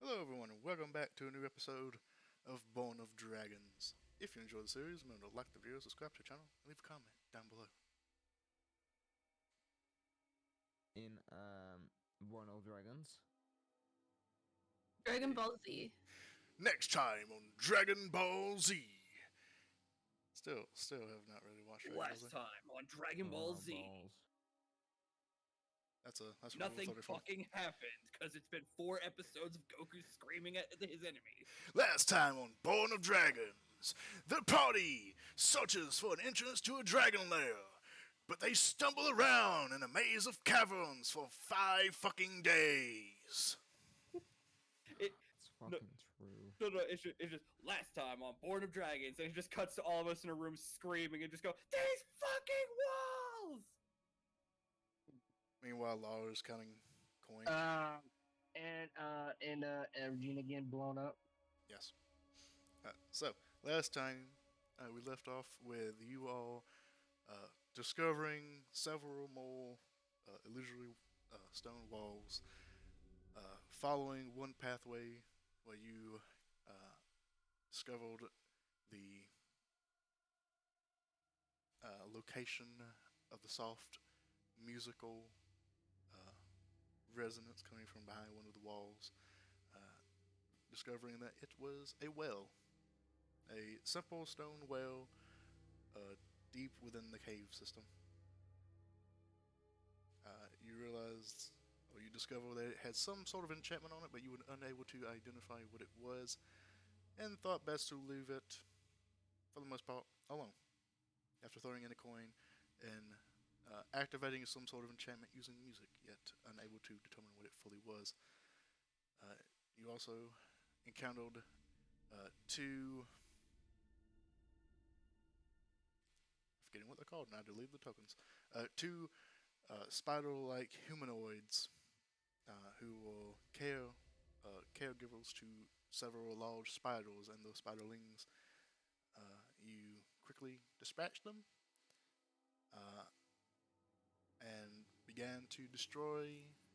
Hello, everyone, and welcome back to a new episode of Born of Dragons. If you enjoy the series, remember to like the video, subscribe to the channel, and leave a comment down below. In Born of Dragons. Dragon Ball Z. Next time on Dragon Ball Z. Still have not really watched Dragon Ball Last Z. time on Dragon Ball Z, Balls. That's nothing Rule 34. fucking happened because it's been 4 episodes of Goku screaming at his enemy. Last time on Born of Dragons, the party searches for an entrance to a dragon lair, but they stumble around in a maze of caverns for 5 fucking days. It's fucking true. No, it's just last time on Born of Dragons, and it just cuts to all of us in a room screaming and just go, these fucking walls! Meanwhile, Laura's counting coins. And Regina getting blown up. Yes. So, last time we left off with you all discovering several more illusory stone walls, following one pathway where you discovered the location of the soft musical resonance coming from behind one of the walls, discovering that it was a well. A simple stone well deep within the cave system. You realized, or you discovered that it had some sort of enchantment on it, but you were unable to identify what it was, and thought best to leave it, for the most part, alone. After throwing in a coin and activating some sort of enchantment using music, yet unable to determine what it fully was. You also encountered two, forgetting what they're called now, delete the tokens, two spider-like humanoids who were caregivers to several large spiders and those spiderlings. You quickly dispatched them and began to destroy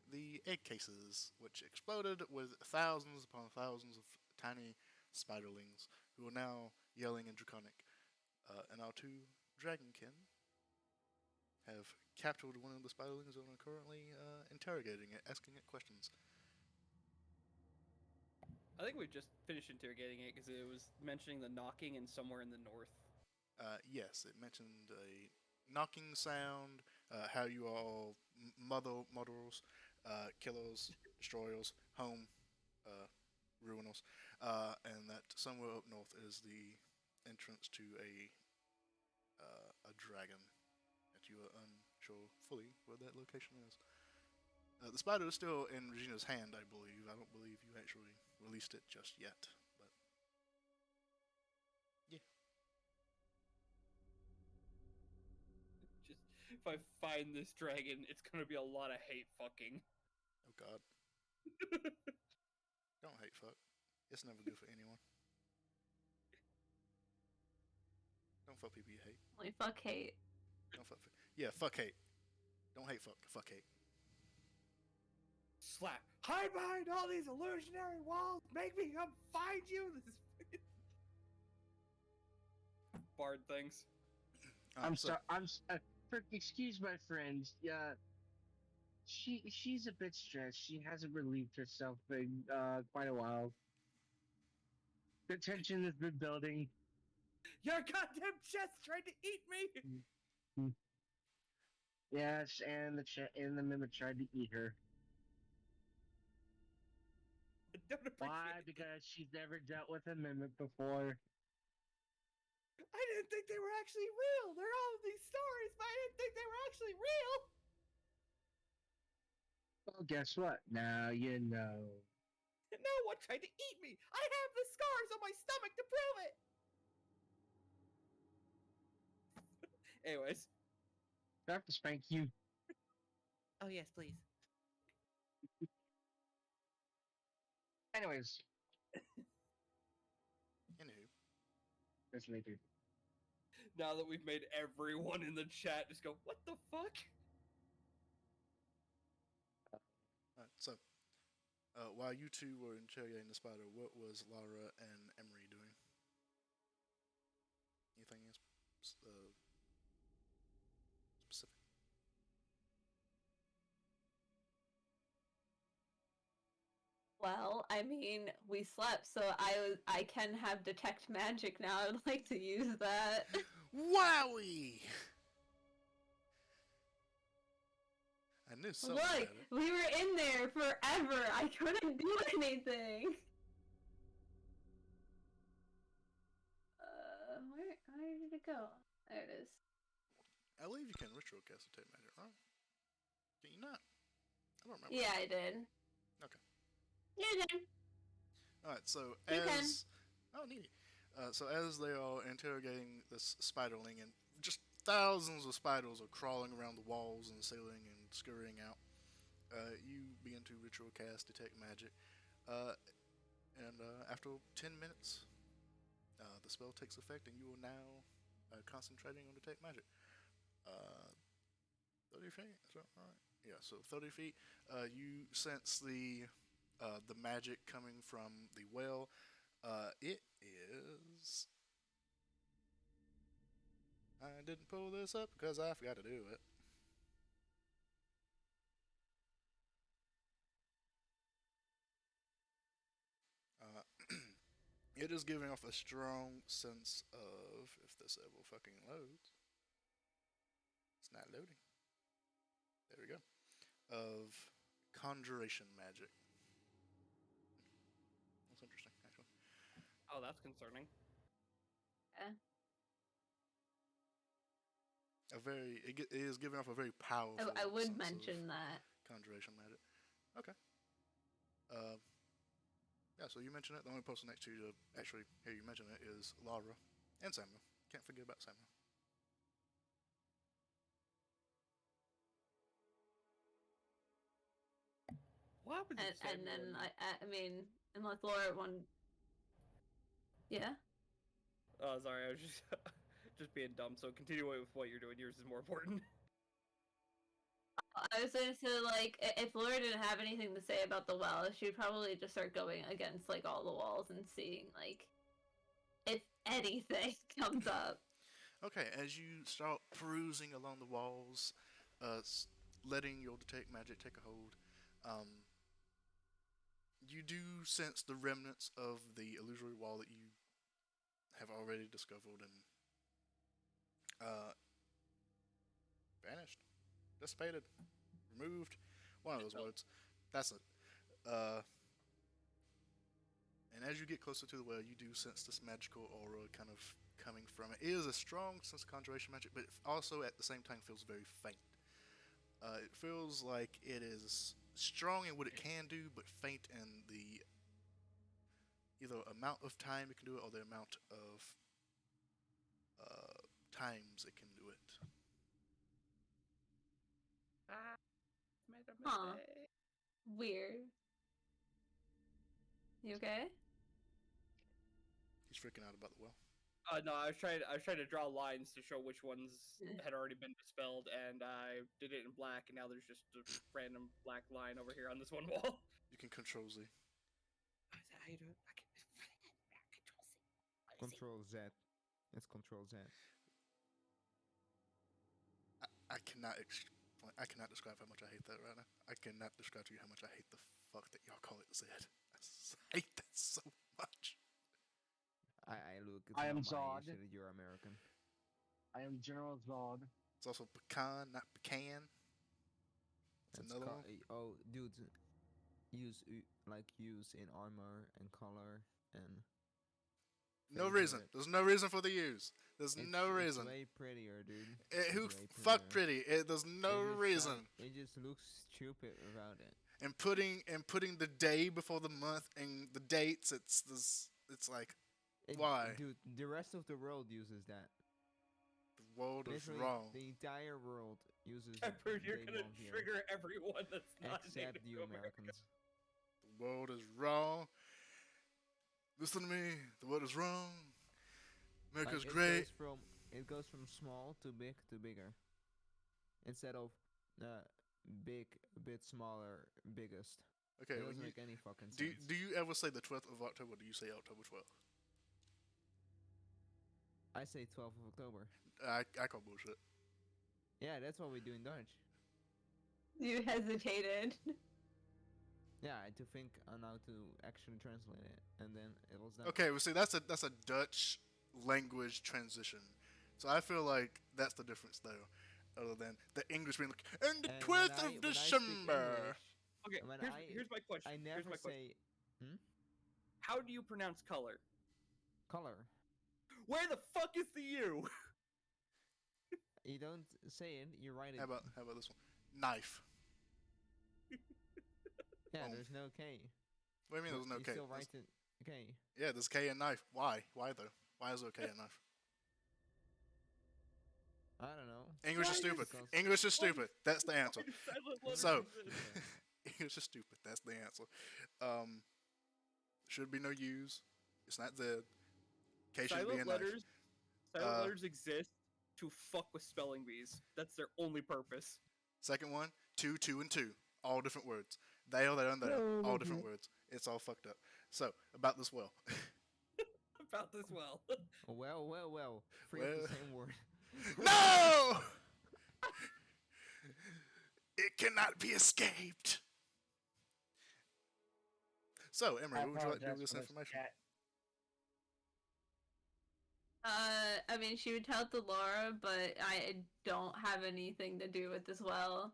the egg cases, which exploded with thousands upon thousands of tiny spiderlings who are now yelling in Draconic. And our two dragonkin have captured one of the spiderlings and are currently interrogating it, asking it questions. I think we just finished interrogating it because it was mentioning the knocking and somewhere in the north. Yes, it mentioned a knocking sound, how you are all murderers, killers, destroyers, home, ruiners, and that somewhere up north is the entrance to a dragon that you are unsure fully where that location is. The spider is still in Regina's hand, I believe. I don't believe you actually released it just yet, but yeah. Just if I find this dragon, it's gonna be a lot of hate fucking. Oh God. Don't hate fuck. It's never good for anyone. Don't fuck people you hate. Only fuck hate. Don't fuck. Yeah, fuck hate. Don't hate fuck. Fuck hate. Slap! Hide behind all these illusionary walls! Make me come find you! This is bard things. Excuse my friend. Yeah, she's a bit stressed. She hasn't relieved herself in quite a while. The tension has been building. Your goddamn chest tried to eat me! Yes, and the mimic tried to eat her. I don't appreciate Why? it. Because she's never dealt with a mimic before. I didn't think they were actually real! They're all of these stories, but I didn't think they were actually real! Well, guess what? Now you know. And no one tried to eat me! I have the scars on my stomach to prove it! Anyways. I have to spank you. Oh yes, please. Anyways, Anywho, that's me, dude. Now that we've made everyone in the chat just go, what the fuck? so While you two were interrogating the spider, what was Lara and Emery doing? Anything specific? Well, I mean, we slept, so I can have detect magic now. I'd like to use that. Wowie! I knew someone Look, had it. we were in there forever. I couldn't do anything. Where did it go? There it is. I believe you can ritual cast detect magic, right? Can you not? I don't remember. Yeah, I did. Okay. You did. Alright, so You can. as... Oh, neat. So as they are interrogating this spiderling, and just thousands of spiders are crawling around the walls and the ceiling and scurrying out, you begin to ritual cast detect magic. And after 10 minutes, the spell takes effect, and you are now concentrating on detect magic. 30 feet? Is that right? Yeah, so 30 feet. You sense the magic coming from the well. It is. I didn't pull this up because I forgot to do it. It is giving off a strong sense of, if this ever fucking loads, it's not loading. There we go. Of conjuration magic. That's interesting, actually. Oh, that's concerning. Yeah. It is giving off a very powerful. I would sense mention of that. conjuration magic. Okay. Yeah, so you mentioned it. The only person next to you to actually hear you mention it is Lara and Samuel. Can't forget about Samuel. What happened to And then Samuel? I mean, unless Laura won. Yeah. Oh, sorry, I was just just being dumb. So continue with what you're doing. Yours is more important. I was gonna say, like, if Laura didn't have anything to say about the well, she'd probably just start going against, like, all the walls and seeing, like, if anything comes up. Okay, as you start perusing along the walls, letting your detect magic take a hold, you do sense the remnants of the illusory wall that you have already discovered and vanished, dissipated, removed. One of those words. That's it. And as you get closer to the well, you do sense this magical aura kind of coming from it. It is a strong sense of conjuration magic, but it also at the same time feels very faint. It feels like it is strong in what it can do, but faint in the either amount of time it can do it or the amount of times it can do it. Made a Huh. mistake. Weird. You okay? He's freaking out about the well. No, I was trying to draw lines to show which ones had already been dispelled, and I did it in black, and now there's just a random black line over here on this one wall. You can control Z. How you doing? Control Z. It's Control Z. I cannot I cannot describe how much I hate that right now. I cannot describe to you how much I hate the fuck that y'all call it Z. I hate that so much. I look. It's I am not my Zod. issue that you're American. I am General Zod. It's also pecan, not pecan. It's It's another one. Oh, dude, use in armor and color and. No favorite. reason. There's no reason for the use. There's no reason. It's way prettier, dude. Who It's way fuck prettier. pretty? There's no reason. It just looks stupid without it. And putting the day before the month and the dates. It's like why? Dude, the rest of the world uses that. The world is Literally, wrong. the entire world uses Pepper, you're day gonna month year, trigger everyone that's not except native you to America. Americans. The world is wrong. Listen to me. The world is wrong. America's Like, great. It goes from small to big to bigger. Instead of big, a bit smaller, biggest. Okay, It when doesn't you, make any fucking do sense. do you ever say the 12th of October? Or do you say October 12th? I say 12th of October. I call bullshit. Yeah, that's what we do in Dutch. You hesitated. Yeah, I had to think on how to actually translate it, and then it was done. Okay, well, see, that's a Dutch language transition. So I feel like that's the difference there, other than the English being like, and the And 12th when of I speak December. English, Okay, when here's my question. I Here's never my question. say How do you pronounce color? color. Where the fuck is the U? You don't say it, you write it. How about this one? Knife. Yeah, boom. there's no K. What do you mean there's no you K? still write it K. Yeah, there's K in knife. Why? Why though? Why is there a K in knife? I don't know. English Why is stupid. does- English is stupid. That's the answer. Silent letters So, exist? English is stupid. That's the answer. Should be no U's. It's not Z. K should be a silent knife. letters. Silent Uh, letters exist to fuck with spelling bees. That's their only purpose. Second one, two, and two. All different words. There, and there. All different words. It's all fucked up. So, about this well. About this well. Well. Three of Well. the same word. No! It cannot be escaped. So, Emery, I what would you like to do apologize with this for information? cat. I mean, she would tell it to Laura, but I don't have anything to do with this well.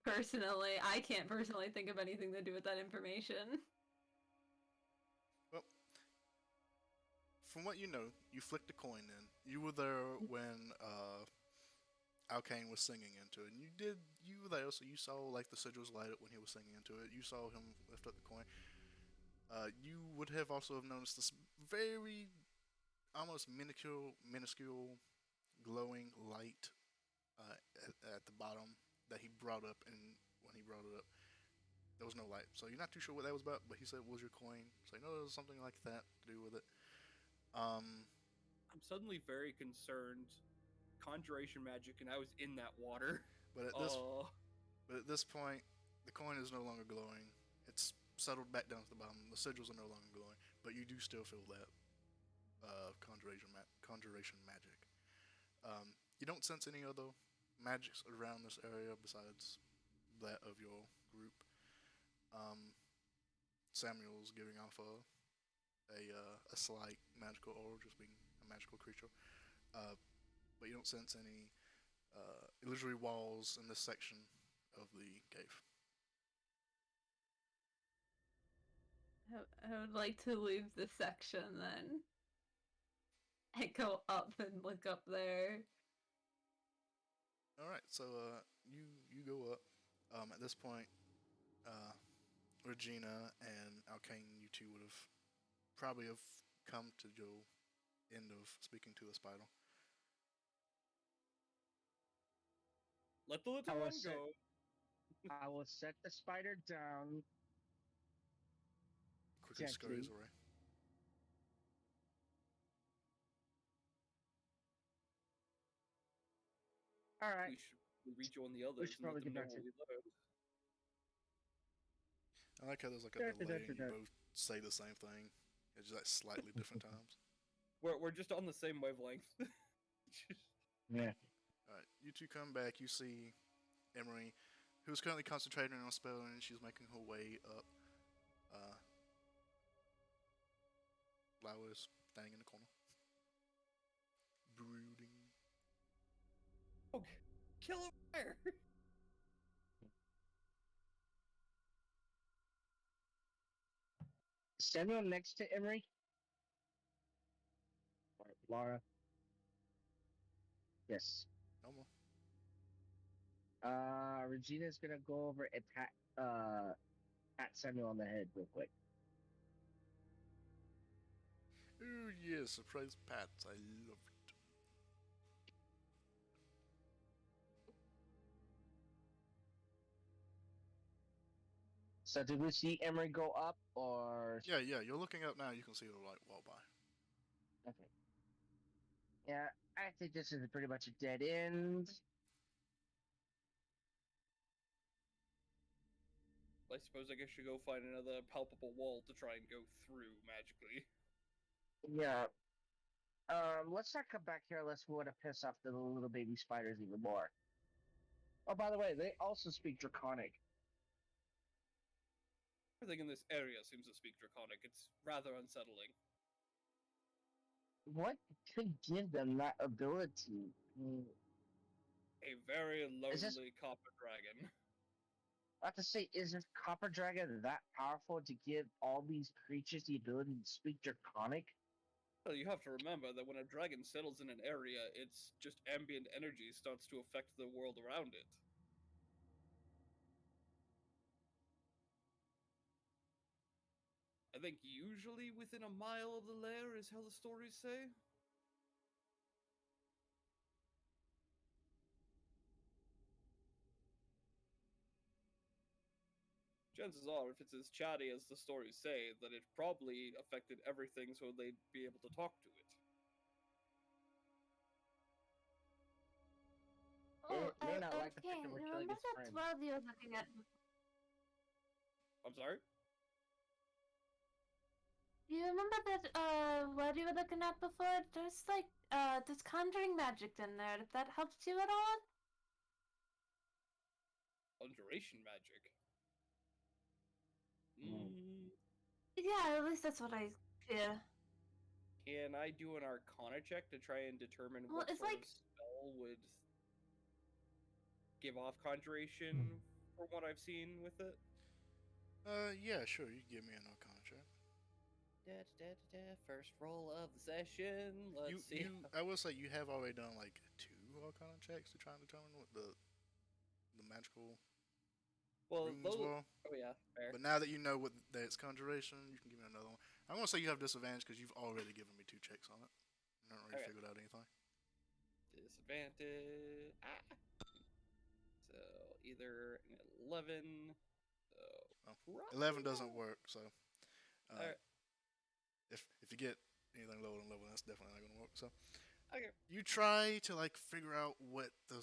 Personally, I can't personally think of anything to do with that information. Well, from what you know, you flicked a coin in. You were there when Alkane was singing into it. And you were there, so you saw like the sigils light up when he was singing into it. You saw him lift up the coin. You would have also have noticed this very, almost minuscule glowing light at the bottom that he brought up, and when he brought it up, there was no light. So you're not too sure what that was about, but he said it was your coin. So you know there was something like that to do with it. I'm suddenly very concerned. Conjuration magic, and I was in that water. But at this point, the coin is no longer glowing. It's settled back down to the bottom. The sigils are no longer glowing, but you do still feel that conjuration magic. You don't sense any other magics around this area besides that of your group. Samuel's giving off a slight magical aura, just being a magical creature. But you don't sense any illusory walls in this section of the cave. I would like to leave this section then. And go up and look up there. All right, so you go up. At this point, Regina and Alkane, you two would have probably have come to your end of speaking to the spider. Let the little I one was sick. go. I will set the spider down. Quickly scurries away. All right. We should rejoin the others should and let probably them get know back what to- we learned. I like how there's like a delay and you both say the same thing. It's just like slightly different times. We're just on the same wavelength. Yeah. Alright, you two come back. You see Emery, who's currently concentrating on a spell, and she's making her way up. Flowers standing in the corner. Brooding. Oh, kill him there. Samuel next to Emery. Or Laura. Yes. No more. Regina's gonna go over and pat Samuel on the head real quick. Ooh, yeah, surprise pats. I love it. So did we see Emery go up or? Yeah, you're looking up now. You can see the light wall by. Okay. Yeah, I think this is pretty much a dead end. I suppose I guess you go find another palpable wall to try and go through magically. Yeah. Let's not come back here unless we want to piss off the little baby spiders even more. Oh, by the way, they also speak Draconic. Everything in this area seems to speak Draconic. It's rather unsettling. What could give them that ability? A very Is this- lonely copper dragon. I have to say, is this copper dragon that powerful to give all these creatures the ability to speak Draconic? Well, you have to remember that when a dragon settles in an area, its just ambient energy starts to affect the world around it. I think usually within a mile of the lair is how the stories say. Chances are, if it's as chatty as the stories say, that it probably affected everything so they'd be able to talk to it. It may not like the fact okay. that we're killing Remember its that friends. world you were looking at? I'm sorry? Do you remember that what you were looking at before? There's like there's conjuring magic in there. If that helps you at all? Conjuration magic. Mm. Yeah, at least that's what I fear. Can I do an Arcana check to try and determine Well, what it's sort like- of spell would give off conjuration from what I've seen with it? Yeah, sure. You give me an Arcana check. First roll of the session. Let's see. I will say you have already done like 2 Arcana checks to try and determine what the magical Well, runes those. were. Oh yeah, fair. But now that you know that it's conjuration, you can give me another one. I'm gonna say you have disadvantage because you've already given me 2 checks on it. I haven't really Okay. figured out anything. Disadvantage. So either an 11. So Oh, probably 11 doesn't not. work. So Alright. if you get anything lower than 11, that's definitely not gonna work. So Okay. you try to like figure out what the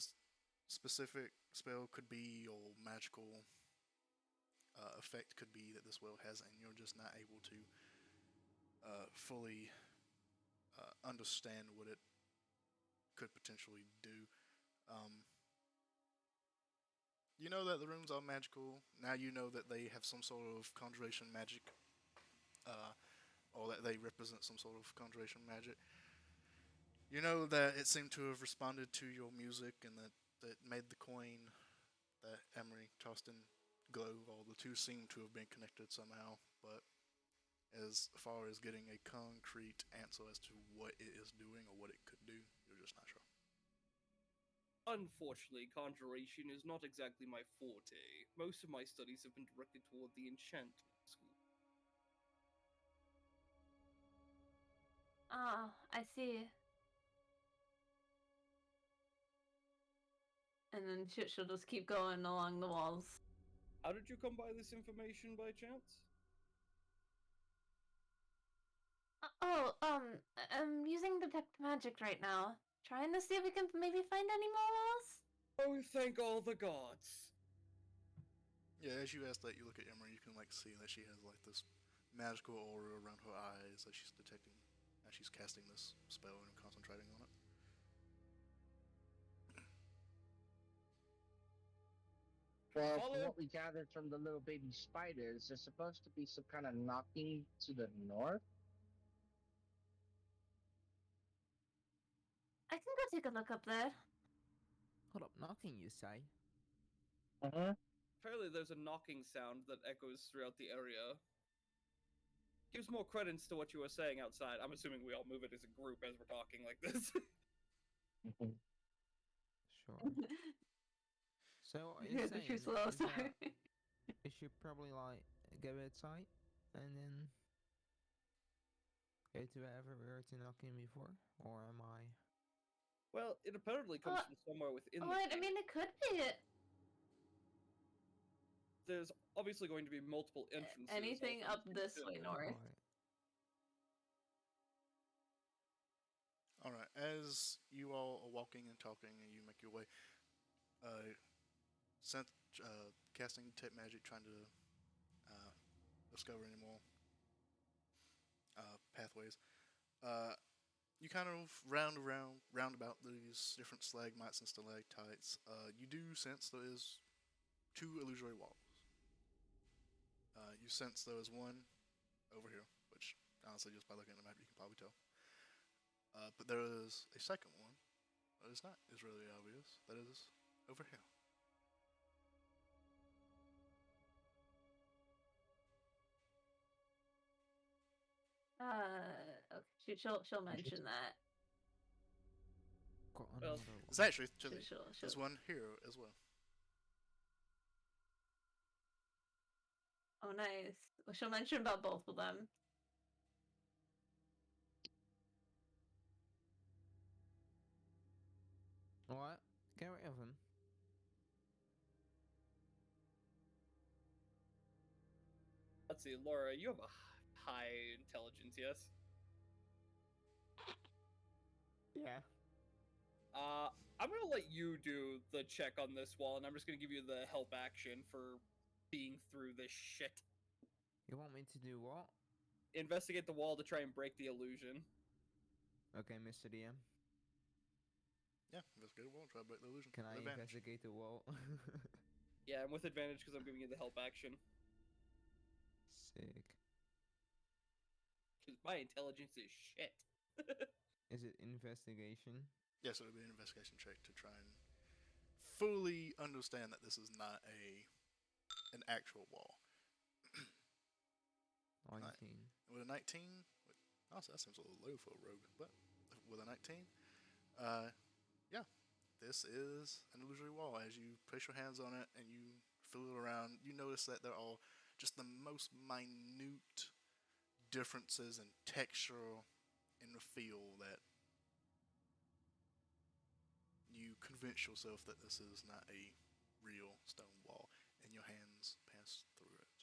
specific spell could be or magical effect could be that this well has, and you're just not able to fully understand what it could potentially do. You know that the runes are magical. Now you know that they have some sort of conjuration magic, or that they represent some sort of conjuration magic. You know that it seemed to have responded to your music, and that made the coin that Emery tossed in glow. All the two seem to have been connected somehow, but as far as getting a concrete answer as to what it is doing or what it could do, you're just not sure. Unfortunately, conjuration is not exactly my forte. Most of my studies have been directed toward the enchantment school. Oh, I see. And then she'll just keep going along the walls. How did you come by this information by chance? I'm using detect magic right now. Trying to see if we can maybe find any more walls. Oh, thank all the gods. Yeah, as you ask that, you look at Emery, you can like see that she has like this magical aura around her eyes that she's detecting as she's casting this spell and concentrating on it. Well, from Follow- what we gathered from the little baby spiders, there's supposed to be some kind of knocking to the north. I can go take a look up there. Hold up, knocking, you say? Uh-huh. Apparently, there's a knocking sound that echoes throughout the area. Gives more credence to what you were saying outside. I'm assuming we all move it as a group as we're talking like this. Sure. So what you're Yeah, saying too slow, is that sorry. we should probably like go outside and then go to wherever we were to knocking before, or am I? Well, it apparently comes Well, from somewhere within the Wait, I cave. mean, it could be it. There's obviously going to be multiple entrances. all Anything from up the this cave. way north. Right. All right, as you all are walking and talking, and you make your way, casting detect magic, trying to discover any more pathways. Uh, you kind of round about these different stalagmites and stalactites. You do sense there is two illusory walls. You sense there is one over here, which honestly, just by looking at the map, you can probably tell. But there is a second one that is not is really obvious. That is over here. Okay, she'll mention that. Got Well, another one. There's actually She'll there's one here as well. Oh, nice. Well, she'll mention about both of them. What? Get rid of him. Let's see, Laura, you have a high intelligence, yes? Yeah. I'm gonna let you do the check on this wall, and I'm just gonna give you the help action for being through this shit. You want me to do what? Investigate the wall to try and break the illusion. Okay, Mr. DM. Yeah, investigate a wall, try to break the illusion. Can I with advantage. investigate the wall? Yeah, I'm with advantage because I'm giving you the help action. Sick. Because my intelligence is shit. Is it investigation? Yes, it would be an investigation check to try and fully understand that this is not an actual wall. 19. With a 19, honestly, that seems a little low for a rogue, but with a 19, yeah, this is an illusory wall. As you place your hands on it and you feel it around, you notice that there are just the most minute differences in texture in the feel that you convince yourself that this is not a real stone wall, and your hands pass through it.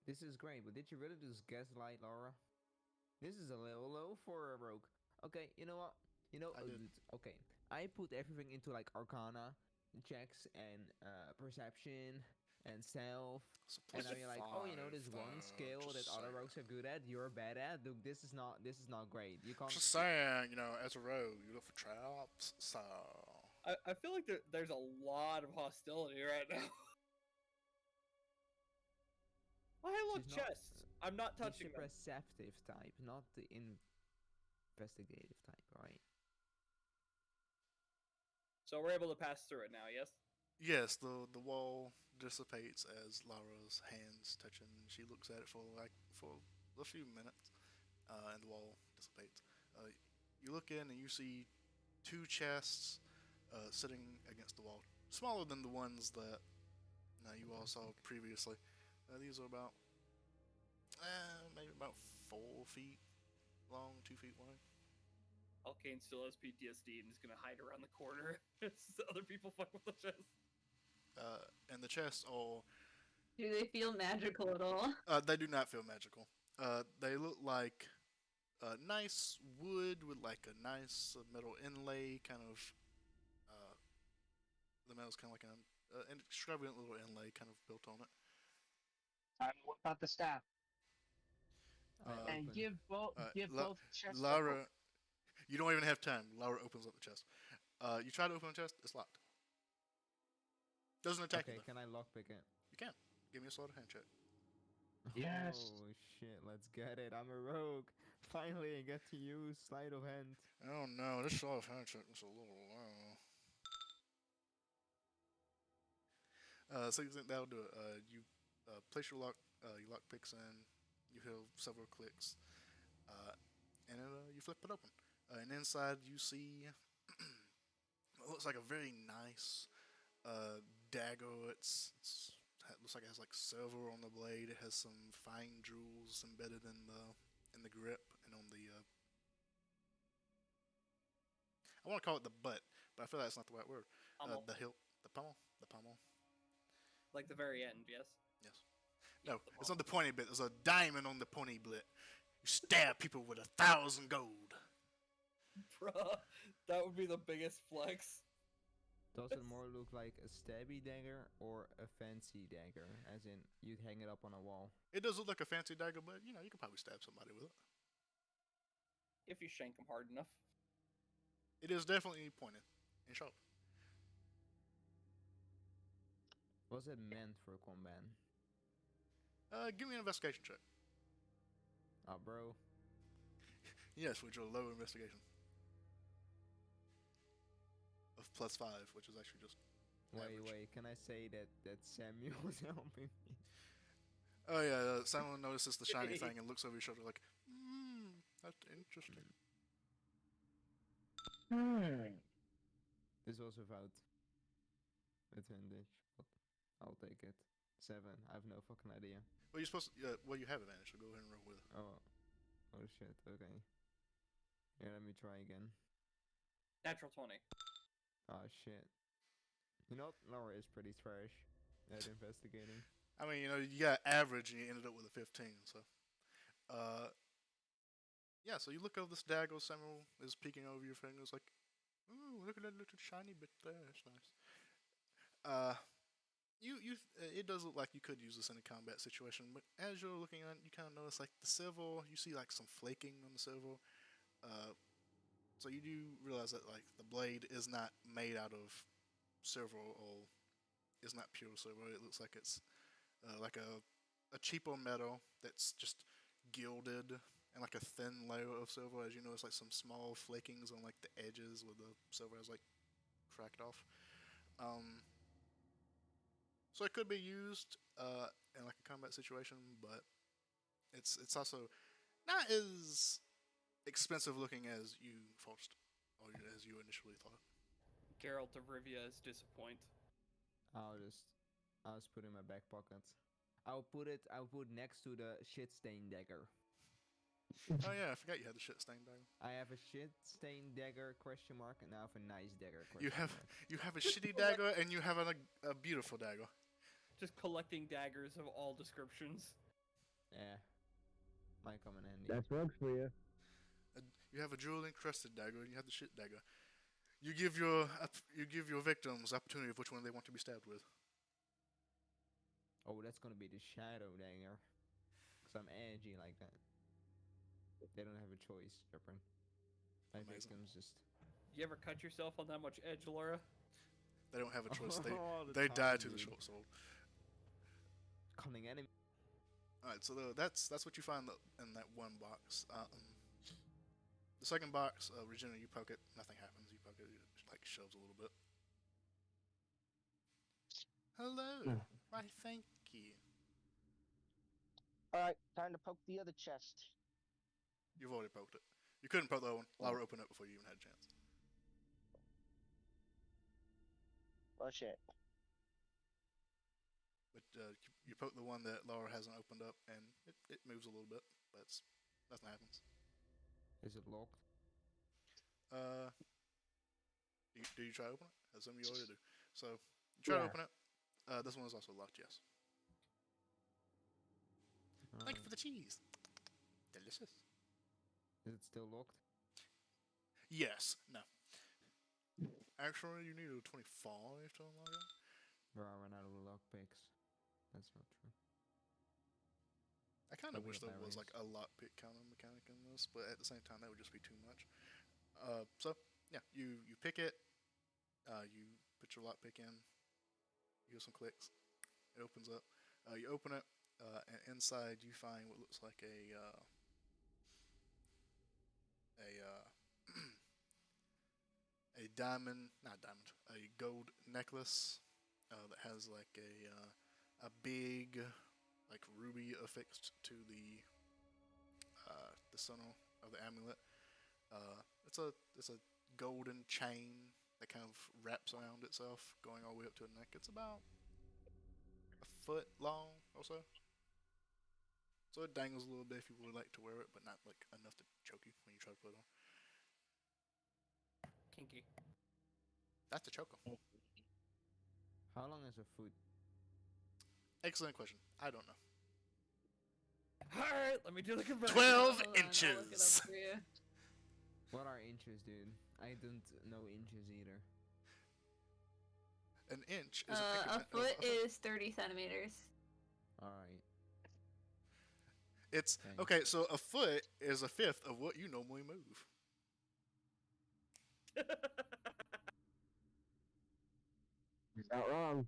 This is great, but did you really just gaslight Laura? This is a little low for a rogue. Okay, you know what? I did. Okay, I put everything into like Arcana checks and perception and self. So And plus I'm like, oh, you know, there's one five, skill that just other saying. rogues are good at. You're bad at. Dude, this is not great. You can't. Just saying, as a rogue, you look for traps, so. I feel like there's a lot of hostility right now. Why look She's not- chests? I'm not She's touching the them. perceptive type, not the investigative type, right? So we're able to pass through it now, yes? Yes, the wall dissipates as Lara's hands touch it, and she looks at it for a few minutes, and the wall dissipates. You look in and you see two chests sitting against the wall, smaller than the ones that you all saw previously. These are about maybe about 4 feet long, 2 feet wide. Alkane still has PTSD and is gonna hide around the corner as other people fuck with the chest. And the chests are Do they feel magical at all? they do not feel magical. They look like nice wood with like a nice metal inlay, kind of. The metal's kind of like an extravagant little inlay, kind of built on it. What about the staff? And Open. give both chests. Lara, you don't even have time. Lara opens up the chest. You try to open the chest, it's locked. Doesn't attack Okay, you though. can I lockpick it? You can. Give me a sleight of hand check. Yes. Oh shit, let's get it. I'm a rogue. Finally, I get to use sleight of hand. Oh no, this sleight of hand check is a little low. So you think that'll do it? You place your lock picks in. You hear several clicks, and you flip it open. And inside you see what looks like a very nice dagger. It looks like it has like silver on the blade. It has some fine jewels embedded in the grip and on the. I want to call it the butt, but I feel that's not the right word. The hilt, the pommel. Like the very end, yes? Yes. No, it's not the pointy bit. There's a diamond on the pointy bit. You stab people with 1,000 gold. Bruh, that would be the biggest flex. Does it more look like a stabby dagger or a fancy dagger? As in, you'd hang it up on a wall. It does look like a fancy dagger, but you could probably stab somebody with it. If you shank them hard enough. It is definitely pointed and sharp. Was it meant for combat? Give me an investigation check. Oh, bro. Yes, with your low investigation of +5, which is actually just average. Wait. Can I say that Samuel was helping me? Oh yeah, Simon notices the shiny thing and looks over your shoulder like, that's interesting. This was without advantage, but I'll take it. 7. I have no fucking idea. Well, you're supposed to. Well, you have advantage, so go ahead and roll with it. Oh shit. Okay. Here, let me try again. Natural 20. Oh shit. You know, Laura is pretty trash at investigating. I mean, you got average and you ended up with a 15, so. Yeah, so you look over this dagger, Samuel is peeking over your fingers like, ooh, look at that little shiny bit there, that's nice. It does look like you could use this in a combat situation, but as you're looking at it, you kind of notice like the silver, you see like some flaking on the silver. So you do realize that like the blade is not made out of silver or is not pure silver. It looks like it's like a cheaper metal that's just gilded and like a thin layer of silver. As you notice, like some small flakings on like the edges where the silver has like cracked off. So it could be used in like a combat situation, but it's also not as expensive looking as you first or as you initially thought. Geralt of Rivia is disappointed. I'll just put it in my back pocket. I'll put next to the shit stain dagger. Oh yeah, I forgot you had the shit stained dagger. I have a shit stain dagger ? And I have a nice dagger ? You have a shitty dagger and you have a beautiful dagger. Just collecting daggers of all descriptions. Yeah, might come in handy. That's works for you. You have a jewel encrusted dagger and you have the shit dagger. You give your victims opportunity of which one they want to be stabbed with. Oh, that's gonna be the shadow dagger. Cause I'm edgy like that. They don't have a choice, Jeffrey. My Amazing. victims just. You ever cut yourself on that much edge, Laura? They don't have a choice. All the They die time, to the dude. short sword. Cunning enemy. All right, so that's what you find in that one box. The second box, Regina, you poke it, nothing happens. You poke it, it like shoves a little bit. Hello. Why, thank you. Alright, time to poke the other chest. You've already poked it. You couldn't poke the other one. Laura opened it before you even had a chance. Oh shit. But you poke the one that Laura hasn't opened up, and it moves a little bit, but nothing happens. Is it locked? Do you try to open it? As some of you already do. So you try to Yeah. open it. This one is also locked. Yes. Thank you for the cheese. Delicious. Is it still locked? Yes. No. Actually, you need a 25 to unlock it. Bro, I ran out of lockpicks. That's not true. I kind of But we wish have there was like a barriers. lockpick counter mechanic in this, but at the same time, that would just be too much. So yeah, you pick it. You put your lockpick in. You give some clicks. It opens up. You open it, and inside you find what looks like a a gold necklace that has like a big like ruby affixed to the center of the amulet. It's a golden chain that kind of wraps around itself, going all the way up to the neck. It's about a foot long or so. So it dangles a little bit if you would like to wear it, but not like enough to choke you when you try to put it on. Kinky. That's a choker. How long is a foot? Excellent question. I don't know. Alright, let me do the conversion. 12 Hold on, I'll look it inches. up for you. What are inches, dude? I don't know inches either. An inch is an A increment foot of a foot. is 30 centimeters. All right. It's Dang. okay. So a foot is a fifth of what you normally move. He's not wrong.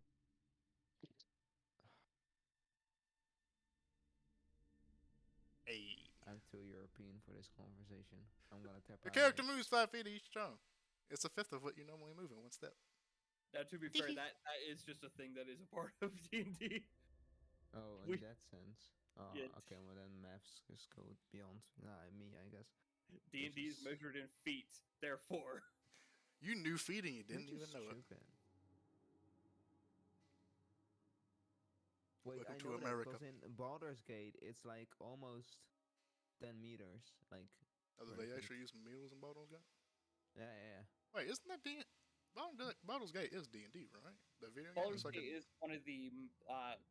Hey, I'm too European for this conversation. I'm gonna tap the out. character moves 5 feet each time. It's a fifth of what you normally move in one step. Now, to be fair, that is just a thing that is a part of D&D. Oh, in we- that sense. Oh, Yeah. okay. Well, then maths just go beyond me, I guess. D&D is is- measured in feet, therefore. You knew feet and you didn't Which even is know it. stupid. Wait, Welcome I to know America. that because in Baldur's Gate, it's like almost 10 meters. Like, Oh, do Right, they feet. actually use meters in Baldur's Gate? yeah. Wait, isn't that Baldur's Gate is D&D, right? The video game. Baldur's It's like Gate is one of the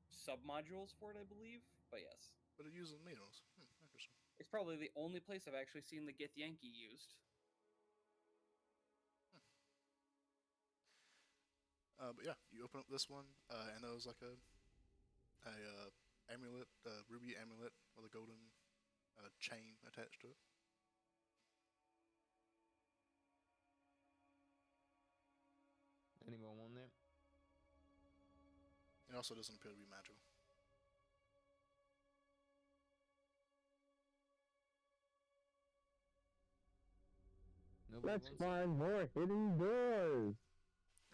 sub-modules for it, I believe. But yes. but it uses meters. Interesting. It's probably the only place I've actually seen the Githyanki used. But yeah, you open up this one, and there was like a amulet, ruby amulet with a golden chain attached to it. Anyone want it? It also doesn't appear to be magical. Nobody Let's wants it? find more hidden doors.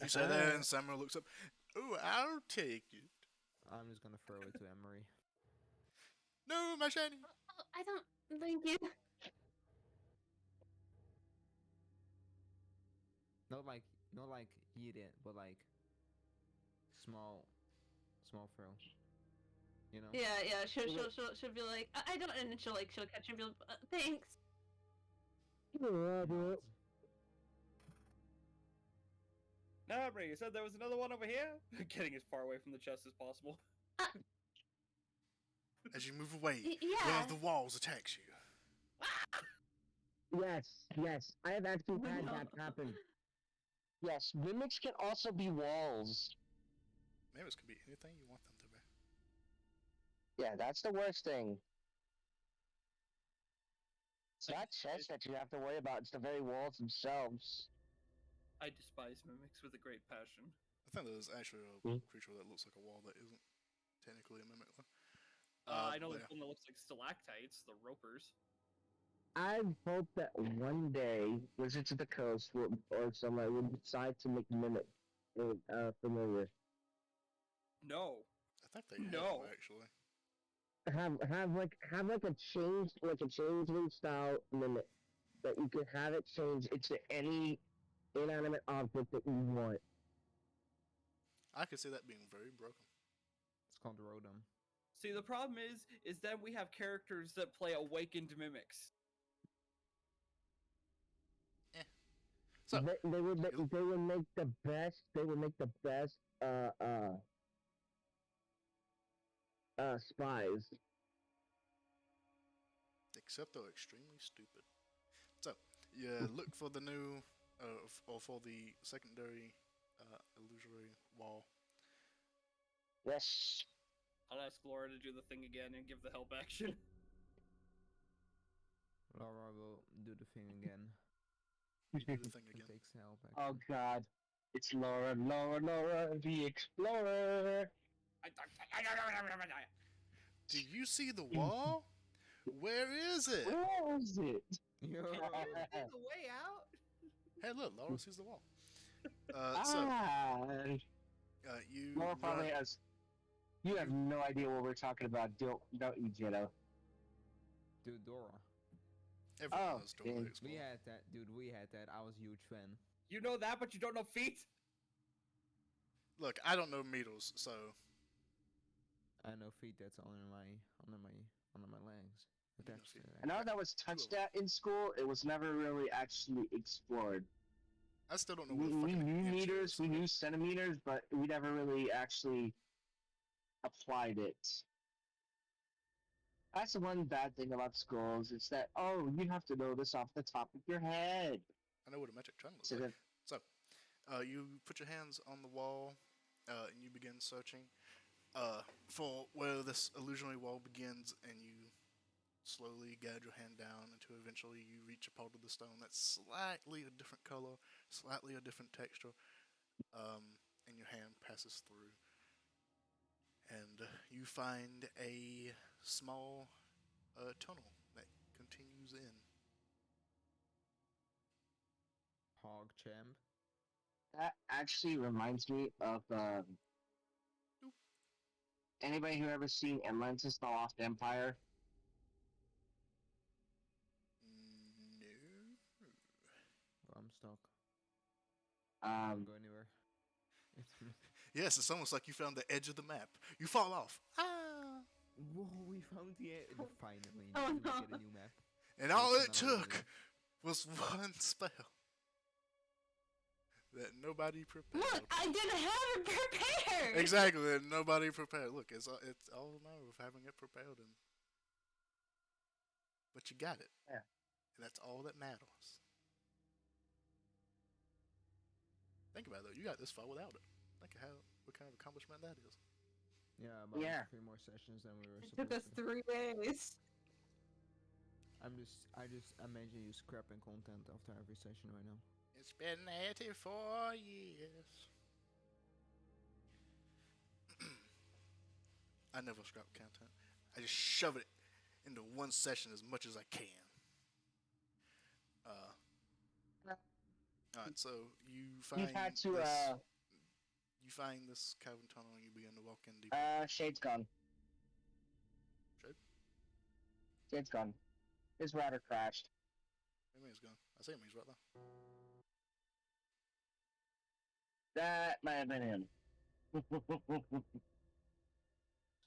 You say that, and Samuel looks up. Ooh, I'll take it. I'm just gonna throw it to Emery. No, my shiny. Oh, I don't. Thank you. Not like eat it, but like small throw. You know? Yeah. She'll be like, I don't, and then she'll catch and be like, thanks. Yeah, Now, Bray, you said there was another one over here? Getting as far away from the chest as possible. As you move away, one Yeah. of the walls attacks you. Yes. I have actually had No. that happen. Yes, mimics can also be walls. Mimics can be anything you want them to be. Yeah, that's the worst thing. It's Like, not chests that you have to worry about, it's the very walls themselves. I despise mimics with a great passion. I think there's actually a Hmm. creature that looks like a wall that isn't technically a mimic. Though. I know but there's one that looks like stalactites, the ropers. I hope that one day Wizards of the Coast or somebody will decide to make mimic familiar. No. I think they No. have actually. Have like a changeling style mimic that you can have it change into any inanimate object that you want. I could see that being very broken. It's called Rodum. See, the problem is that we have characters that play awakened mimics. So They would make the best spies. except they're extremely stupid. So you look for the new, or for the secondary illusory wall. Yes. I'll ask Laura to do the thing again and give the help action. Laura will do the thing again. You do the thing It again. takes help. Oh Action. God, it's Laura, the Explorer. Do you see the wall? Where is it? Where is it? Yo. Can you see the way out? Hey, look, Laura sees the wall. You Laura run. probably has. You have no idea what we're talking about, don't you, Jitto? Dude, Dora. Everyone Oh, knows Dora the dang. Explorer. We had that, dude. We had that. I was a huge fan. You know that, but you don't know feet? Look, I don't know meters, so I know feet that's under my legs. Attached to feet. that. I know that was touched at in school. It was never really actually explored. I still don't know We, what we fucking knew inch meters, is. we knew centimeters, but we never really actually applied it. That's the one bad thing about schools. It's that, oh, you have to know this off the top of your head. I know what a metric ton looks So like. that, So, You put your hands on the wall, and you begin searching for where this illusionary wall begins, and you slowly guide your hand down until eventually you reach a part of the stone that's slightly a different color, slightly a different texture, and your hand passes through. And you find a small tunnel that continues in. Hog champ. That actually reminds me of anybody who ever seen Atlantis: The Lost Empire. No. I'm stuck. Can't go anywhere. It's Yes, it's almost like you found the edge of the map. You fall off. Ah! whoa, we found the edge. Finally, Oh, we no. get a new map. And all it It's another took was one spell that nobody prepared. Look, I didn't have it prepared. Exactly, that nobody prepared. Look, it's all a matter of having it prepared, but you got it. Yeah. And that's all that matters. Think about it, though. You got this far without it. Think of what kind of accomplishment that is. Yeah, about Yeah. 3 more sessions than we were It supposed took us to. 3 days. I just imagine you scrapping content after every session right now. It's been 84 years. I never scrap content. I just shove it into one session as much as I can. Alright, so you find You've had to this, you find this cavern tunnel and you begin to walk in deeper. Shade's gone. Shade? Shade's gone. His router crashed. What do you mean he's gone? I see him, he's right there. That might have been him. It's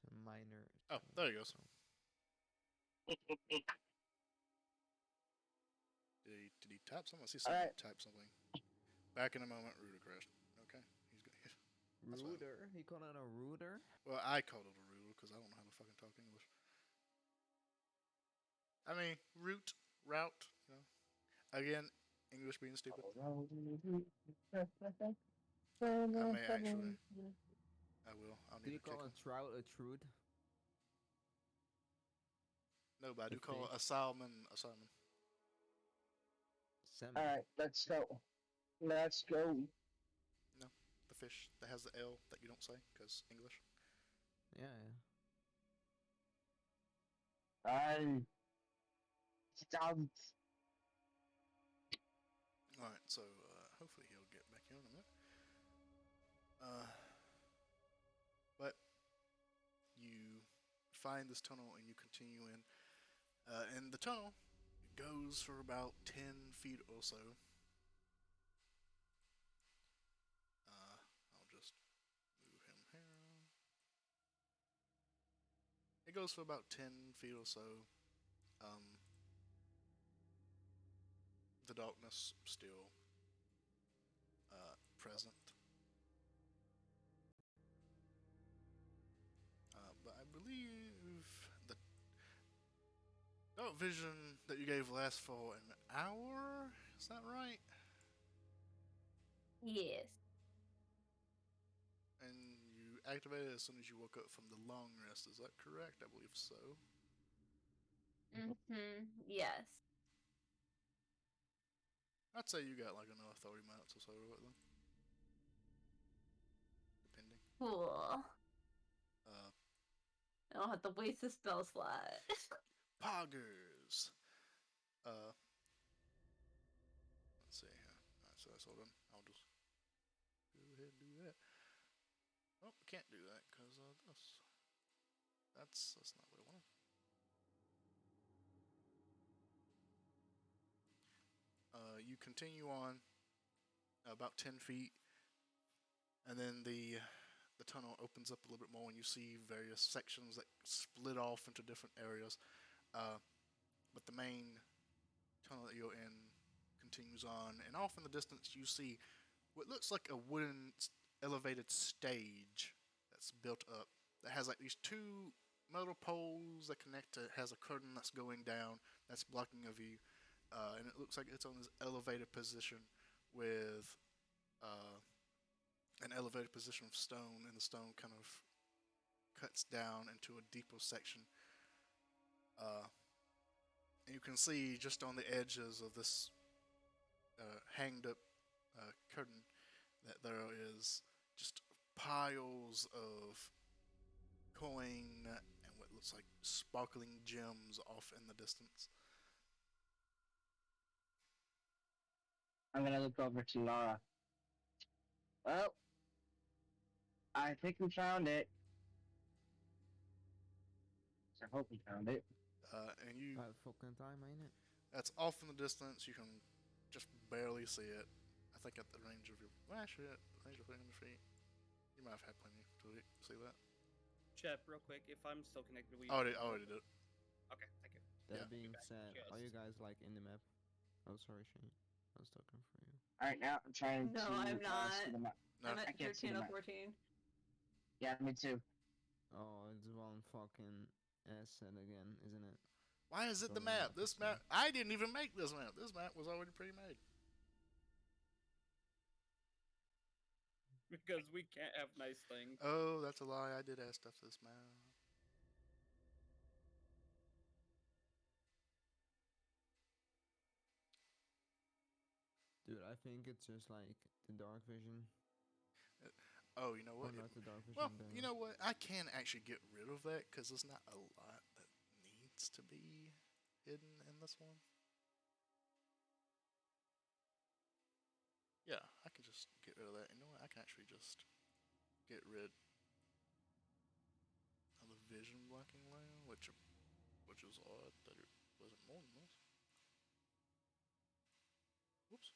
a minor. Oh, there he goes. Did he type something? I see someone Alright. type something. Back in a moment, router crashed. Okay, he's good. That's fine. Ruder? He called it a ruder? Well, I called it a router because I don't know how to fucking talk English. I mean, route, you know. Again, English being stupid. I may actually. I will. I'll Do need you to kick call a him. trout a trude? No, but I do the call fish? a salmon a salmon. Salmon. Alright, let's go. Let's go. No, the fish that has the L that you don't say because English. Yeah, yeah. Stop. Alright, so hopefully he'll get back in a minute. But you find this tunnel and you continue in. And the tunnel goes for about 10 feet or so. I'll just move him here. It goes for about 10 feet or so. The darkness still present. But I believe the dark vision that you gave lasts for an hour. Is that right? Yes. And you activated it as soon as you woke up from the long rest. Is that correct? I believe so. Yes. I'd say you got like another 30 minutes or so of it then. Depending. Cool. I don't have to waste a spell slot. Poggers. Let's see here. Alright, so that's all done. I'll just go ahead and do that. Oh, can't do that because this. That's not what I wanted. You continue on about 10 feet, and then the tunnel opens up a little bit more, and you see various sections that split off into different areas. But the main tunnel that you're in continues on, and off in the distance you see what looks like a wooden elevated stage that's built up that has like these 2 metal poles that connect to. It has a curtain that's going down that's blocking a view. And it looks like it's on this elevated position with uh, an elevated position of stone, and the stone kind of cuts down into a deeper section. Uh, and you can see just on the edges of this hanged up curtain that there is just piles of coin and what looks like sparkling gems off in the distance. I'm gonna look over to Laura. Well, I think we found it. I hope we found it. And you, About fucking time, ain't it? that's off in the distance. You can just barely see it. I think at the range of your, well, actually, at the range of 300 feet, you might have had plenty to see that. Chet, real quick, if I'm still connected, we. I already did it. Okay, thank you. That Yeah. being Back. said, Yes. are you guys like in the map? Oh, sorry, Shane. I was talking for you. All right, now I'm trying No, to I'm not. see the map. No, I'm I at can't see 13 the of map. 14. Yeah, me too. Oh, it's one fucking asset again, isn't it? why is it the Don't know map? what to This say. map, I didn't even make this map. This map was already pre-made. Because we can't have nice things. Oh, that's a lie. I did add stuff to this map. Dude, I think it's just like the dark vision. Oh, you know Or what? not the dark vision. Well, the... you know what? I can actually get rid of that because there's not a lot that needs to be hidden in this one. Yeah, I can just get rid of that. You know what? I can actually just get rid of the vision blocking layer, which is odd that it wasn't more than this. Whoops.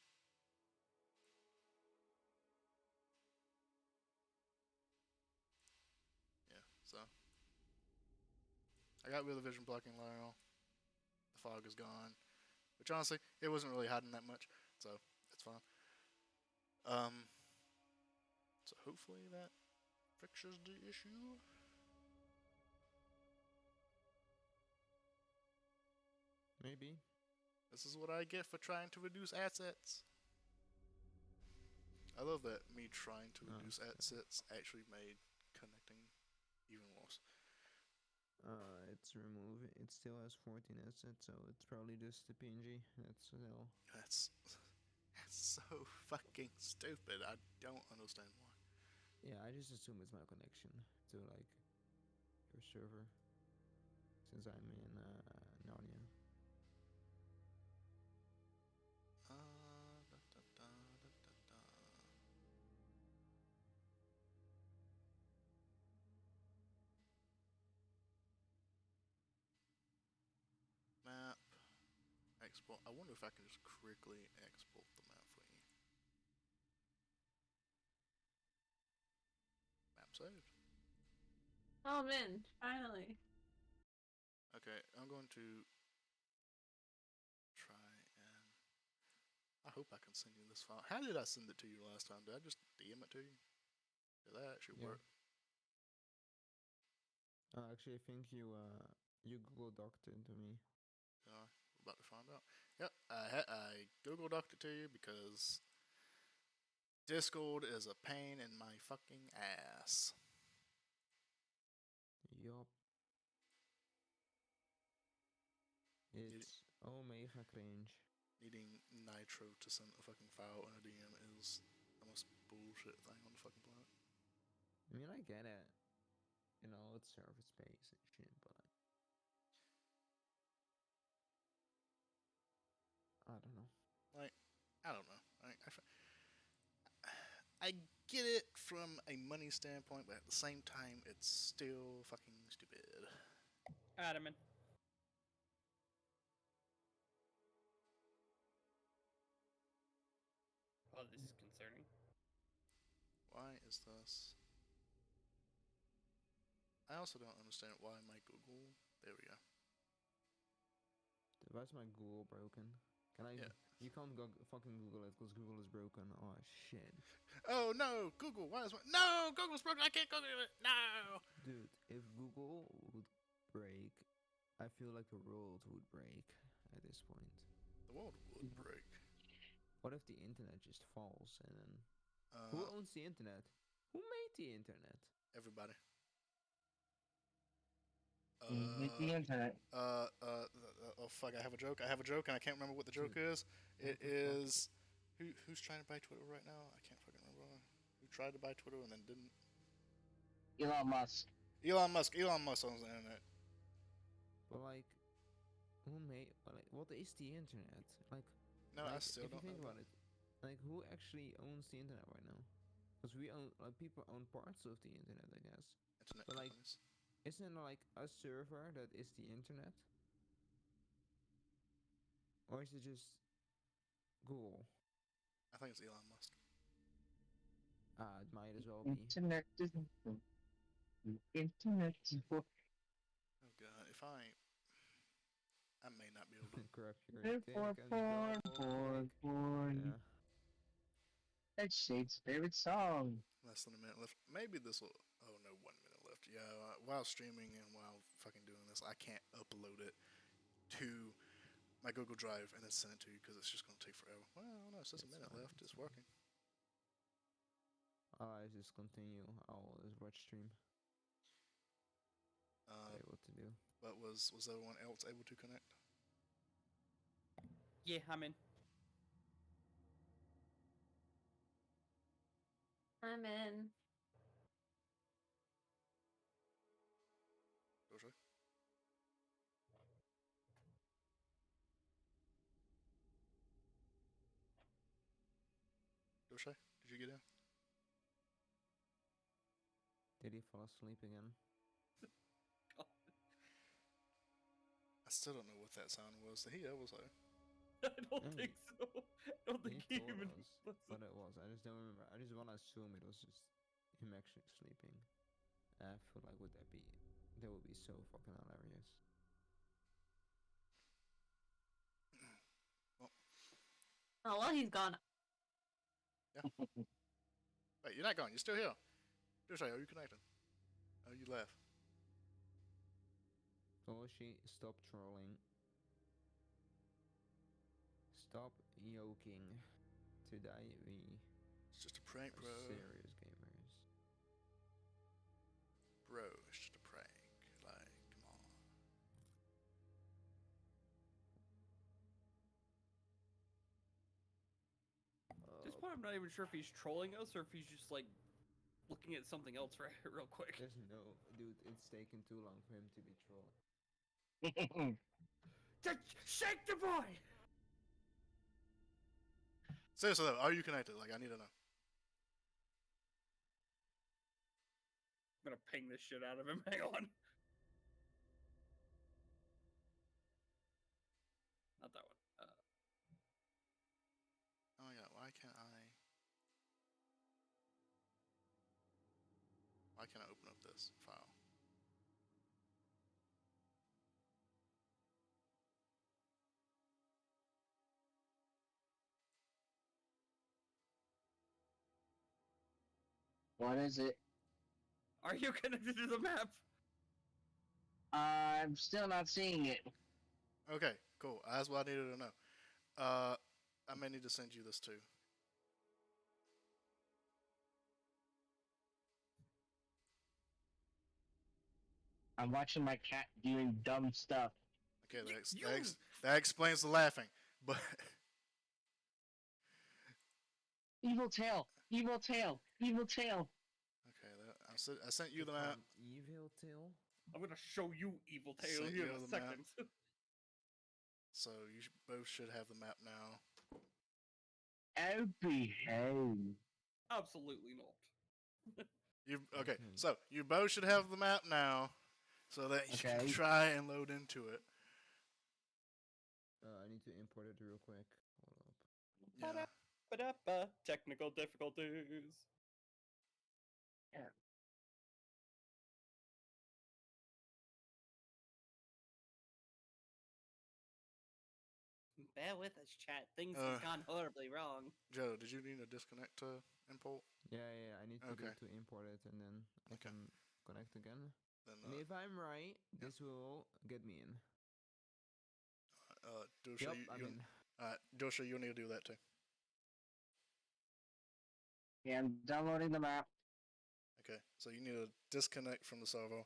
Yeah, so I got rid of the vision blocking layer. The fog is gone, which honestly, it wasn't really hiding that much, so it's fine. So hopefully that fixes the issue. Maybe. This is what I get for trying to reduce assets. I love that me trying to Oh, reduce okay. assets actually made connecting even worse. It's remove. It still has 14 assets, so it's probably just the PNG. That's still. That's so fucking stupid. I don't understand why. Yeah, I just assume it's my connection to like your server, since I'm in Narnia. Da, da, da, da, da, da. Map. Export. I wonder if I can just quickly export the map for you. Map saved. Oh man, finally. Okay, I'm going to try and. I hope I can send you this file. How did I send it to you last time? Did I just DM it to you? Did that actually Yeah. work? Actually, I think you Google Doc'd it to me. We're about to find out. Yep, I Google Doc'd it to you because Discord is a pain in my fucking ass. Yup. It's omega cringe. Needing Nitro to send a fucking file in a DM is the most bullshit thing on the fucking planet. I mean, I get it. You know, it's server space and shit, but I don't know. I don't know. I get it from a money standpoint, but at the same time, it's still fucking stupid. Adamant. Oh, this is concerning. Why is this? I also don't understand why my Google. There we go. Why's my Google broken? Can I? Yeah. You can't go fucking Google it because Google is broken. Oh shit. Oh no, Google! Why is my no? Google's broken. I can't Google it. No. Dude, if Google would break, I feel like the world would break at this point. The world would break. What if the internet just falls and then Who owns the internet? Who made the internet? Everybody. With the internet. Oh fuck! I have a joke. I have a joke, and I can't remember what the joke is. It What the fuck? is who's trying to buy Twitter right now? I can't fucking remember. Who tried to buy Twitter and then didn't? Elon Musk. Elon Musk. Elon Musk owns the internet. But like, who made? Like, what is the internet? Like, No, I like, still if you don't think know. about it, like, who actually owns the internet right now? Because we own, like, people own parts of the internet, I guess. Internet But like, companies. isn't it like a server that is the internet? Or is it just Google? I think it's Elon Musk. It might as well be. Internet is the internet is for Oh god, if I may not be able to. Corrupt your porn, dick porn, and porn, drop porn, click. porn. Yeah. That's Shade's favorite song. Less than a minute left. Maybe this will. Oh no, 1 minute left. Yeah, while streaming and while fucking doing this, I can't upload it to my Google Drive and then send it to you because it's just gonna take forever. Well, I don't know. It says a It's minute fine, left. it's It's fine. working. I just continue. I'll just watch stream. Say what to do. But was everyone else able to connect? Yeah, I'm in. I'm in. Doja? Doja? Did you get in? Did he fall asleep again? I still don't know what that sound was. Did he ever say? I don't Mm. think so. I don't think He he told even us, listened. but it was. I just don't remember. I just wanna assume it was just him actually sleeping. I feel like that would be so fucking hilarious. Oh well, he's gone. Wait, you're not gone. You're still here. Doja, are you connected? Oh, you left. Toshi, stop trolling. Stop yoking. Today we It's just a prank, are bro. serious gamers. Bro, it's just a prank. Like, come on. At this point, I'm not even sure if he's trolling us or if he's just like looking at something else right real quick. There's no dude. It's taken too long for him to be trolling. Shake the boy! Seriously though, are you connected? Like, I need to know. I'm gonna ping this shit out of him. Hang on. Not that one. Oh yeah, why can't I open up this file? What is it? Are you connected to the map? I'm still not seeing it. Okay, cool. That's what I needed to know. I may need to send you this too. I'm watching my cat doing dumb stuff. Okay, You- that explains the laughing. But Evil tail! Evil tail! Evil tail! okay, I sent you the map. Evil Tail. I'm gonna show you Evil Tail Sent here you in a the map. second. So you both should have the map now. Oh, behave. Absolutely not. Okay, Okay. so you both should have the map now, so that you can Okay. try and load into it. I need to import it real quick. Hold up. Yeah. Ba-da-ba. Technical difficulties. Bear with us, chat. Things have gone horribly wrong. Joe, did you need to disconnect to import? Yeah. I need to Okay. do to import it, and then I Okay. can connect again. Then And if I'm right, this will get me in. Dosha, Yep, you, I'm you, in. Dosha, you'll need to do that too. Okay, I'm downloading the map. Okay, so you need to disconnect from the server,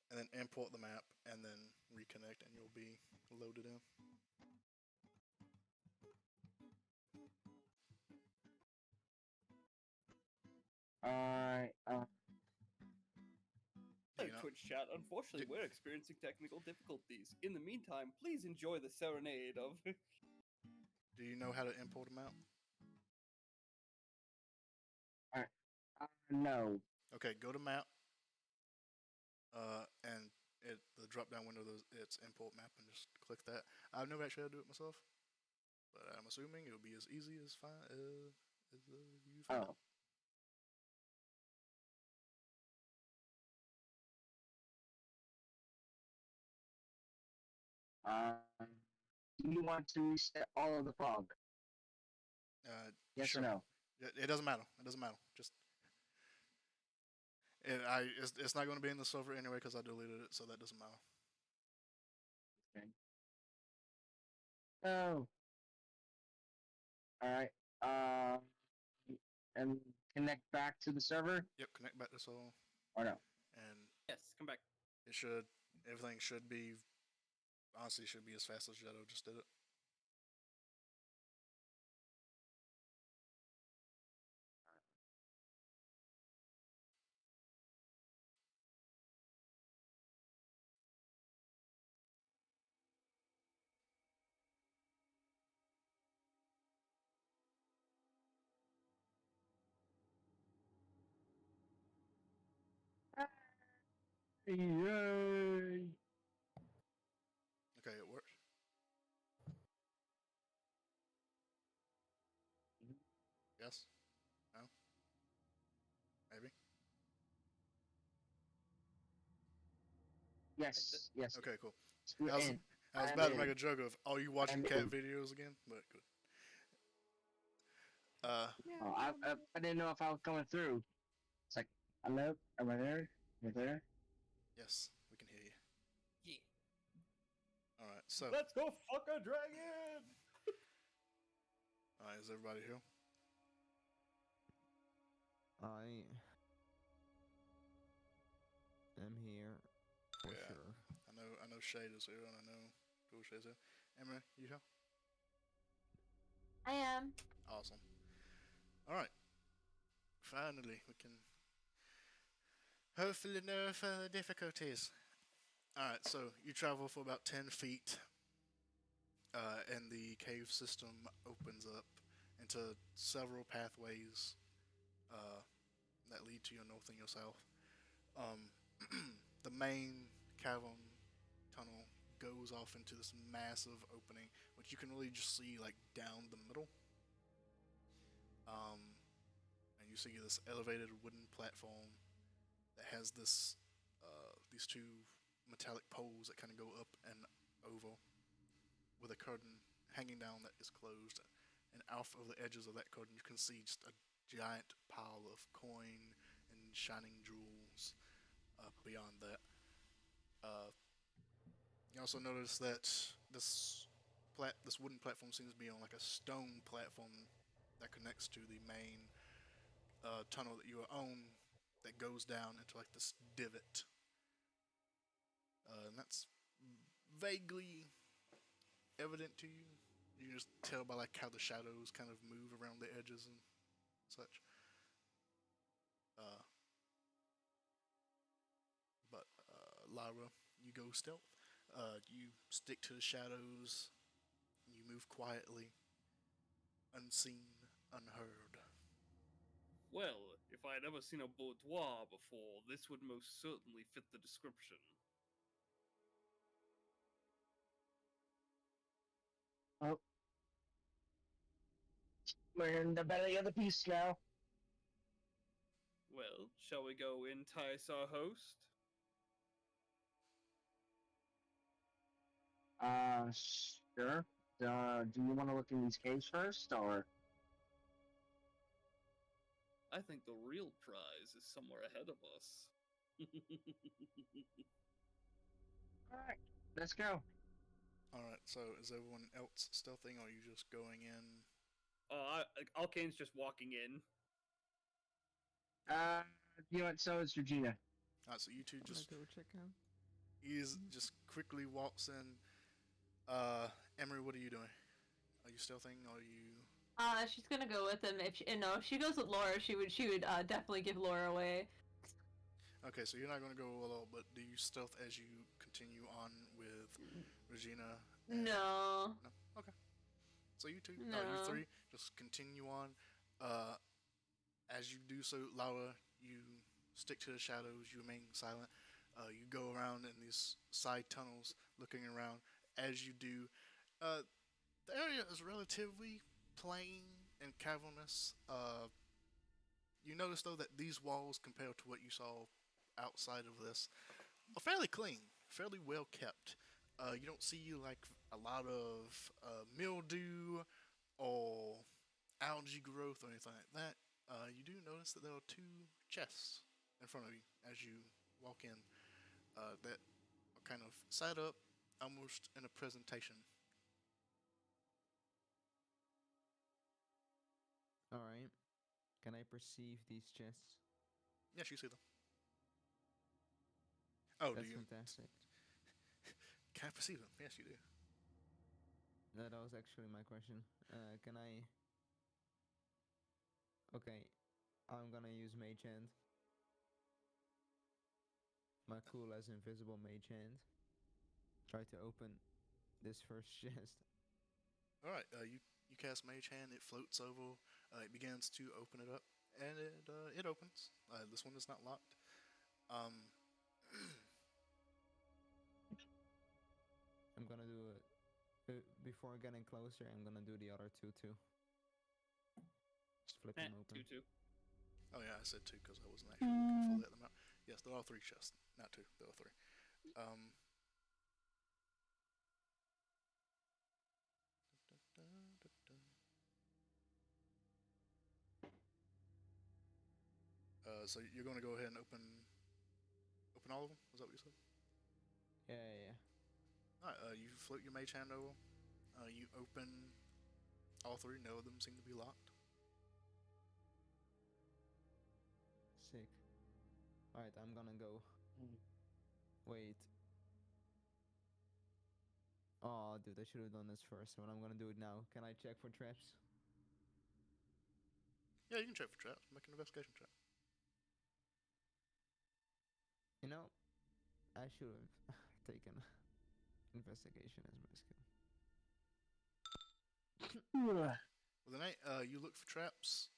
and then import the map, and then reconnect, and you'll be loaded in. Alright, Do you know? Twitch chat. Unfortunately, we're experiencing technical difficulties. In the meantime, please enjoy the serenade of. Do you know how to import a map? no. Okay, go to map, and the drop down window, it's import map, and just click that. I've never actually had to do it myself, but I'm assuming it'll be as easy as you find Oh. out. Do you want to reset all of the fog? Yes Sure. or no? It doesn't matter. It doesn't matter. Just it's not going to be in the server anyway because I deleted it, so that doesn't matter. Okay. Oh. Alright. And connect back to the server? Yep, connect back to server, Or no? and Yes, come back. everything should be honestly should be as fast as Jetto just did it. Yay! Okay, it worked. Yes. No. Maybe. Yes, yes. Okay, cool. We're I was, in. I was I'm about to in. make a joke of, "Oh, you watching I'm cat in. videos again?" But good. Oh, I didn't know if I was coming through. It's like, hello? Am I there? Am I there? Yes, we can hear you. Yeah. All right. So, Let's go fuck a dragon! all right, is everybody here? I am here for Yeah. sure. I know Shade is here, and I know Cool Shade's here. Emma, you here? I am. Awesome. All right. Finally, we can hopefully no further difficulties. All right. So you travel for about 10 feet, and the cave system opens up into several pathways that lead to your north and your south. Um, the main cavern tunnel goes off into this massive opening, which you can really just see like down the middle. And you see this elevated wooden platform that has these two metallic poles that kind of go up and over, with a curtain hanging down that is closed. And off of the edges of that curtain, you can see just a giant pile of coin and shining jewels beyond that. You also notice that this wooden platform seems to be on like a stone platform that connects to the main tunnel that you are on, that goes down into like this divot, and that's vaguely evident to you. You can just tell by like how the shadows kind of move around the edges and such. Uh, but Lyra, you go stealth. You stick to the shadows. You move quietly, unseen, unheard. Well, if I had ever seen a boudoir before, this would most certainly fit the description. Oh. We're in the belly of the beast now. Well, shall we go entice our host? Sure. Do you want to look in these caves first, or? I think the real prize is somewhere ahead of us. Alright, let's go. Alright, so is everyone else stealthing, or are you just going in? Alkane's just walking in. You know what? So is Regina. Alright, so you two I'm just gonna go check out. Ease just quickly walks in. Emery, what are you doing? Are you stealthing? Are you? She's gonna go with him. If she, no, if she goes with Laura, she would definitely give Laura away. Okay, so you're not going to go alone, but do you stealth as you continue on with Regina? No. No. Okay. So you two, No. you three, just continue on. As you do so, Laura, you stick to the shadows. You remain silent. You go around in these side tunnels, looking around. As you do, the area is relatively plain and cavernous. You notice though that these walls, compared to what you saw outside of this, are fairly clean, fairly well kept. You don't see like a lot of mildew or algae growth or anything like that. You do notice that there are two chests in front of you as you walk in that are kind of set up almost in a presentation. Alright. Can I perceive these chests? Yes, you see them. Oh, That's do you? fantastic. Can I perceive them? Yes, you do. No, that was actually my question. Can I... Okay, I'm gonna use Mage Hand. My cool as invisible Mage Hand. Try to open this first chest. All right. You cast Mage Hand. It floats over. It begins to open it up, and it opens. This one is not locked. Um, I'm gonna do it. Before getting closer, I'm gonna do the other two too. Just flip them open. 2-2. oh yeah, I said two because I wasn't actually looking fully at them out. Yes, there are three chests, not two. There are three. Um, so you're going to go ahead and open all of them? Is that what you said? Yeah. All right. You float your mage hand over. You open all three. No of them seem to be locked. Sick. Alright, I'm gonna go. Mm. Wait. Oh, dude, I should have done this first, but I'm gonna do it now. Can I check for traps? Yeah, you can check for traps. Make an investigation check. You know, I should have taken investigation as my skill. Ugh. Well, then, you look for traps.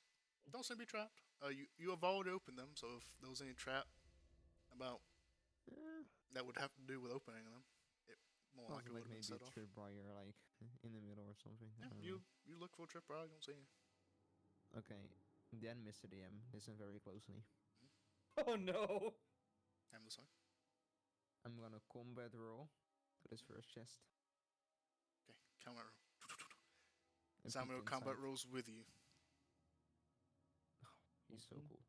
Don't seem to be trapped. You have already opened them, so if there was any trap about that would have to do with opening them, it more Sounds likely like would have been maybe set a off. tripwire, like in the middle or something. I Yeah, don't you look for a tripwire, you don't see any. know. Okay, then Mr. DM, listen very closely. Oh no! I'm the same. I'm gonna combat roll to this first chest. Okay, combat roll. and Samuel peek combat inside. rolls with you. He's so cool.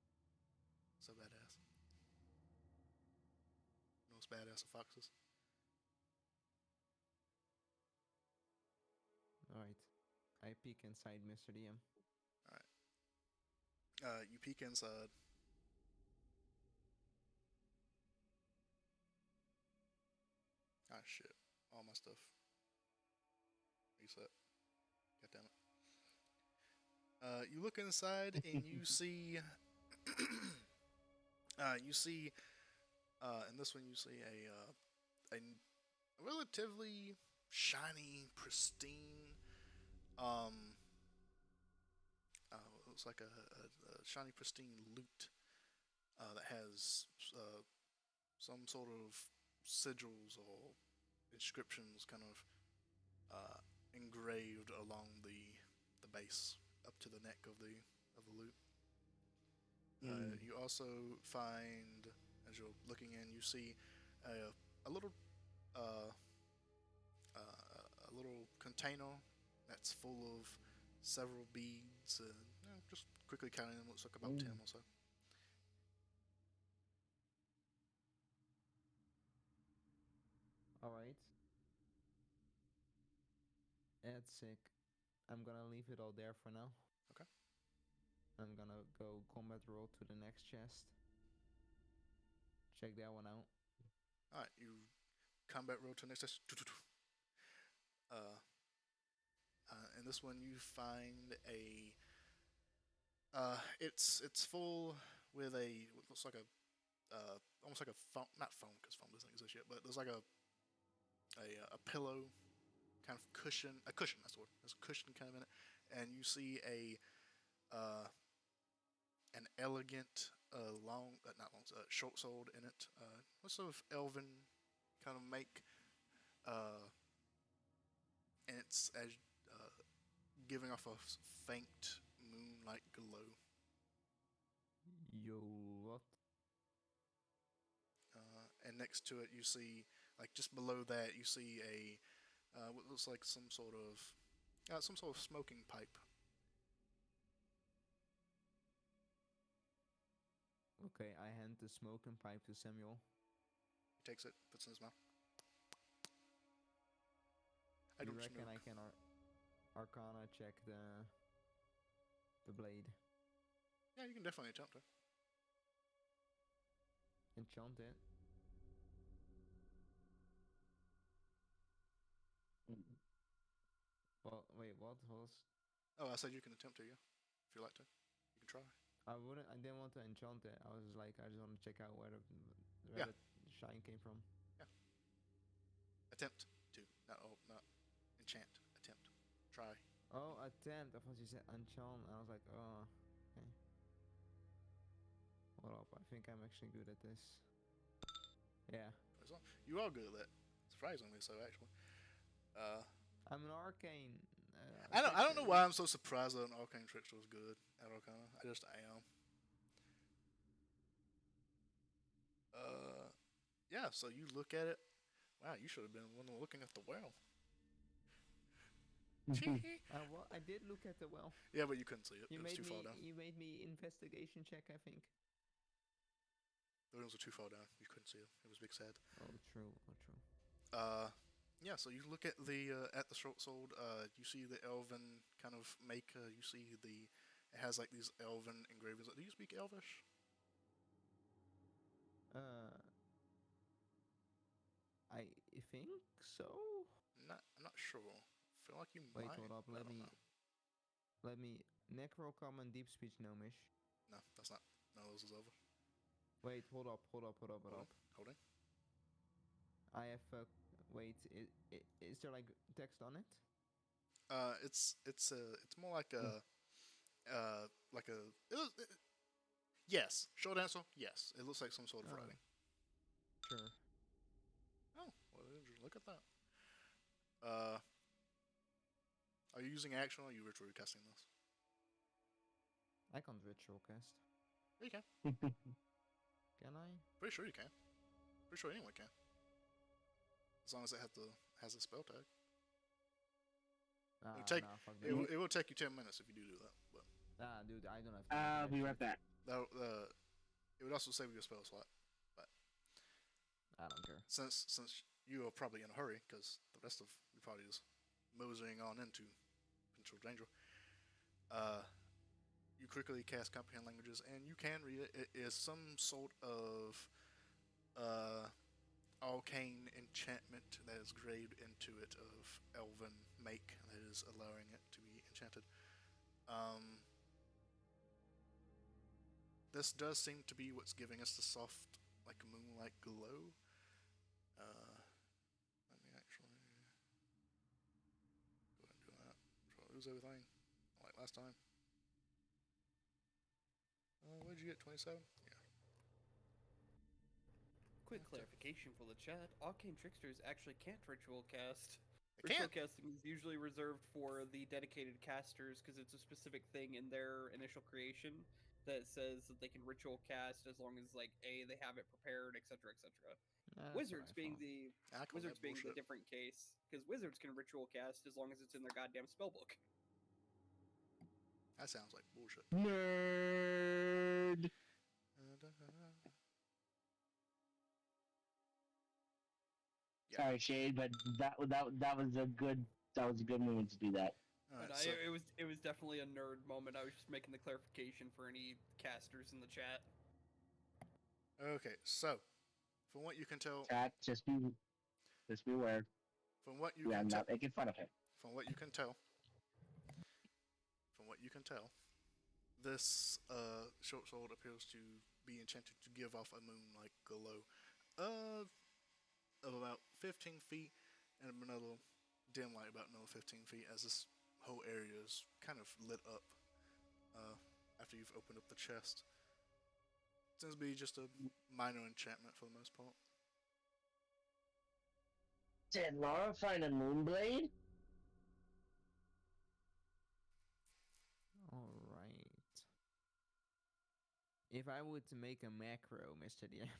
So badass. Most badass of foxes. Alright, I peek inside Mr. DM. You peek inside. Ah shit. All my stuff. Reset. God damn it. You look inside and you see you see in this one you see a relatively shiny, pristine looks like a shiny, pristine loot that has some sort of sigils or inscriptions kind of engraved along the base up to the neck of the loot. You also find, as you're looking in, you see a little a little container that's full of several beads. Just quickly counting them, looks like about 10 or so. Alright. That's sick. I'm gonna leave it all there for now. Okay. I'm gonna go combat roll to the next chest. Check that one out. All right, you combat roll to the next test. Uh, in this one, you find a. It's full with what looks like a almost like a foam, not foam because foam doesn't exist yet, but there's like a pillow kind of cushion, a cushion, that's the word. There's a cushion kind of in it, and you see an elegant not long, short sword in it. What sort of elven kind of make, and it's as giving off a faint moon-like glow. Yo, what? And next to it, you see, like just below that, you see what looks like some sort of smoking pipe. Okay, I hand the smoking pipe to Samuel. He takes it, puts it in his mouth. I You don't reckon smoke. I can Arcana check the blade? Yeah, you can definitely attempt it. Enchant it. Well, wait, what was? Oh, I said you can attempt to, yeah. If you like to, you can try. I didn't want to enchant it. I was like, I just want to check out where the Yeah. shine came from. Attempt to, not enchant. Attempt, try. Oh, attempt. I thought you said enchant. I was like, oh, okay. Hold up. I think I'm actually good at this. Yeah. You are good at that, surprisingly so, actually. I'm an arcane. I don't know why I'm so surprised that an arcane trickster was good at Arcana. I just am. Yeah. So you look at it. Wow, you should have been one looking at the well. I did look at the well. Yeah, but you couldn't see it. You It was made too me. far down. You made me investigation check. I think. The rooms were too far down. You couldn't see it. It was big sad. Oh, true. Oh, true. Yeah. So you look at the short sword. You see the elven kind of make. You see it has like these elven engravings. Do you speak Elvish? I think so. I'm not sure. I feel like you Wait, might. hold up. but I don't know. Let me. Necro common deep speech gnomish. No, that's not. No, this is over. Wait, hold up. Holding. I have. Wait, is there like text on it? It's more like a yes. Short answer, yes. It looks like some sort of Oh. writing. Sure. Oh, well, look at that. Are you using action or are you ritual casting this? I can't ritual cast. Yeah, you can. Can I? Pretty sure you can. Pretty sure anyone can. As long as it has a spell tag. Ah, take- nah, fuck It, that. will- it will take you 10 minutes if you do that. But Ah, dude, I don't have time. I'll be right back. it would also save you a spell slot. I don't care. Since you are probably in a hurry, because the rest of your party is moseying on into potential danger, you quickly cast Comprehend Languages, and you can read it. It is some sort of arcane enchantment that is graved into it of elven make that is allowing it to be enchanted. This does seem to be what's giving us the soft, like moonlight glow. Let me actually go ahead and do that. Before I lose everything, like last time. What did you get? 27? Yeah. Quick clarification for the chat: arcane tricksters actually can't ritual cast. They Ritual can't. casting is usually reserved for the dedicated casters because it's a specific thing in their initial creation that says that they can ritual cast as long as they have it prepared, etc., etc. Wizards being the I call that bullshit. different case, because wizards can ritual cast as long as it's in their goddamn spellbook. That sounds like bullshit. Nerd. Yeah. Sorry, Shade, but that was a good moment to do that. Alright, But so it was definitely a nerd moment. I was just making the clarification for any casters in the chat. okay, so from what you can tell, Chat, just be aware. from what you We are can tell, not making fun of him. from what you can tell, from what you can tell, this short sword appears to be enchanted to give off a moon-like glow of about 15 feet, and another dim light about another 15 feet as this whole area is kind of lit up after you've opened up the chest. Seems to be just a minor enchantment for the most part. Did Laura find a moonblade? Alright. If I were to make a macro, Mr. DM.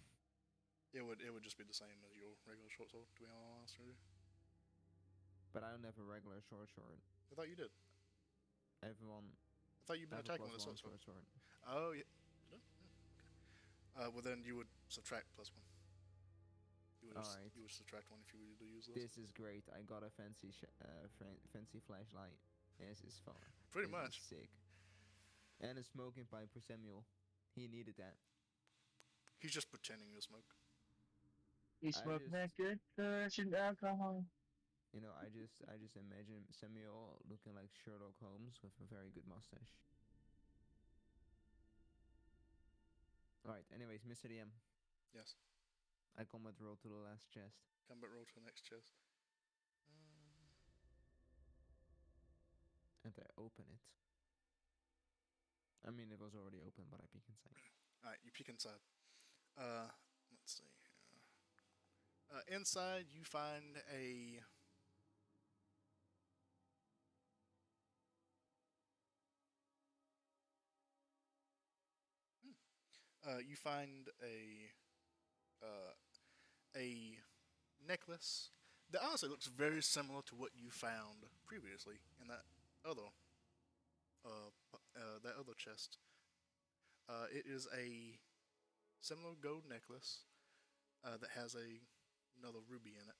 It would just be the same as your regular short sword, to be honest with you. But I don't have a regular short sword. I thought you did. Everyone. I thought you'd I been have a attacking with a +1 short sword. short sword. Oh, yeah. Did I? Yeah, okay. Well, then you would subtract +1. Alright. You would subtract 1 if you were to use this. This is great. I got a fancy fancy flashlight. This is fun. Pretty This much. is sick. And a smoking pipe for Samuel. He needed that. He's just pretending to smoke. You I smoke just- that good Russian alcohol. You know, I just imagine Samuel looking like Sherlock Holmes with a very good mustache. Alright, anyways, Mr. DM, Yes. I combat roll to the last chest. Combat roll to the next chest. And I open it. I mean, it was already open, but I peek inside. Alright, you peek inside. Let's see here. Inside, you find a. You find a necklace that honestly looks very similar to what you found previously in other that other chest. It is a similar gold necklace that has another ruby in it.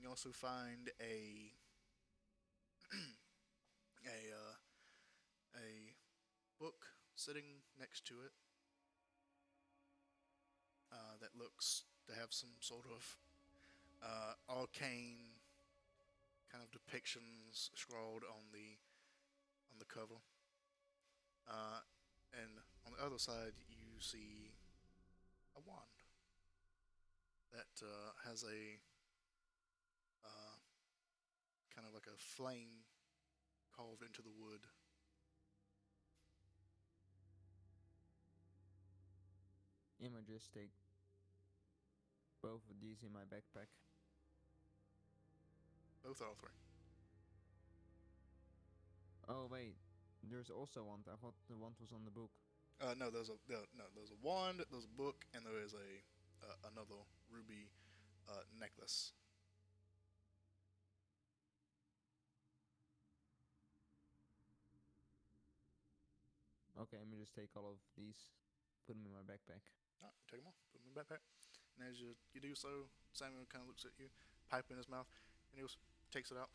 You also find a a book sitting next to it that looks to have some sort of arcane kind of depictions scrawled on the cover. And on the other side, you see a wand that has a kind of like a flame carved into the wood. I'ma just take both of these in my backpack. Both are three. Oh wait, there's also one. I thought the one was on the book. No, there's a wand, there's a book, and there is another ruby necklace. Okay, I'm gonna just take all of these, put them in my backpack. Alright, take them off, put them in the backpack. And as you do so, Samuel kind of looks at you, pipe in his mouth, and he takes it out.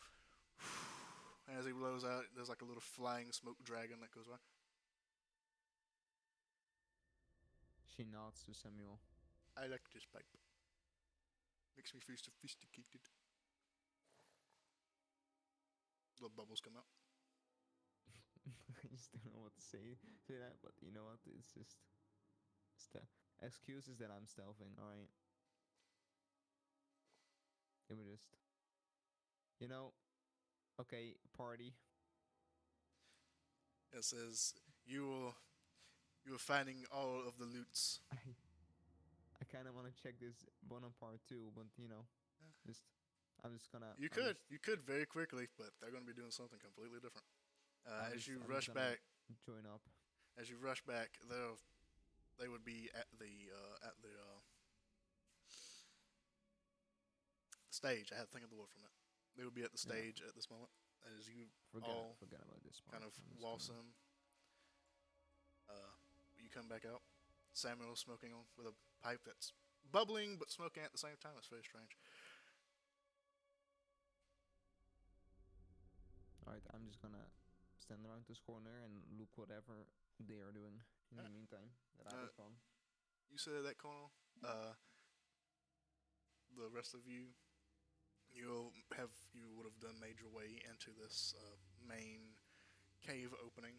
And as he blows out, there's like a little flying smoke dragon that goes by. She nods to Samuel. I like this pipe. Makes me feel sophisticated. Little bubbles come out. I just don't know what to say that, but you know what? It's just excuses that I'm stealthing. All right. It was just, you know, okay, party. It says you were finding all of the loots. I kind of want to check this Bonaparte too, but you know, I'm just gonna. You could very quickly, but they're going to be doing something completely different. As you rush back, join up. As you rush back, they would be at the stage. I had to think of the word from it. They would be at the stage at this moment as you Forget about this part. kind of waltz in. You come back out. Samuel smoking on with a pipe that's bubbling but smoking at the same time. It's very strange. right, I'm just gonna stand around this corner and look whatever they are doing in the meantime that I was gone. You said that, Colonel. The rest of you, you would have done made your way into this main cave opening.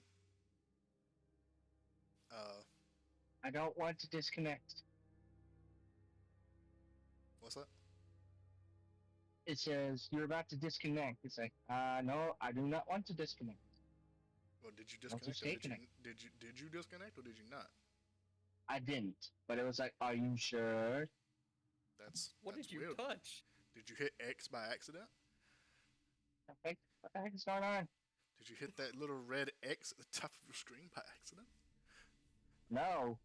I don't want to disconnect. What's that? It says you're about to disconnect. It's like, no, I do not want to disconnect. Well, did you I want to disconnect or stay did you connected. did you disconnect or did you not? I didn't, but it was like, are you sure? What That's did you weird. touch? Did you hit X by accident? Like, what the heck is going on? Did you hit that little red X at the top of your screen by accident? No.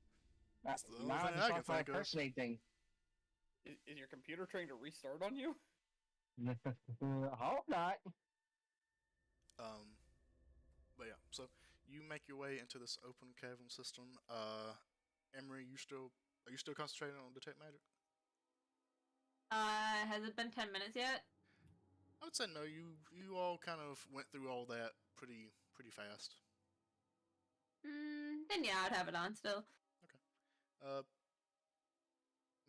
That's the only Now I thing I just can want my think of. impersonate thing. Is your computer trying to restart on you? Hope not. But yeah, so you make your way into this open cavern system. Emery, are you still concentrating on detect magic? Has it been 10 minutes yet? I would say no. You all kind of went through all that pretty fast. Then yeah, I'd have it on still. In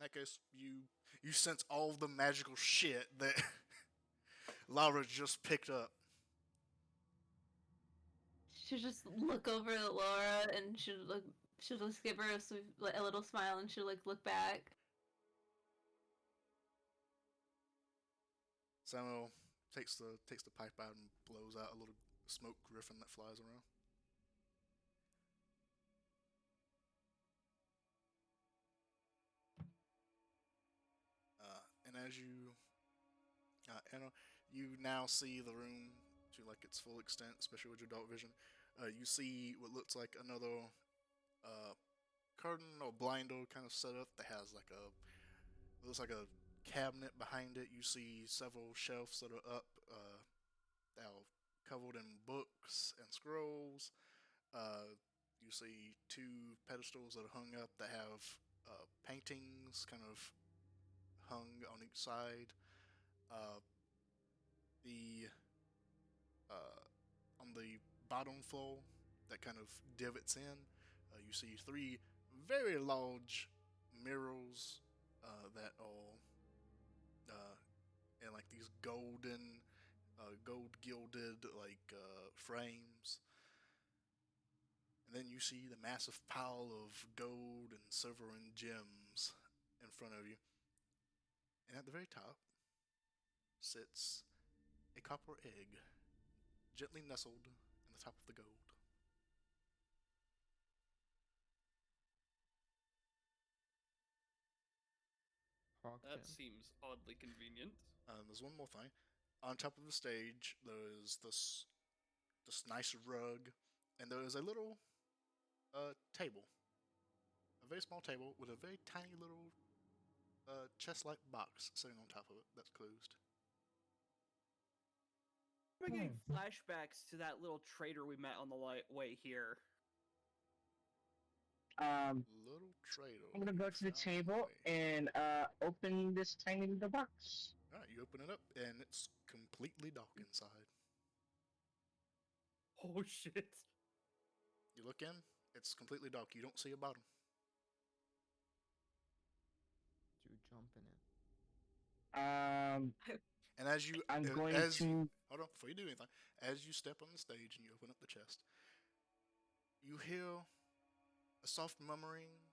that case, you sense all the magical shit that Laura just picked up. She'll just look over at Laura and she'll just give her a little smile and she'll like look back. Samuel takes the pipe out and blows out a little smoke griffin that flies around. And as you enter, you now see the room to like its full extent, especially with your dark vision. You see what looks like another curtain or blinder kind of setup that has like looks like a cabinet behind it. You see several shelves that are up, that are covered in books and scrolls. You see two pedestals that are hung up that have paintings kind of hung on each side. The On the bottom floor that kind of divots in, you see three very large mirrors that are in like these gold gilded like frames. And then you see the massive pile of gold and silver and gems in front of you. And at the very top sits a copper egg, gently nestled in the top of the gold. That seems oddly convenient. There's one more thing. On top of the stage, there is this nice rug, and there is a little table, a very small table with a very tiny little chest-like box sitting on top of it that's closed. I'm getting flashbacks to that little trader we met on the way here. Little trader. I'm gonna go to the table and open this tiny little box. Alright, you open it up, and it's completely dark inside. Oh shit. You look in, it's completely dark. You don't see a bottom. Do you jump in it? And as you, I'm going as, to. hold on, before you do anything, as you step on the stage and you open up the chest, you hear a soft murmuring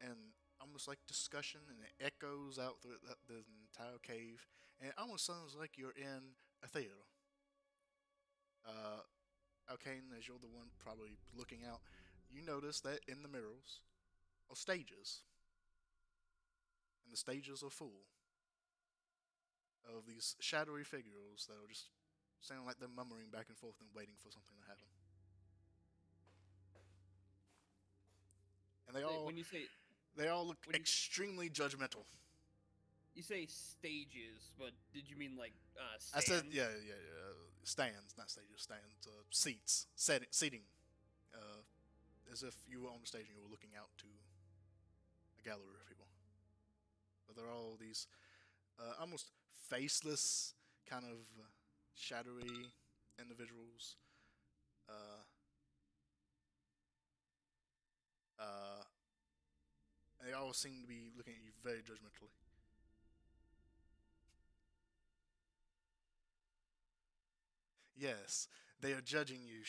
and almost like discussion, and it echoes out through the entire cave, and it almost sounds like you're in a theater. Alkane, as you're the one probably looking out, you notice that in the mirrors are stages, and the stages are full of these shadowy figures that are just sounding like they're murmuring back and forth and waiting for something to happen. And they all look extremely judgmental. You say stages, but did you mean like stands? I said stands, not stages, stands, seats, seating, as if you were on the stage and you were looking out to a gallery of people. But they're all these almost faceless, kind of shadowy individuals. Uh, they all seem to be looking at you very judgmentally. Yes, they are judging you,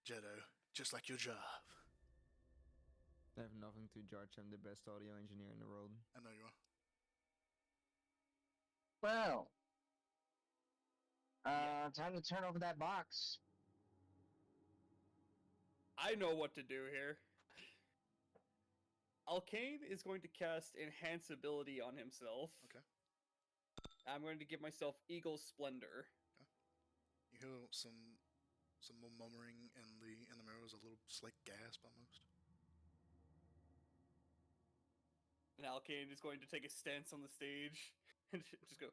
Jeddo, just like your job. I have nothing to judge. I'm the best audio engineer in the world. I know you are. Well, time to turn over that box. I know what to do here. Alkane is going to cast Enhance Ability on himself. Okay. I'm going to give myself Eagle Splendor. You hear some more murmuring in the mirrors, a little slight gasp almost. And Alkane is going to take a stance on the stage and just go,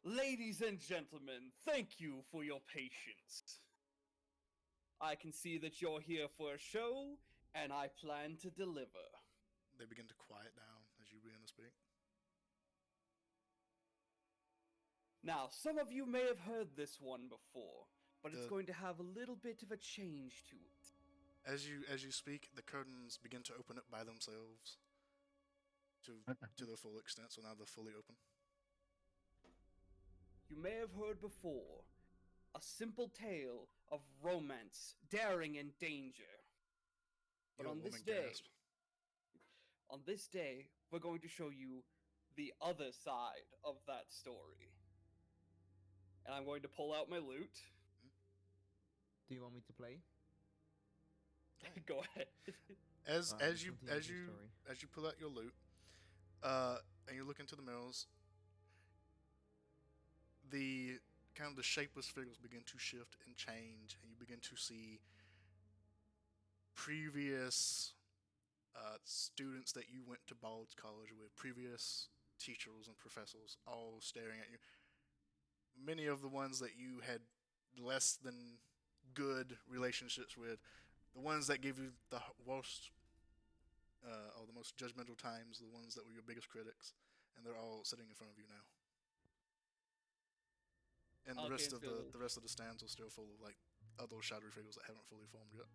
"Ladies and gentlemen, thank you for your patience. I can see that you're here for a show, and I plan to deliver." They begin to quiet down as you begin to speak. Now, some of you may have heard this one before, but it's going to have a little bit of a change to it. As you speak, the curtains begin to open up by themselves to their full extent, so now they're fully open. You may have heard before a simple tale of romance, daring, and danger. But Your on this woman day, gasp. we're going to show you the other side of that story. And I'm going to pull out my loot. Do you want me to play? Go ahead. As Alright, as you continue as your you story. as you pull out your loot, and you look into the mirrors, the kind of the shapeless figures begin to shift and change, and you begin to see previous students that you went to Bald's College with, previous teachers and professors, all staring at you. Many of the ones that you had less than good relationships with, the ones that gave you the worst or the most judgmental times, the ones that were your biggest critics, and they're all sitting in front of you now. And the rest of the stands are still full of like other shadowy figures that haven't fully formed yet.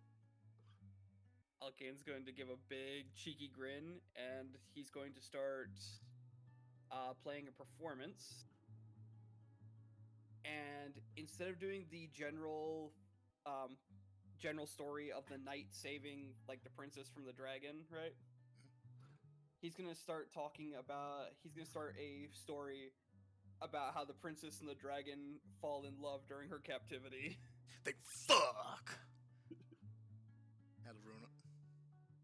Alkane's going to give a big cheeky grin, and he's going to start playing a performance. And instead of doing the general story of the knight saving like the princess from the dragon, right? He's gonna start a story about how the princess and the dragon fall in love during her captivity. They fuck. Had to ruin it.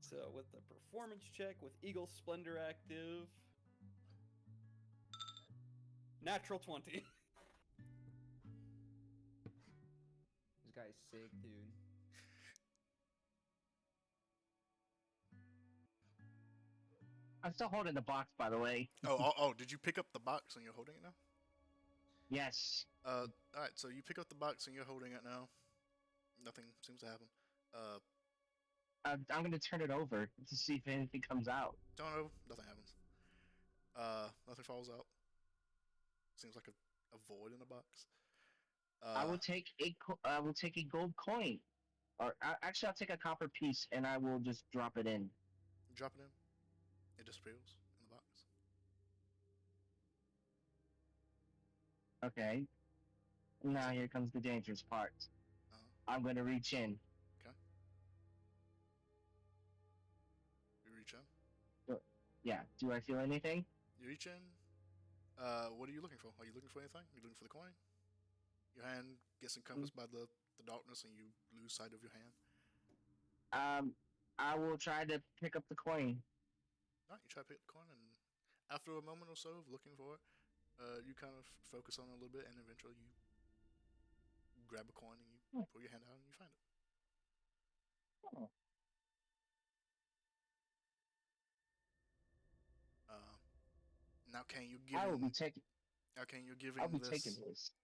So with the performance check with Eagle Splendor active, natural 20. This guy's sick, dude. I'm still holding the box, by the way. Oh, did you pick up the box and you're holding it now? Yes. Alright, so you pick up the box and you're holding it now. Nothing seems to happen. I'm gonna turn it over to see if anything comes out. Don't know, nothing happens. Nothing falls out. Seems like a void in the box. I will take a gold coin, or actually, I'll take a copper piece and I will just drop it in. Drop it in. It disappears in the box. Okay. Now here comes the dangerous part. I'm gonna reach in. Okay. You reach in. Yeah. Do I feel anything? You reach in. What are you looking for? Are you looking for anything? You're looking for the coin? Your hand gets encompassed by the darkness and you lose sight of your hand. I will try to pick up the coin. Alright, you try to pick up the coin, and after a moment or so of looking for it, you kind of focus on it a little bit, and eventually you grab a coin and you pull your hand out and you find it. Oh. Now, can you give? I will be taking. Now, can you giving I'll be this? taking this.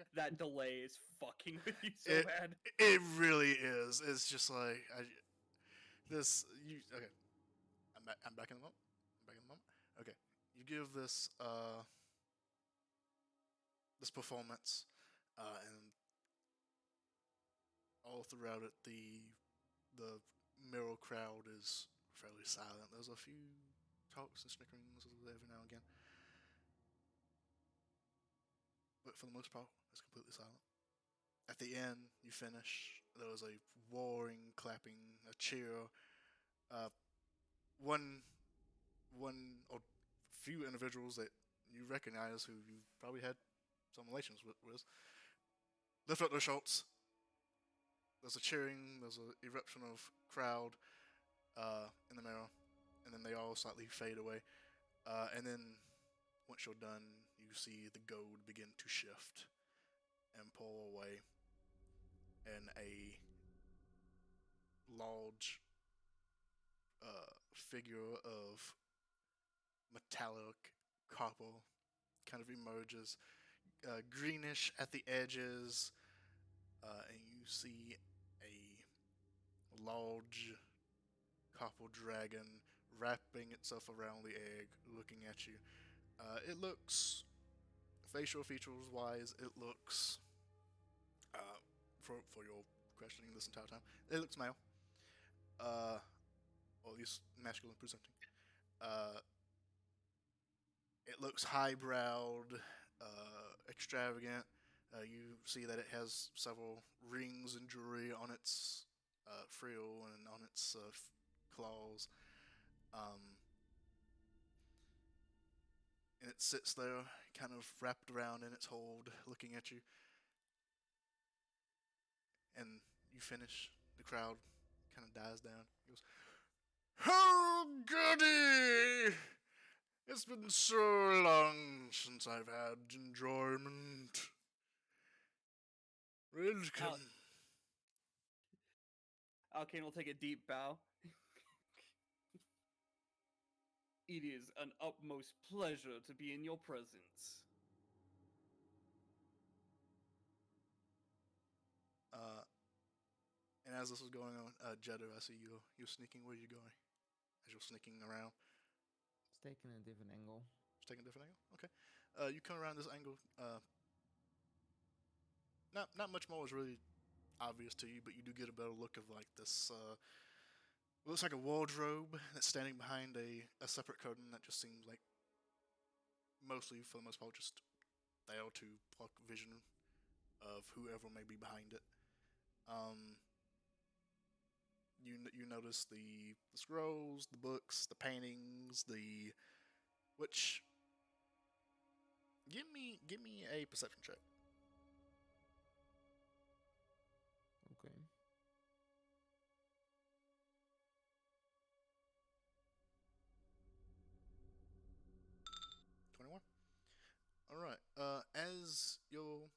Okay. That delay is fucking with you so bad. It really is. It's just like okay. I'm back in a moment. Okay. You give this this performance, and all throughout it, the Merrill crowd is fairly silent. There's a few talks and snickerings every now and again, but for the most part, it's completely silent. At the end, you finish. There was a roaring, clapping, a cheer. Uh, one or few individuals that you recognize who you probably had some relations with lift up their shoulders. There's a cheering. There's an eruption of crowd in the mirror, and then they all slightly fade away. And then once you're done, you see the gold begin to shift and pull away, and a large figure of metallic copper kind of emerges, greenish at the edges, and you see a large copper dragon wrapping itself around the egg, looking at you. It looks, facial features wise, it looks, for your questioning this entire time, it looks male, or at least masculine presenting. Uh, it looks highbrowed, extravagant. You see that it has several rings and jewelry on its frill and on its claws. And it sits there, kind of wrapped around in its hold, looking at you. And you finish. The crowd kind of dies down. He goes, "Oh, goody! It's been so long since I've had enjoyment. Welcome." Alkane will take a deep bow. It is an utmost pleasure to be in your presence. And as this was going on, Jeddah, I see you're sneaking. Where are you going? As you're sneaking around. It's taking a different angle. It's taking a different angle? Okay. You come around this angle. Not much more is really obvious to you, but you do get a better look of like this. Looks like a wardrobe that's standing behind a separate curtain that just seems like mostly, for the most part, just there to block vision of whoever may be behind it. You notice the scrolls, the books, the paintings, which give me a perception check. Okay. All right. As you're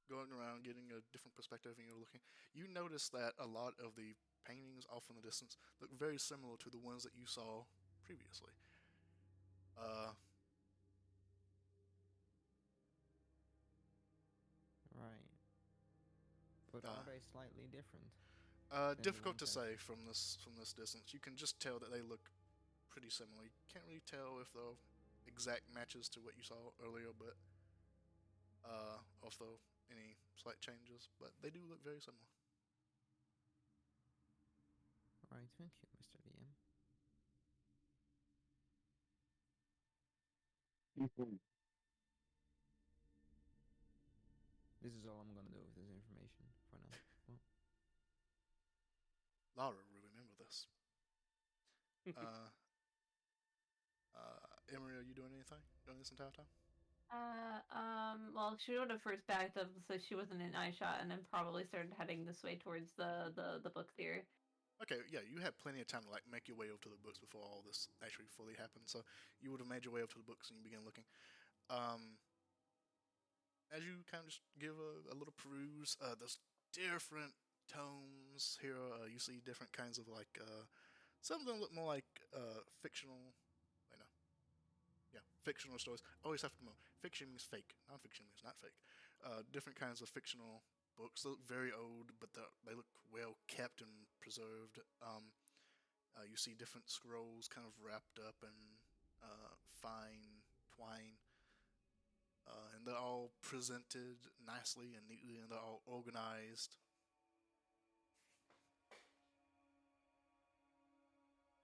going around, getting a different perspective, and you're looking, you notice that a lot of the paintings off in the distance look very similar to the ones that you saw previously. Right. But are they slightly different? Difficult to say from this distance. You can just tell that they look pretty similar. You can't really tell if they're exact matches to what you saw earlier, but also any slight changes. But they do look very similar. Alright, thank you, Mr. DM. This is all I'm gonna do with this information for now. Well, Lara will remember this. Emery, are you doing anything during this entire time? Well, she would have first backed up so she wasn't in eye shot, and then probably started heading this way towards the book theater. Okay, yeah, you had plenty of time to like make your way over to the books before all this actually fully happened. So you would have made your way up to the books and you began looking. As you kind of just give a little peruse, there's different tomes here. You see different kinds of like some of them look more like fictional. Yeah, fictional stories. Always have to know. Fiction means fake. Non-fiction means not fake. Different kinds of fictional books. They look very old, but they look well kept and preserved. You see different scrolls kind of wrapped up in fine twine. And they're all presented nicely and neatly, and they're all organized.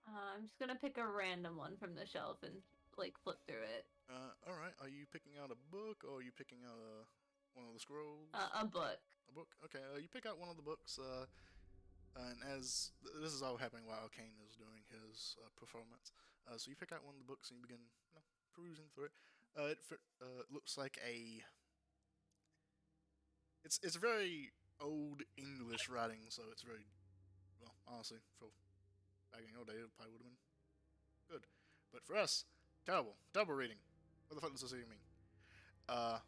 I'm just gonna pick a random one from the shelf and like flip through it. All right. Are you picking out a book or are you picking out one of the scrolls? A book. A book. Okay. You pick out one of the books. And as this is all happening while Arcane is doing his performance, so you pick out one of the books and you begin, perusing through it. It looks like it's very old English writing, so it's very well. Honestly, for back in your day, it probably would have been good, but for us, terrible, double reading. What the fuck does this even mean? But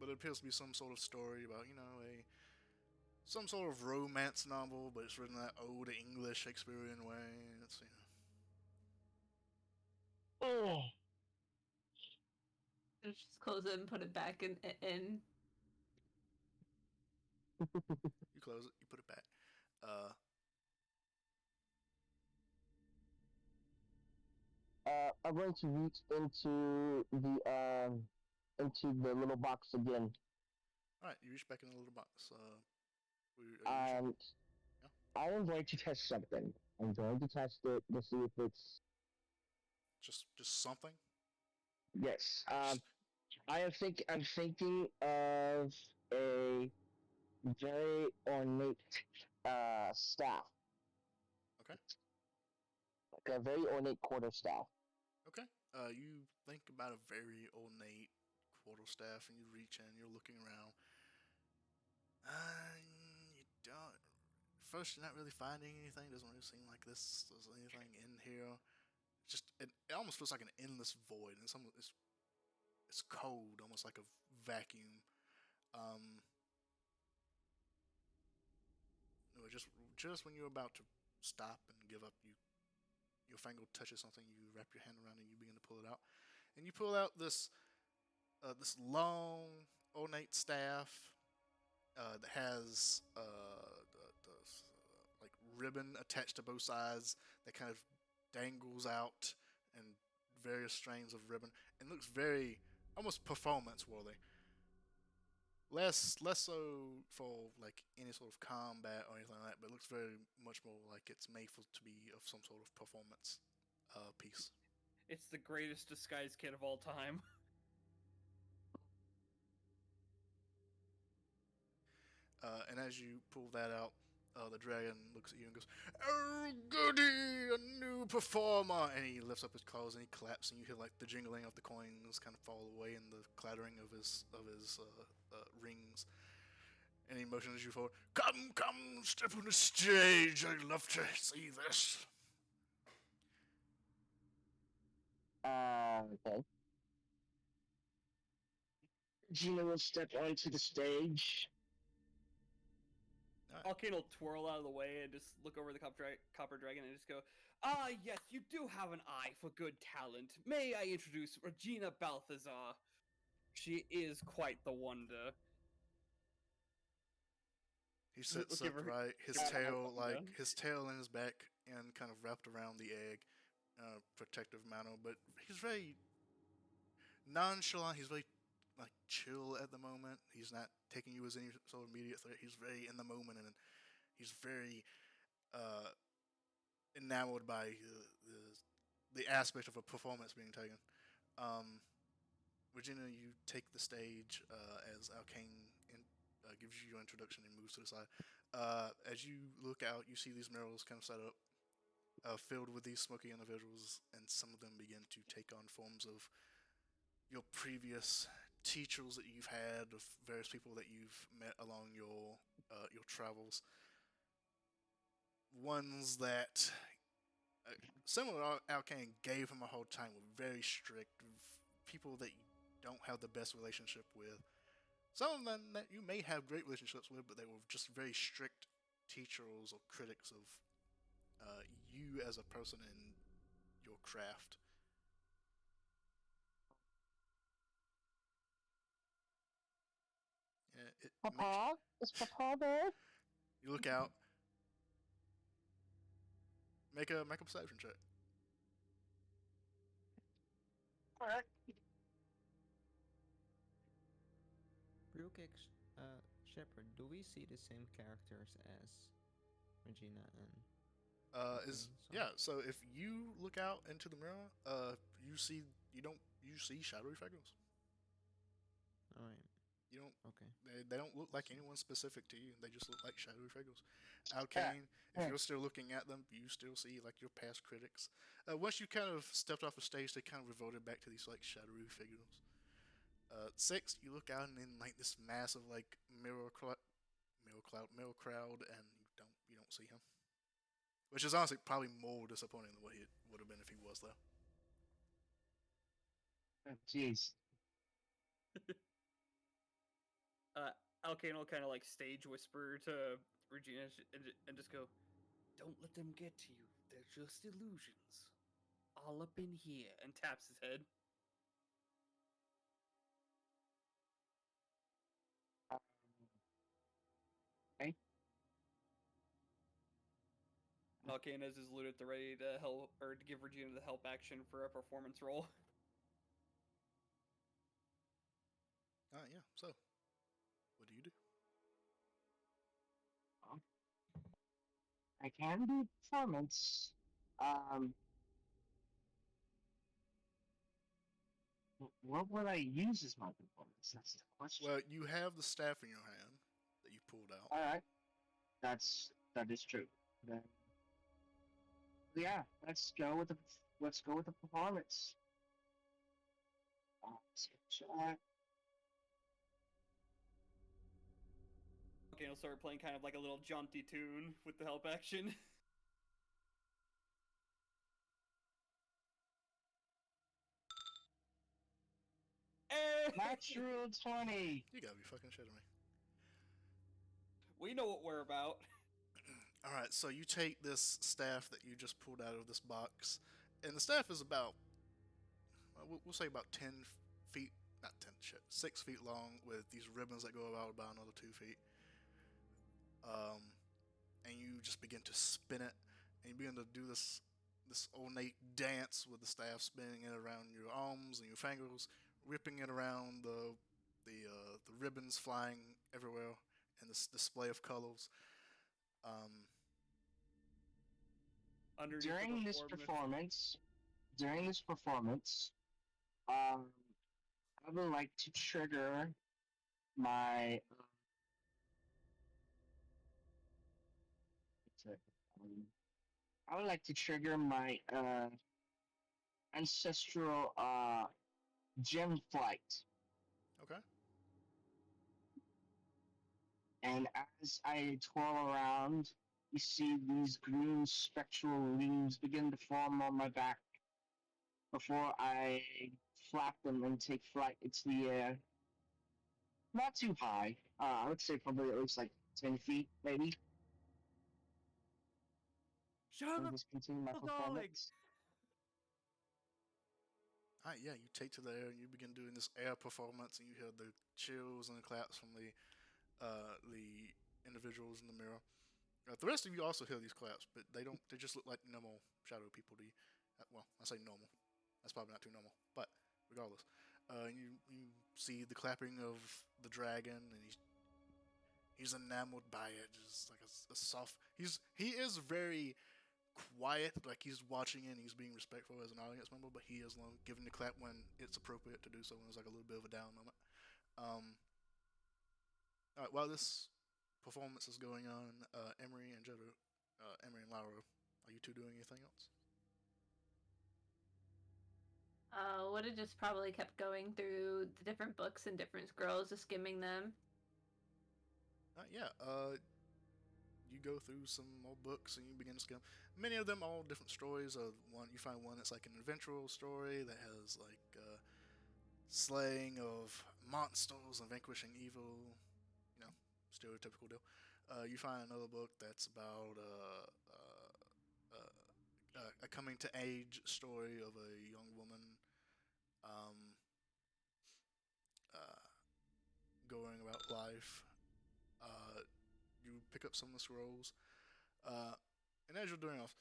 it appears to be some sort of story about a some sort of romance novel, but it's written in that old English Shakespearean way. It's Oh. Just close it and put it back in. you close it, you put it back. I'm going to reach into the little box again. All right, you reach back in the little box. And Yeah. I am going to test something. I'm going to test it to see if it's just something. yes. I'm thinking of a very ornate staff. Okay. Like a very ornate quarterstaff. Okay. You think about a very ornate quarterstaff, and you reach in. You're looking around. You don't. First, you're not really finding anything. Doesn't really seem like there's anything in here. It almost feels like an endless void, and it's cold, almost like a vacuum. Just when you're about to stop and give up, your finger touches something. You wrap your hand around it, and you begin to pull it out, and you pull out this long ornate staff that has like ribbon attached to both sides that kind of dangles out, and various strands of ribbon, and looks very almost performance worthy. Less so for like any sort of combat or anything like that, but it looks very much more like it's made to be of some sort of performance piece. It's the greatest disguise kit of all time. And as you pull that out, the dragon looks at you and goes, "Oh goody, a new performer!" And he lifts up his claws and he claps, and you hear like the jingling of the coins kind of fall away and the clattering of his rings. And he motions you forward. Come, step on the stage. I'd love to see this. Okay. Gina will step onto the stage. Alkane will twirl out of the way and just look over the copper dragon and just go, "Ah, yes, you do have an eye for good talent. May I introduce Regina Balthazar? She is quite the wonder." He sits upright, his tail and his back and kind of wrapped around the egg, protective manner. But he's very nonchalant. He's very like chill at the moment. He's not taking you as any sort of immediate threat. He's very in the moment, and he's very enamored by the aspect of a performance being taken. Regina, you take the stage as Alkane gives you your introduction and moves to the side. As you look out, you see these murals kind of set up, filled with these smoky individuals, and some of them begin to take on forms of your previous teachers that you've had, of various people that you've met along your travels. Ones that, similar to Alkane, gave him a hard time, were very strict, people that you don't have the best relationship with. Some of them that you may have great relationships with, but they were just very strict teachers or critics of you as a person in your craft. Papa? Is Papa there? You look out. Make a perception check. Alright. Real quick, Shepard, do we see the same characters as Regina and Is so- yeah. So if you look out into the mirror, you see shadowy figures. Alright, You don't. okay. They don't look like anyone specific to you. They just look like shadowy figures. Yeah. Alkane, if Yeah. you're still looking at them, you still see like your past critics. Once you kind of stepped off the stage, they kind of reverted back to these like shadowy figures. Six, you look out and in like this massive like mirror crowd, and you don't see him. Which is honestly probably more disappointing than what he would have been if he was there. Oh, jeez. Alkane will kind of like stage whisper to Regina and just go, "Don't let them get to you. They're just illusions. All up in here," and taps his head. Um, okay. Alkane has his loot at the ready to help or to give Regina the help action for a performance roll. Yeah. So, what do you do? I can do performance. Um, what would I use as my performance? That's the question. Well, you have the staff in your hand that you pulled out. All right, that is true. Then, yeah, let's go with the performance. Chat. Alkane will start playing kind of like a little jaunty tune with the help action. Hey! Natural 20. You gotta be fucking shitting me. We know what we're about. All right, so you take this staff that you just pulled out of this box, and the staff is about, we'll say about 10 feet, not 10, shit, 6 feet long, with these ribbons that go out about another 2 feet. And you just begin to spin it, and you begin to do this ornate dance with the staff, spinning it around your arms and your fingers, ripping it around the ribbons flying everywhere, and this display of colors. Um, Underneath During the this performance, during this performance, um, I would like to trigger my. I would like to trigger my ancestral gem flight, okay. and as I twirl around, you see these green spectral leaves begin to form on my back before I flap them and take flight into the air. Not too high. I would say probably at least like 10 feet, maybe. Shut I'll up, just continue my darling. performance. Alright, yeah, you take to the air and you begin doing this air performance, and you hear the chills and the claps from the individuals in the mirror. The rest of you also hear these claps, but they don't. They just look like normal shadow people to you. Well, I say normal. That's probably not too normal, but regardless, you see the clapping of the dragon, and he's enamored by it. Just like a soft. He is very quiet, like he's watching it and he's being respectful as an audience member, but he is giving the clap when it's appropriate to do so, when it's like a little bit of a down moment. All right, while this performance is going on, Emery and Jodo, Emery and Laura, are you two doing anything else? Would have just probably kept going through the different books and different scrolls, just skimming them. Yeah. You go through some more books and you begin to skim. Many of them all different stories. You find one that's like an adventural story that has like slaying of monsters and vanquishing evil. You know, stereotypical deal. You find another book that's about a coming to age story of a young woman um, going about life. You pick up some of the scrolls, and as you're doing off,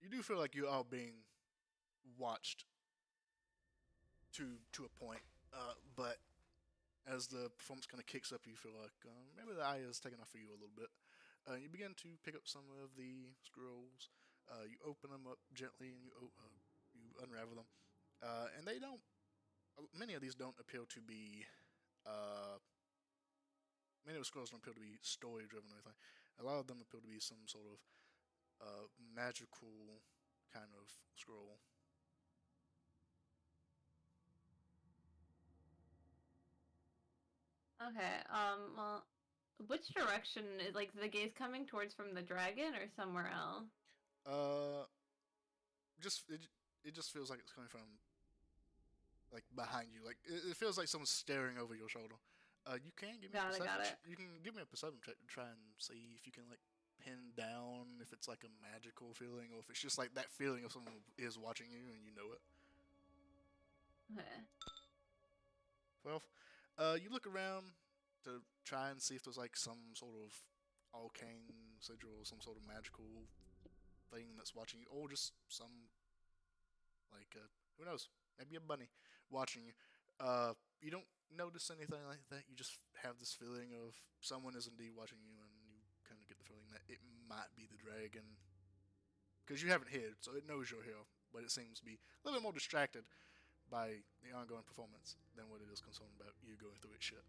you do feel like you are being watched to a point. But as the performance kind of kicks up, you feel like maybe the eye is taking off for you a little bit. You begin to pick up some of the scrolls. You open them up gently and you unravel them, and they don't. Many of these don't appear to be. Many of the scrolls don't appear to be story driven or anything. A lot of them appear to be some sort of magical kind of scroll. Okay. Well, which direction is like the gaze coming towards from the dragon or somewhere else? Just it just feels like it's coming from like behind you. Like it feels like someone's staring over your shoulder. You can give me Got a it, perception. got it. You can give me a perception check to try and see if you can like pin down if it's like a magical feeling or if it's just like that feeling of someone is watching you and you know it. Okay. 12. You look around to try and see if there's like some sort of arcane sigil or some sort of magical thing that's watching you, or just some like who knows, maybe a bunny watching you. You don't notice anything like that. You just have this feeling of someone is indeed watching you, and you kind of get the feeling that it might be the dragon because you haven't hid, so it knows you're here, but it seems to be a little bit more distracted by the ongoing performance than what it is concerned about you going through its shit.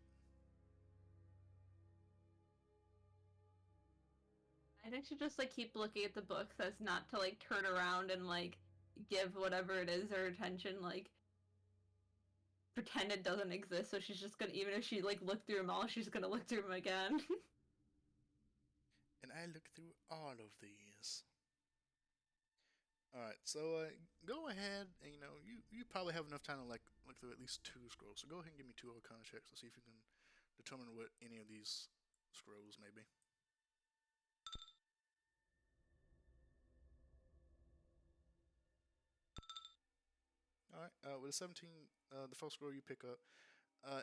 I think she just like keep looking at the book so as not to like turn around and like give whatever it is her attention, like pretend it doesn't exist. So she's just gonna, even if she like looked through them all, she's gonna look through them again. And I look through all of these. All right, so go ahead, and you probably have enough time to like look through at least 2 scrolls. So go ahead and give me 2 Arcana checks to see if you can determine what any of these scrolls may be. All right, with a 17, the first scroll you pick up,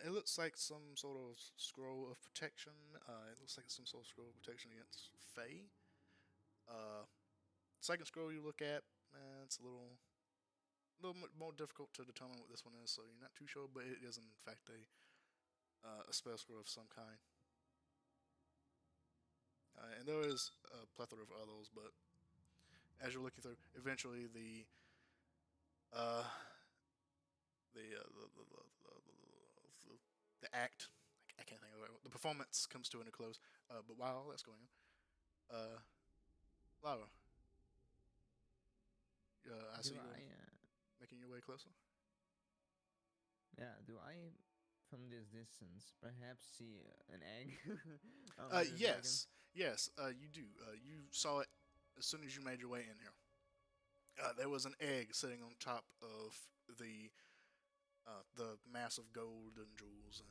it looks like some sort of scroll of protection. It looks like some sort of scroll of protection against Fae. Second scroll you look at, it's a little more difficult to determine what this one is, so you're not too sure, but it is in fact a spell scroll of some kind. And there is a plethora of others, but as you're looking through, eventually the act, I can't think of it, the performance comes to a close. But while all that's going on, Laura, I see you making your way closer. Yeah, do I, from this distance, perhaps see an egg? on the Yes, yes, you do. You saw it as soon as you made your way in here. There was an egg sitting on top of the mass of gold and jewels, and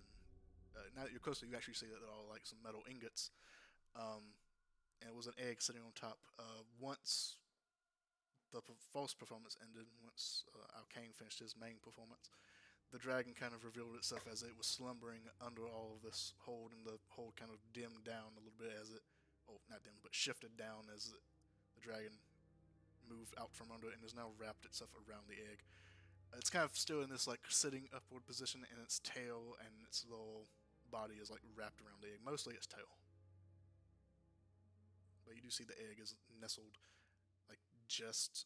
now that you're closer, you actually see that they're all like some metal ingots. And it was an egg sitting on top. Once the false performance ended, once Alkane finished his main performance, the dragon kind of revealed itself as it was slumbering under all of this hold, and the hold kind of dimmed down a little bit as it, oh, not dimmed, but shifted down as the dragon moved out from under it and has now wrapped itself around the egg. It's kind of still in this like sitting upward position, and its tail and its little body is like wrapped around the egg, mostly its tail. But you do see the egg is nestled like just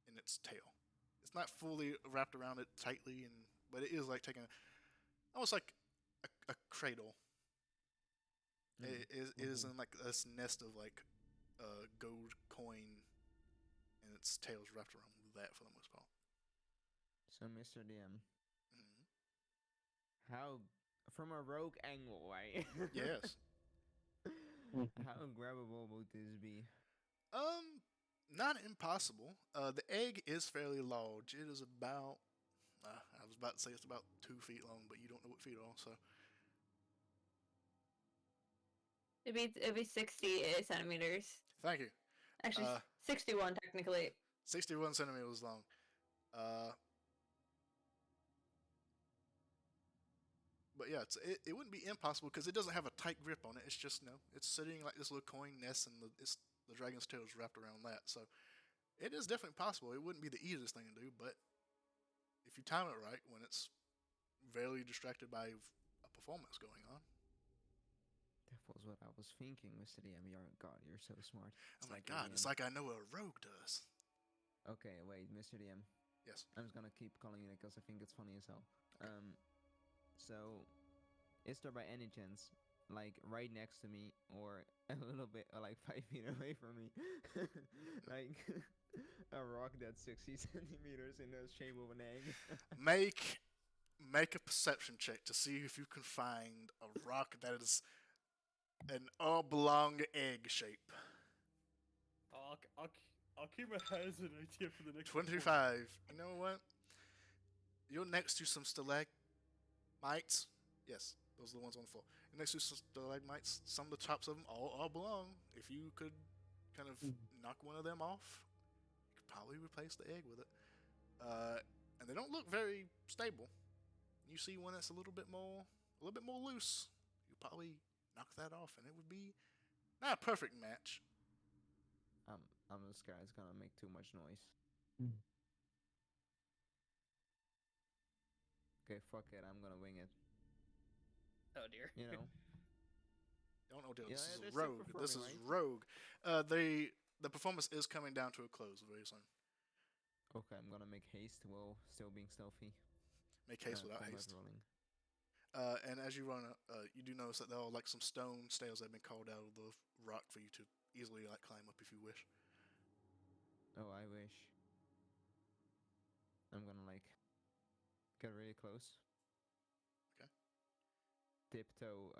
in its tail. It's not fully wrapped around it tightly, but it is like taking almost like a cradle. It is in like this nest of like gold coin, and its tail's wrapped around that for the most part. So, Mr. DM, Mm-hmm. how, from a rogue angle, right? Yes. How grabbable would this be? Not impossible. The egg is fairly large. It is about. I was about to say it's about 2 feet long, but you don't know what feet are, so. It'd be 60 centimeters. Thank you. Actually, 61 technically. 61 centimeters long. But yeah, it wouldn't be impossible because it doesn't have a tight grip on it. It's just it's sitting like this little coin nest, and the dragon's tail is wrapped around that. So it is definitely possible. It wouldn't be the easiest thing to do, but if you time it right, when it's barely distracted by a performance going on. That was what I was thinking, Mr. DM. God, you're so smart. Oh my like your god, it's DM. like I know what a rogue does. Okay, wait, Mr. DM. Yes. I'm just gonna keep calling you because I think it's funny as hell. So, is there by any chance, like right next to me, or a little bit, or like 5 feet away from me, like a rock that's 60 centimeters in the shape of an egg? Make a perception check to see if you can find a rock that is an oblong egg shape. Akima has an idea for the next 25. You know what? You're next to some stalagmites. Yes, those are the ones on the floor. You're next to some stalagmites. Some of the tops of them all oblong. If you could kind of knock one of them off, you could probably replace the egg with it. And they don't look very stable. You see one that's a little bit more loose. You could probably knock that off, and it would be not a perfect match. This guy's gonna make too much noise. Okay, fuck it. I'm gonna wing it. Oh dear. You know. Don't know, deal. Yeah, This they're is still rogue. This is performing, right? rogue. The performance is coming down to a close very soon. Okay, I'm gonna make haste while still being stealthy. Make haste without combat haste. rolling. And as you run, you do notice that there are like some stone stairs that have been called out of the rock for you to easily like climb up if you wish. Oh, I wish. I'm gonna like get really close. Okay. Tiptoe.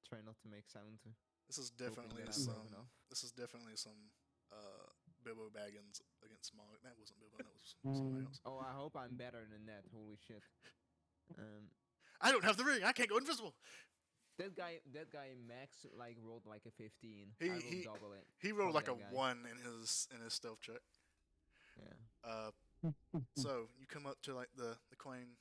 Try not to make sound. This is hoping definitely that I'm some. brave enough. This is definitely some. Bilbo Baggins against Smog. That wasn't Bilbo. That was somebody else. Oh, I hope I'm better than that. Holy shit. I don't have the ring. I can't go invisible. That guy max like rolled like a 15. He- I will he- double it. He rolled Fuck like a that guy. 1 in his stealth check. Yeah. So you come up to like the coin.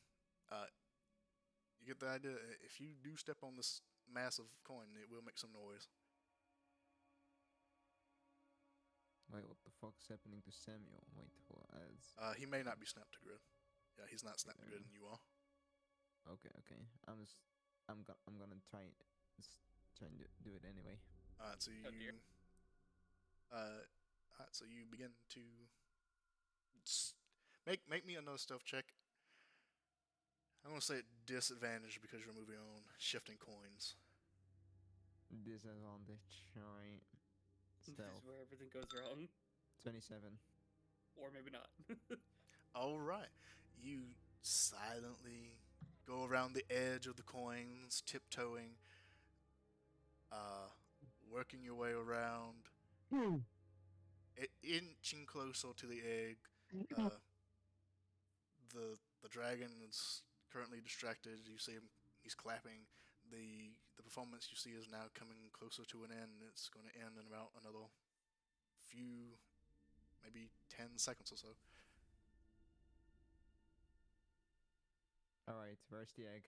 You get the idea. If you do step on this massive coin, it will make some noise. Wait, what the fuck's happening to Samuel? Wait, hold on. He may not be snapped to grid. Yeah, he's not snapped to grid, Yeah. and you are. Okay. I'm gonna try and do it anyway. Alright, so you. Oh, dear. Alright, so you begin to make me another stealth check. I'm gonna say at disadvantage because you're moving on shifting coins. Disadvantage, alright. This Stealth. is where everything goes wrong, 27. or maybe not. All right, you silently go around the edge of the coins, tiptoeing, working your way around, inching closer to the egg. The dragon is currently distracted. You see him; he's clapping. The performance you see is now coming closer to an end. It's going to end in about another few, maybe 10 seconds or so. Alright, where's the egg?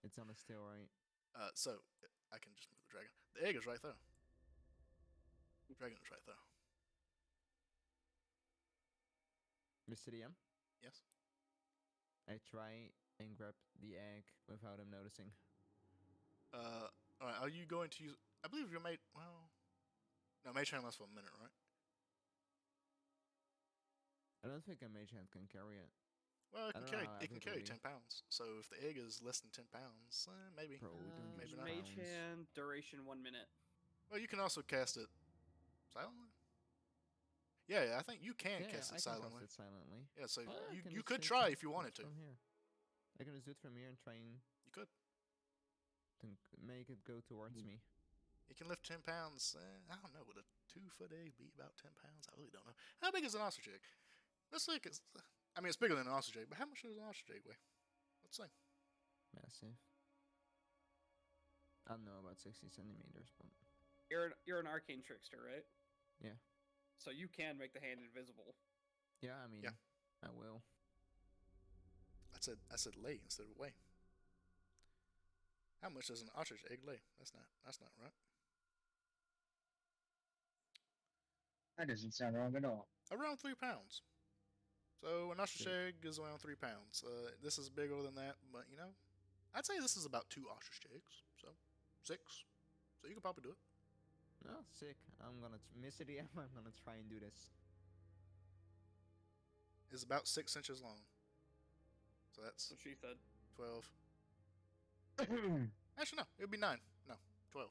It's on a still, right? So I can just move the dragon. The egg is right there. The dragon is right there. Mr. DM? Yes. I try and grab the egg without him noticing. All right. Are you going to use? I believe your mate. Well, no, mage hand lasts for a minute, right? I don't think a mage hand can carry it. Well, I don't know how it can heavy carry it'll 10 pounds. So if the egg is less than 10 pounds, maybe. Bro, we don't maybe use not. Mage pounds. hand, duration 1 minute. Well, you can also cast it silently. Yeah, I think you can Yeah, cast I it can silently. cast it silently. Yeah, so Oh, I can you just could take try it if you wanted to. from here. I can just do it from here and try and You could. make it go towards me. You can lift 10 pounds. I don't know. Would a 2-foot egg be about 10 pounds? I really don't know. How big is an ostrich egg? Let's look. I mean, it's bigger than an ostrich egg, but how much does an ostrich egg weigh? Let's see. Massive. I don't know about 60 centimeters, but You're an arcane trickster, right? Yeah. So you can make the hand invisible. yeah, I mean, Yeah. I will. I said lay instead of weigh. How much does an ostrich egg lay? That's not right. That doesn't sound wrong at all. Around 3 pounds. So an ostrich Sick. egg is around 3 pounds. This is bigger than that, but I'd say this is about 2 ostrich eggs. So 6. So you could probably do it. Oh, sick. I'm gonna miss it. I'm gonna try and do this. It's about 6 inches long. So that's What she said. 12. Actually, no. It would be 9. No, 12.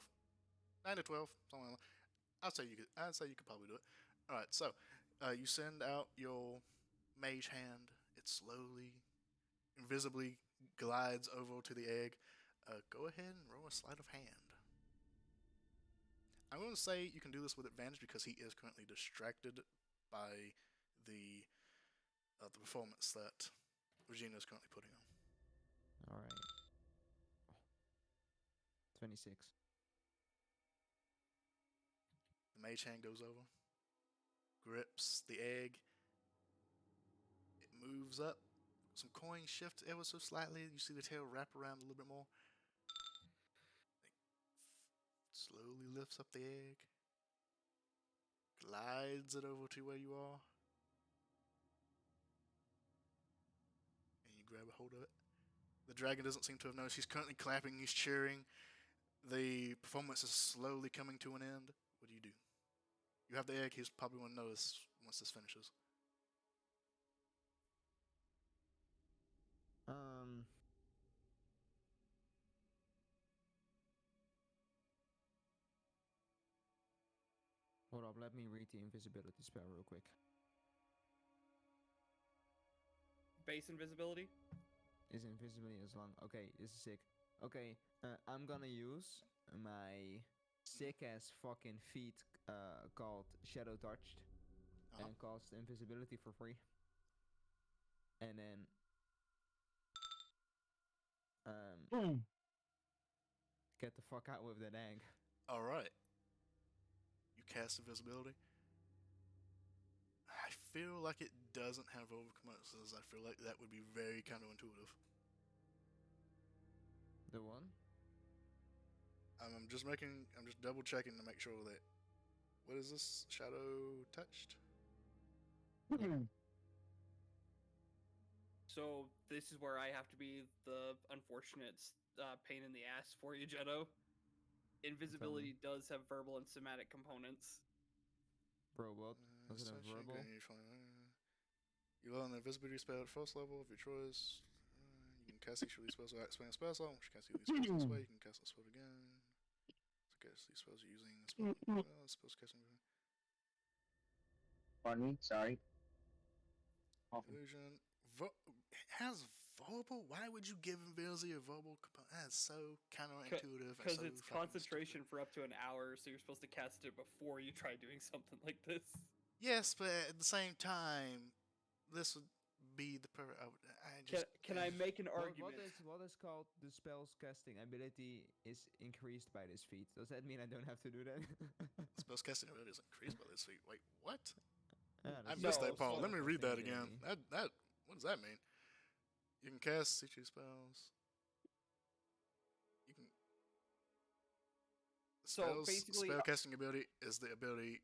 9 to 12. Something like that. I'd say you could probably do it. All right. So you send out your mage hand. It slowly, invisibly glides over to the egg. Go ahead and roll a sleight of hand. I'm going to say you can do this with advantage because he is currently distracted by the performance that Regina is currently putting on. All right. 26. The mage hand goes over, grips the egg. It moves up. Some coins shift ever so slightly. You see the tail wrap around a little bit more. It slowly lifts up the egg, glides it over to where you are, and you grab a hold of it. The dragon doesn't seem to have noticed. He's currently clapping. He's cheering. The performance is slowly coming to an end. What do? You have the egg. He's probably going to notice once this finishes. Hold up, let me read the invisibility spell real quick. Base invisibility? Is invisibility as long? Okay, this is sick. Okay, I'm gonna use my sick ass fucking feat called Shadow Touched and cost invisibility for free. And then get the fuck out with that egg. All right. You cast invisibility. I feel like it doesn't have overcompenses. I feel like that would be very counterintuitive. The one? I'm just double checking to make sure that. What is this? Shadow touched? So this is where I have to be the unfortunate pain in the ass for you, Jetto. Invisibility does have verbal and somatic components. Bro, what? Was it a verbal? You learn the invisibility spell at first level of your choice. You can cast each of these spells without expanding spell slot. Once you cast these spells this way, you can cast the spell again. So cast these spells using the spell. Spells casting. Pardon me, sorry. Illusion. Has verbal? Why would you give invisibility a verbal component? That's so counterintuitive. Because so it's concentration for up to an hour, so you're supposed to cast it before you try doing something like this. Yes, but at the same time, this would be the perfect. Can I make an argument? What is called the spell's casting ability is increased by this feat? Does that mean I don't have to do that? Spell's casting ability is increased by this feat. Wait, what? Yeah, I missed that part. Let me read that casting again. ability. What does that mean? You can cast each of these spells. You can. Spell casting ability is the ability.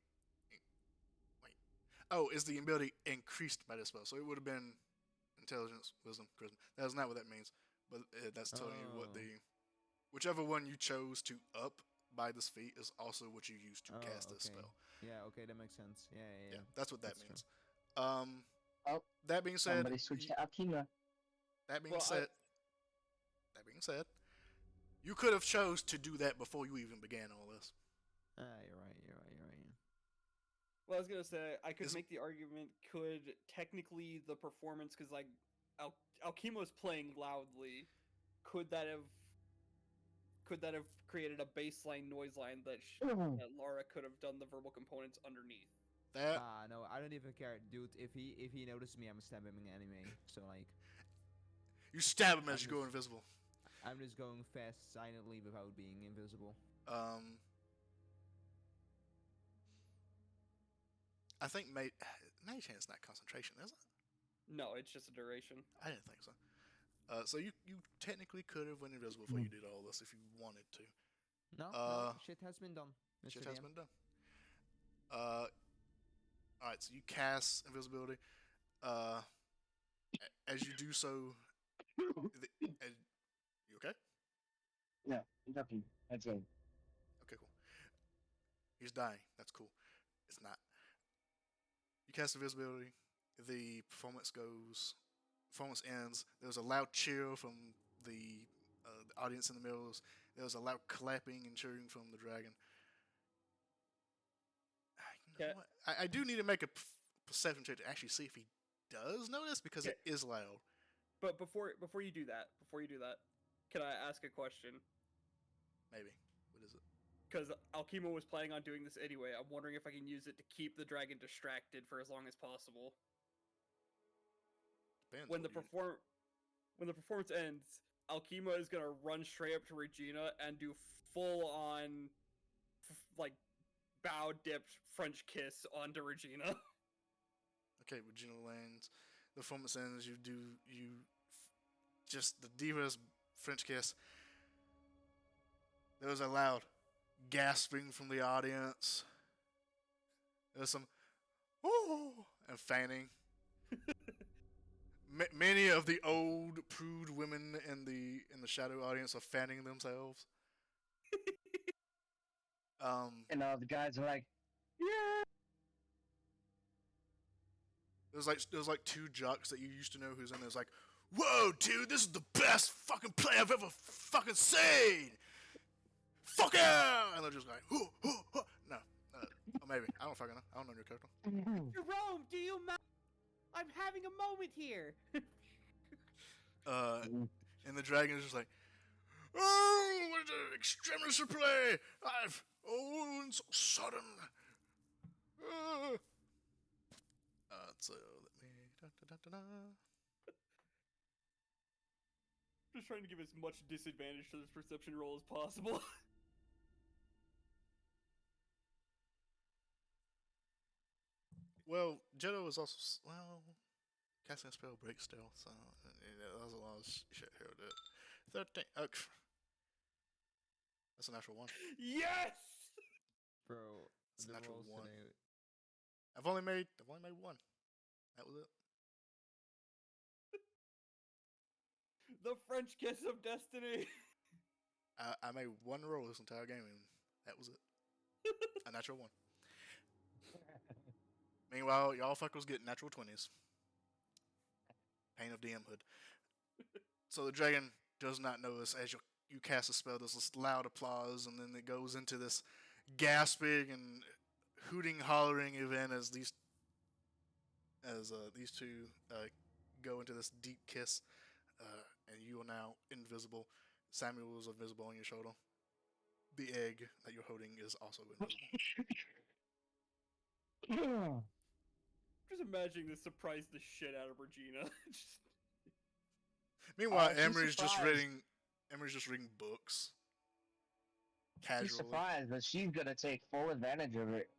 Wait. Oh, is the ability increased by this spell? So it would have been intelligence, wisdom, charisma. That's not what that means. But that's telling you what whichever one you chose to up by this feat is also what you use to cast this spell. Yeah, okay, that makes sense. Yeah. That's what that means. That being said, somebody switched to Akina. That being said, you could have chose to do that before you even began all this. You're right. Well, I was gonna say I could make the argument. Could technically the performance, because like Alchemo's playing loudly, could that have created a baseline noise line that Laura could have done the verbal components underneath? No, I don't even care, dude. If he notices me, I'm stabbing him anyway. So like, you stab him as you go invisible. I'm just going fast, silently, without being invisible. I think mage hand's not concentration, is it? No, it's just a duration. I didn't think so. So you technically could have went invisible before you did all this if you wanted to. No, shit has been done. Shit has been done. Alright, so you cast invisibility. As you do so, you okay? Yeah, nothing. That's it. Okay, cool. He's dying. That's cool. It's not. You cast invisibility. The performance ends. There's a loud cheer from the audience in the middle. There was a loud clapping and cheering from the dragon. You know Okay. what? I do need to make a perception check to actually see if he does notice because it is loud. But before you do that, can I ask a question? Maybe. What is it? Because Alkimo was planning on doing this anyway. I'm wondering if I can use it to keep the dragon distracted for as long as possible. Depends. When the performance ends, Alkima is gonna run straight up to Regina and do full on like bow dipped French kiss onto Regina. Okay, Regina lands. The performance ends. You just the diva's French kiss. There was a loud gasping from the audience. There's some oh and fanning. Many of the old prude women in the shadow audience are fanning themselves. And the guys are like, yeah. There's like two jocks that you used to know who's in there. It's like, whoa, dude, this is the best fucking play I've ever fucking seen. Fuck yeah! And they're just like, no, or maybe I don't fucking know. I don't know your character. Jerome, do you mind? I'm having a moment here. And the dragon is just like, oh, what an extremist play! It's so sudden. So let me. Just trying to give as much disadvantage to this perception roll as possible. Well, Jetto is also casting a spell break still, so that was a lot of shit here with it. 13. That's a natural one. Yes! Bro, It's a the natural rolls one. today. I've only made one. That was it. The French kiss of destiny. I made one roll this entire game, and that was it. A natural one. Meanwhile, y'all fuckers get natural 20s. Pain of DM hood. So the dragon does not notice as you cast a spell. There's this loud applause, and then it goes into this gasping and hooting, hollering event as these two go into this deep kiss, and you are now invisible. Samuel is invisible on your shoulder. The egg that you're holding is also invisible. Just imagining this surprised the shit out of Regina. Meanwhile, she's Emery's just surprised. reading books. She's Casually. surprised, but she's gonna take full advantage of it.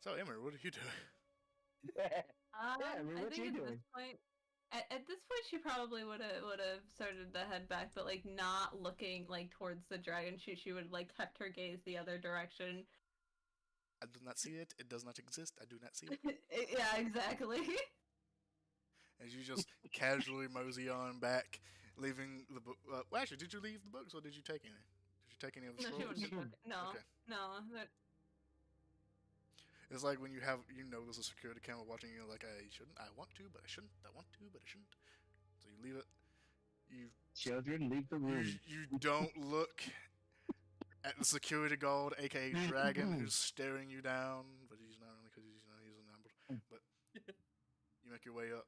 So, Emery, what are you doing? I mean, I what think you at doing? this point, at this point, she probably would have started to head back, but like not looking like towards the dragon. She would like kept her gaze the other direction. I do not see it. It does not exist. I do not see it. Yeah, exactly. As you just casually mosey on back, leaving the book. Well, actually, did you leave the books or did you take any? Did you take any of the No, she scrolls? wouldn't have took it. No, Okay. no. It's like when there's a security camera watching you, like, I shouldn't, I want to, but I shouldn't, I want to, but I shouldn't. So you leave it. Children, leave the room. You don't look at the security guard, aka Dragon, who's staring you down, but he's not only because he's an ambush. But you make your way up.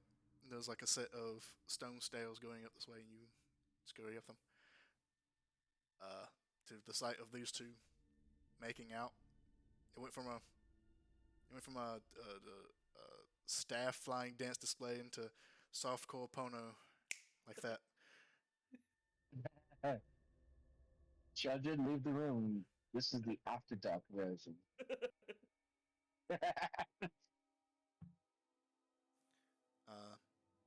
There's like a set of stone stairs going up this way, and you scurry up them to the sight of these two making out. It went from a staff flying dance display into softcore porno like that. Children, leave the room. This is the after dark version.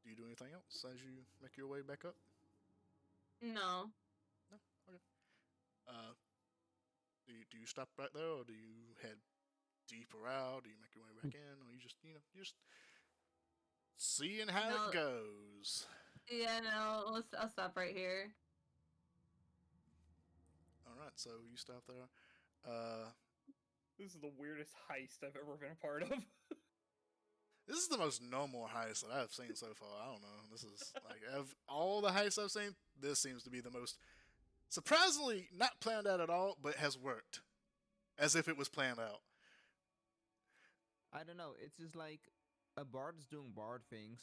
Do you do anything else as you make your way back up? No. No. Okay. Do you stop right there, or do you head deeper out? Do you make your way back in, or you just seeing how it goes? Yeah, no, I'll stop right here. All right, so you stop there. Uh, This is the weirdest heist I've ever been a part of. this is the most normal heist that I've seen so far. I don't know. This is like of all the heists I've seen, this seems to be the most surprisingly not planned out at all, but has worked as if it was planned out. I don't know. It's just like a bard is doing bard things.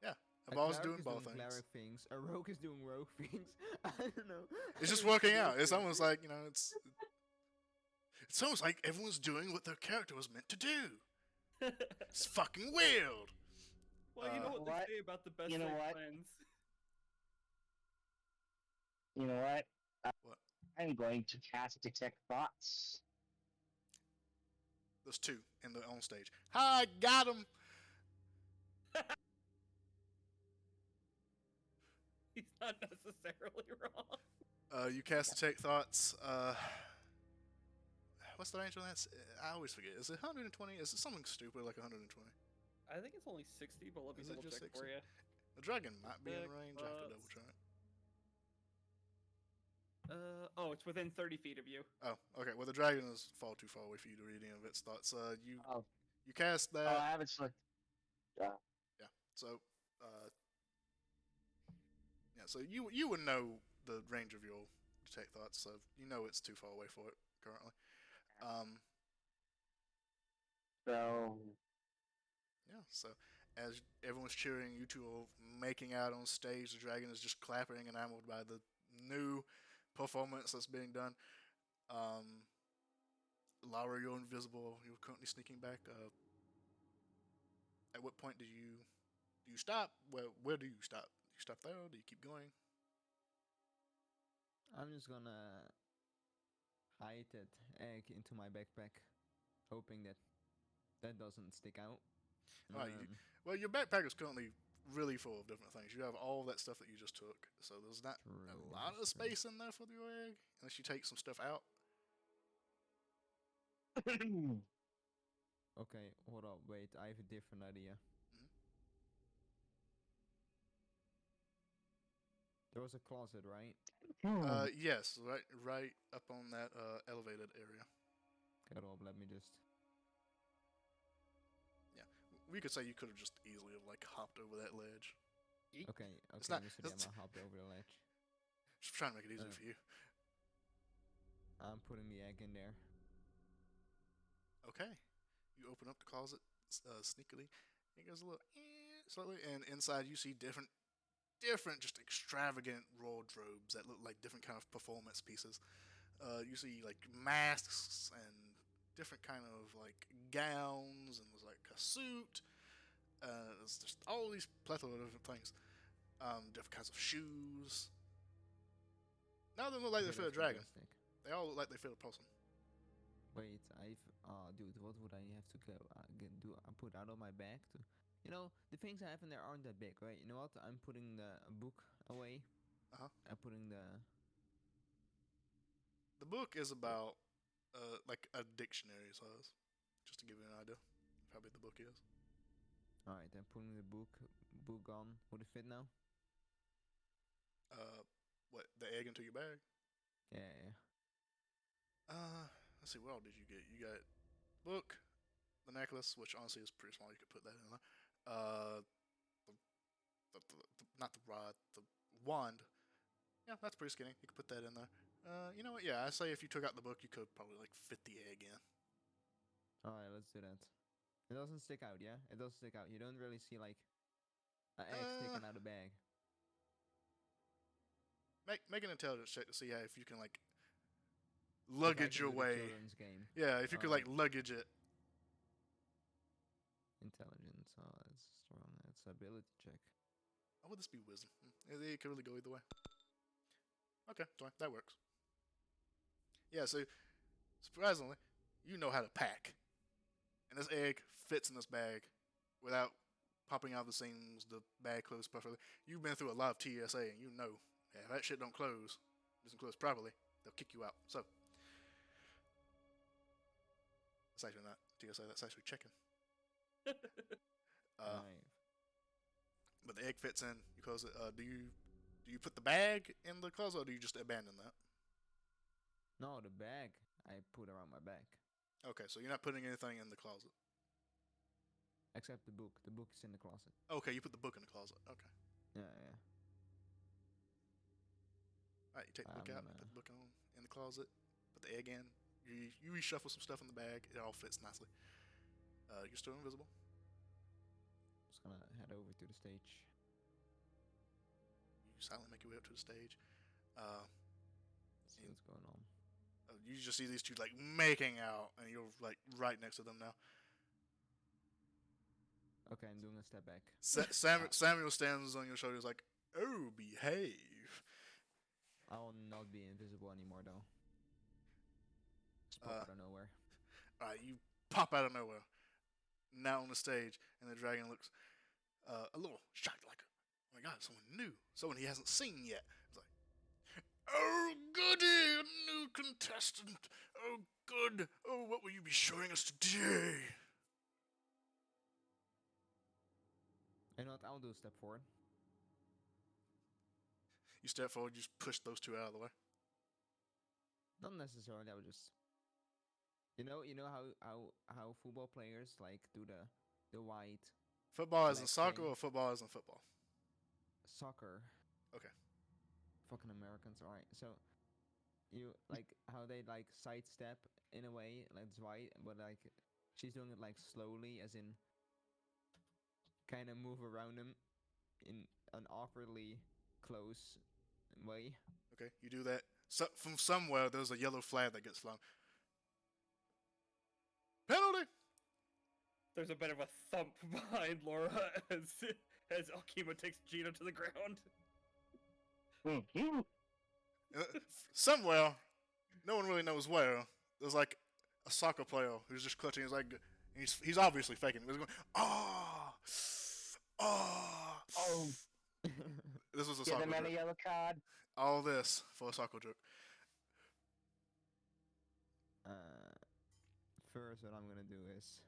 Yeah, A Ball's cleric doing is ball doing things. cleric things. A rogue is doing rogue things. I don't know. It's just working out. It's almost like it's almost like everyone's doing what their character was meant to do. It's fucking weird. Well, you know what What? they say about the best You know laid what? plans. You know what? What? I'm going to cast Detect Thoughts. There's two in the on stage. Hi, got him. He's not necessarily wrong. You cast Detect Thoughts. What's the range on that? I always forget. Is it 120? Is it something stupid like 120? I think it's only 60, but let me Is it double just check 60? for you. The dragon might be in Detect range. I have to double Thoughts. check. Oh, it's within 30 feet of you. Oh, okay. Well, the dragon is far too far away for you to read any of its thoughts. You Oh, you cast that. I haven't selected. Yeah. So, yeah. So you would know the range of your detect thoughts. So you know it's too far away for it currently. So, Yeah. So as everyone's cheering, you two are making out on stage. The dragon is just clapping, enamored by the new performance that's being done. Laura, you're invisible. You're currently sneaking back. At what point do you stop? Where do you stop? Do you stop there? Or do you keep going? I'm just gonna hide that egg into my backpack, hoping that that doesn't stick out. Alright, well, your backpack is currently really full of different things. You have all that stuff that you just took, so there's not a True, lot of that's true. space in there for your egg, unless you take some stuff out. Okay, hold up, wait, I have a different idea. Mhm. There was a closet, right? Yes, right up on that elevated area. Hold up, let me just. We could say you could have just easily have like hopped over that ledge. Okay, It's okay, not- Mr. it's- DM, I hopped over the ledge. Just trying to make it easier Uh. for you. I'm putting the egg in there. Okay, you open up the closet sneakily. It goes a little slightly, and inside you see different, just extravagant wardrobes that look like different kind of performance pieces. You see like masks and different kind of like gowns, and there's like a suit. There's just all these plethora of different things. Different kinds of shoes. None of them look like they Okay, fit a that's dragon. fantastic. They all look like they fit a person. Wait, dude, what would I have to go do? I put out of my bag to, the things I have in there aren't that big, right? You know what? I'm putting the book away. Uh-huh. I'm putting the. The book is about like a dictionary size, just to give you an idea of how big the book is. All right, I'm putting the book on. Would it fit now? What, the egg into your bag? Yeah. Let's see, what all did you get? You got book, the necklace, which honestly is pretty small. You could put that in there. Not the rod, the wand. Yeah, that's pretty skinny. You could put that in there. You know what? Yeah, I say if you took out the book, you could probably like fit the egg in. All right, let's do that. It doesn't stick out, yeah? It doesn't stick out. You don't really see like an egg sticking out of the bag. Make an intelligence check to see how if you can like If I luggage can your do the way. children's game. Yeah, if you could like luggage it. Intelligence, it's strong. It's ability check. How would this be wisdom? It could really go either way. Okay, fine, that works. Yeah, so surprisingly, you know how to pack, and this egg fits in this bag without popping out the seams. The bag closed perfectly. You've been through a lot of TSA, and you know, yeah, if that shit doesn't close properly, they'll kick you out. So that's actually not TSA. That's actually chicken. Right. but the egg fits in. You close it. Do you put the bag in the closet, or do you just abandon that? No, the bag I put around my back. Okay, so you're not putting anything in the closet. Except the book. The book is in the closet. Okay, you put the book in the closet. Okay. Yeah, yeah. All right, you take the book out, put the book in the closet, put the egg in. You reshuffle some stuff in the bag. It all fits nicely. You're still invisible. Just gonna head over to the stage. You silently make your way up to the stage. See what's going on. You just see these two like making out, and you're like right next to them now. Okay, I'm doing a step back. Samuel stands on your shoulders like, "Oh, behave." I will not be invisible anymore, though. Just pop out of nowhere. Alright, you pop out of nowhere. Now on the stage, and the dragon looks a little shocked, like, "Oh my god, someone new. Someone he hasn't seen yet." It's like, "Oh, goody, a new contestant. Oh, good. Oh, what will you be showing us today?" You know what? I'll do a step forward. You step forward, you just push those two out of the way. Not necessarily. I would just, you know how football players like do the white Football isn't leg soccer, thing. or football isn't football? Soccer. Okay. Fucking Americans. All right. So you like how they like sidestep in a way, like it's white, but like she's doing it like slowly, as in kind of move around him in an awkwardly close way. Okay, you do that. So, from somewhere, there's a yellow flag that gets flung. Penalty! There's a bit of a thump behind Laura as Alkima takes Gino to the ground. Somewhere, no one really knows where, there's like a soccer player who's just clutching his leg. He's obviously faking it. He's going, "Ah! Ah!" Oh, This was a Give soccer them a joke. yellow card. All this for a soccer joke. First, what I'm gonna do is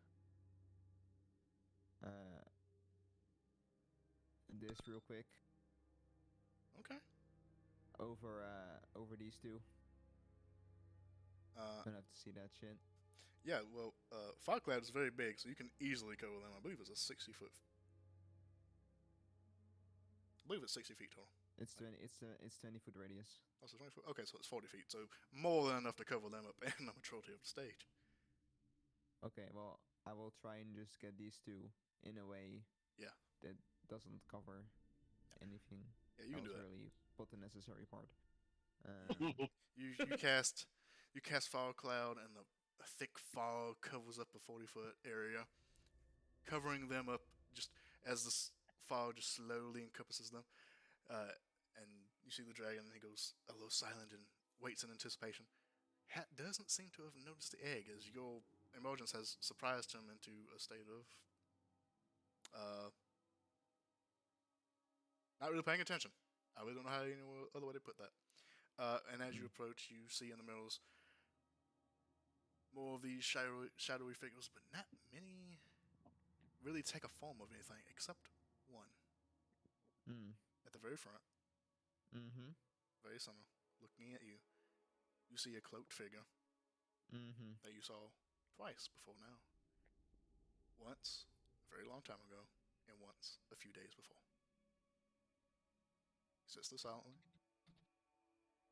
this real quick Okay. over these two. Don't have to see that shit. Yeah, well, Fog Cloud is very big, so you can easily cover them. I believe it's a 60 foot. I believe it's 60 feet tall. It's 20. It's 20-foot radius. Oh, so 20 foot? Okay, so it's 40 feet. So more than enough to cover them up and the majority of the stage. Okay, well, I will try and just get these two in a way. Yeah. That doesn't cover anything. Yeah, you can do that. Really, but the necessary part. You cast Fog Cloud, and a thick fog covers up a 40-foot area, covering them up just as the fog just slowly encompasses them. And you see the dragon, and he goes a little silent and waits in anticipation. Hat doesn't seem to have noticed the egg, as your emergence has surprised him into a state of not really paying attention. I really don't know how any other way to put that. And as you approach, you see in the middles more of these shadowy figures, but not many really take a form of anything except one. At the very front, very center, looking at you, you see a cloaked figure that you saw twice before now. Once, a very long time ago, and once, a few days before. He sits there silently,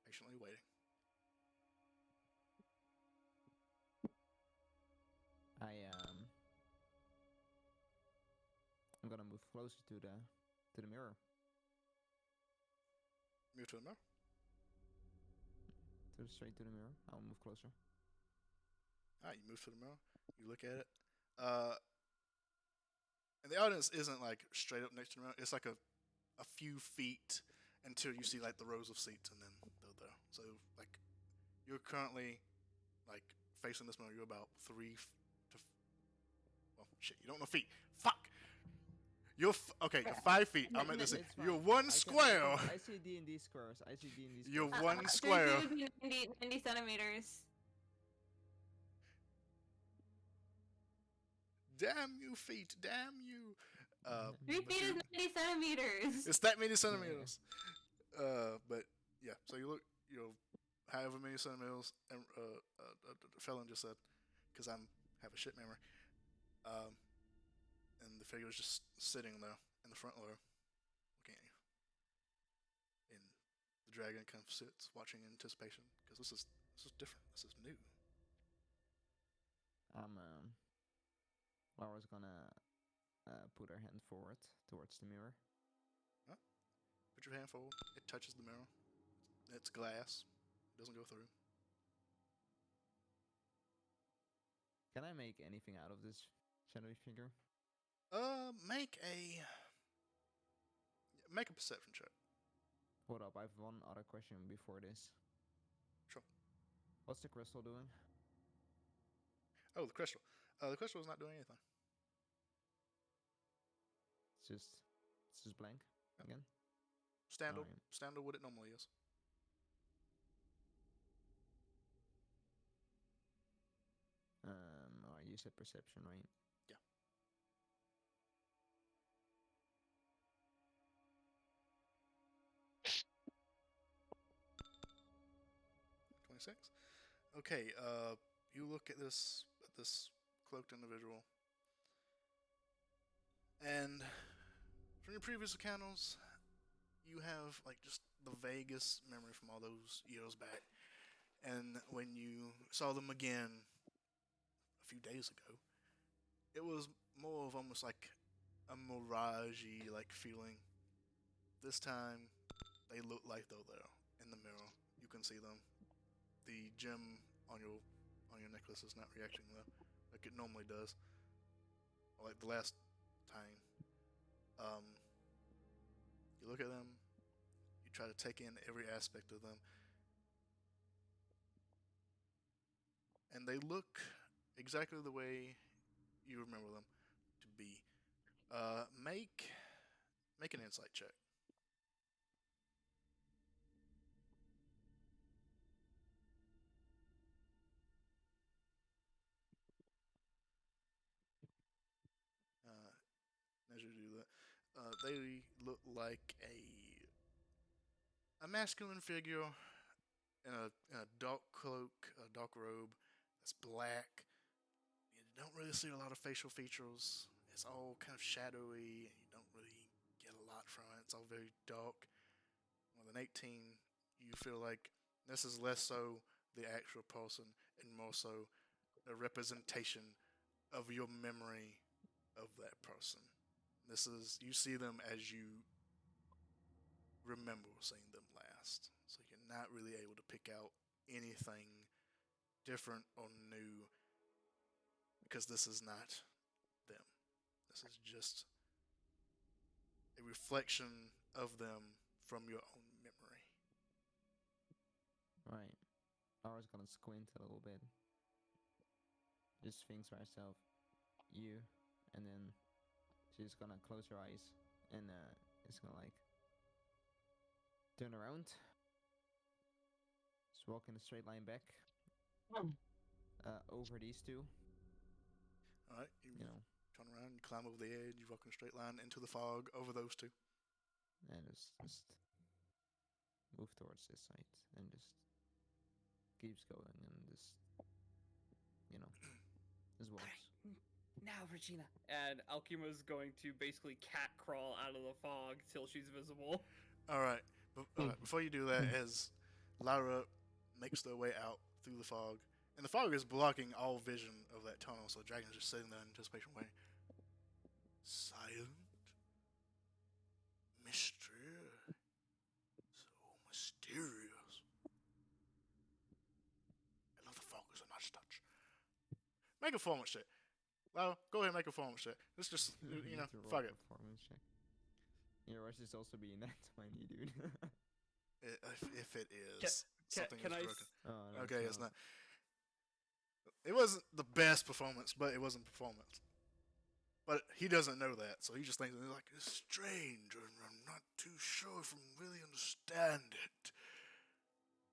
patiently waiting. I'm gonna move closer to the mirror. Move to the mirror. Straight to the mirror. I'll move closer. Alright, you move to the mirror. You look at it. And the audience isn't like straight up next to the mirror. It's like a few feet until you see like the rows of seats, and then they're there. So like you're currently like facing this mirror. You're about 3 to well, shit. You don't know feet. Fuck. You're okay. You're 5 feet. I'll make this. It's fine. You're one square. I see D&D squares. I see D&D squares. You're one square. 90 centimeters. Damn you, feet. Damn you. 3 but feet is 90 centimeters. it's that many centimeters. But yeah, so you look, however many centimeters, and the felon just said, because have a shit memory. And the figure was just sitting there in the front row, looking at you. And the dragon kind of sits, watching in anticipation, because this is different. This is new. Laura's gonna put her hand forward towards the mirror. Huh? Put your hand forward. It touches the mirror. It's glass. It doesn't go through. Can I make anything out of this shadowy figure? Make a perception check. Hold up, I have one other question before this. Sure. What's the crystal doing? Oh, the crystal. The crystal is not doing anything. It's just blank again. Standard, Alright. standard what it normally is. You said perception, right? Yeah. $26. Okay. You look at this cloaked individual, and from your previous encounters, you have like just the vaguest memory from all those years back. And when you saw them again a few days ago, it was more of almost like a mirage-y like feeling. This time, they look like they're there in the mirror. You can see them. The gem on your necklace is not reacting though, like it normally does. Or like the last time. You look at them. You try to take in every aspect of them. And they look exactly the way you remember them to be. Make an insight check. As you do that, they look like a masculine figure in a dark cloak, a dark robe that's black. You don't really see a lot of facial features. It's all kind of shadowy, and you don't really get a lot from it. It's all very dark. With an 18, you feel like this is less so the actual person and more so a representation of your memory of that person. You see them as you remember seeing them last. So you're not really able to pick out anything different or new because this is not them. This is just a reflection of them from your own memory. Right. Laura's gonna squint a little bit. Just thinks to herself, you, and then she's gonna close her eyes and it's gonna like turn around, just walk in a straight line back over these two. All right, you turn around, you climb over the edge, you walk in a straight line into the fog over those two, and just move towards this side and just keeps going and just just walks. Now, Regina. And Alkima's going to basically cat crawl out of the fog till she's visible. All right. Before you do that, as Lyra makes their way out through the fog, and the fog is blocking all vision of that tunnel, so the dragon's just sitting there in anticipation, waiting. Silent, mystery, so mysterious. I love the fog is a nice touch. Make a performance check. Lyra, go ahead and make a performance check. Let's just, fuck it. Performance check. Your rush is also being that 20, dude. If it is, something can is I broken. No, Okay, it's not. It wasn't the best performance, but it wasn't performance. But he doesn't know that, so he just thinks it's strange, and I'm not too sure if I really understand it.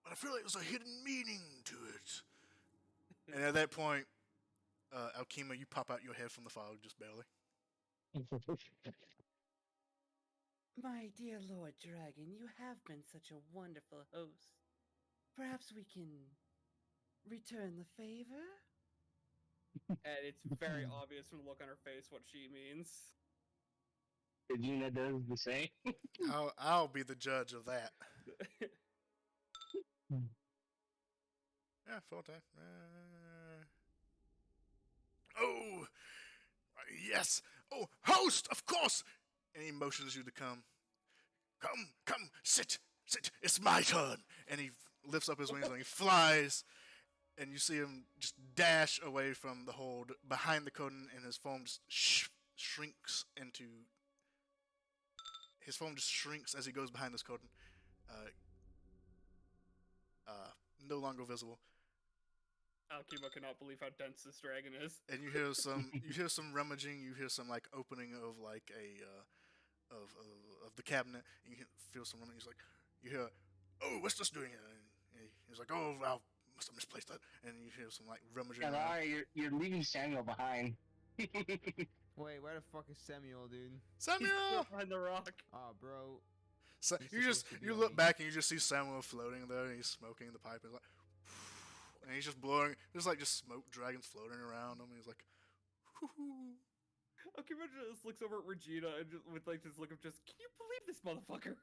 But I feel like there's a hidden meaning to it. And at that point, Alkima, you pop out your head from the fog just barely. My dear Lord Dragon, you have been such a wonderful host. Perhaps we can return the favor? And it's very obvious from the look on her face what she means. Regina does the same. I'll be the judge of that. Yeah, full time. Oh, yes. Oh, host, of course. And he motions you to come. Come, sit. It's my turn. And he lifts up his wings and he flies. And you see him just dash away from the hold behind the curtain, and his foam just shrinks into. His foam just shrinks as he goes behind this curtain. No longer visible. Alkima cannot believe how dense this dragon is. And you hear some rummaging. You hear some like opening of like of the cabinet. And you feel some rummaging. He's like, you hear, oh, what's this doing here? And he's like, oh, I must have misplaced that. And you hear some like rummaging. Yeah, Lara, you're leaving Samuel behind. Wait, where the fuck is Samuel, dude? Samuel! Behind the rock. Oh, bro. So He's supposed to be you on look me. back and you just see Samuel floating there, and he's smoking the pipe. And he's like, and he's just blowing. There's like just smoke dragons floating around him. And he's like, Alkima just looks over at Regina and just, with like this look of just, can you believe this motherfucker?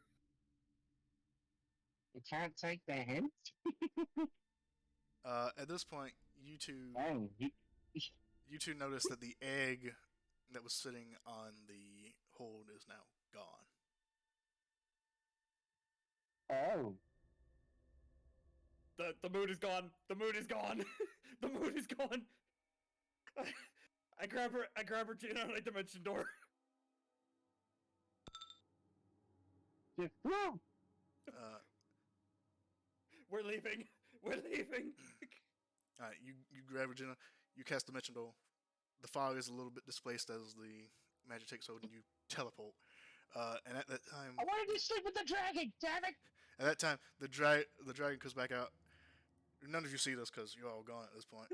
You can't take the hint. At this point, you two Dang, notice that the egg that was sitting on the hold is now gone. Oh. The mood is gone. The mood is gone. The mood is gone. I grab Regina and I dimension door. Just, woo! We're leaving. We're leaving. Alright, you grab Regina, you cast Dimension Door. The fog is a little bit displaced as the magic takes hold, and you teleport. And at that time, I wanted to sleep with the dragon, damn it! at that time, the dragon comes back out. None of you see this because you're all gone at this point.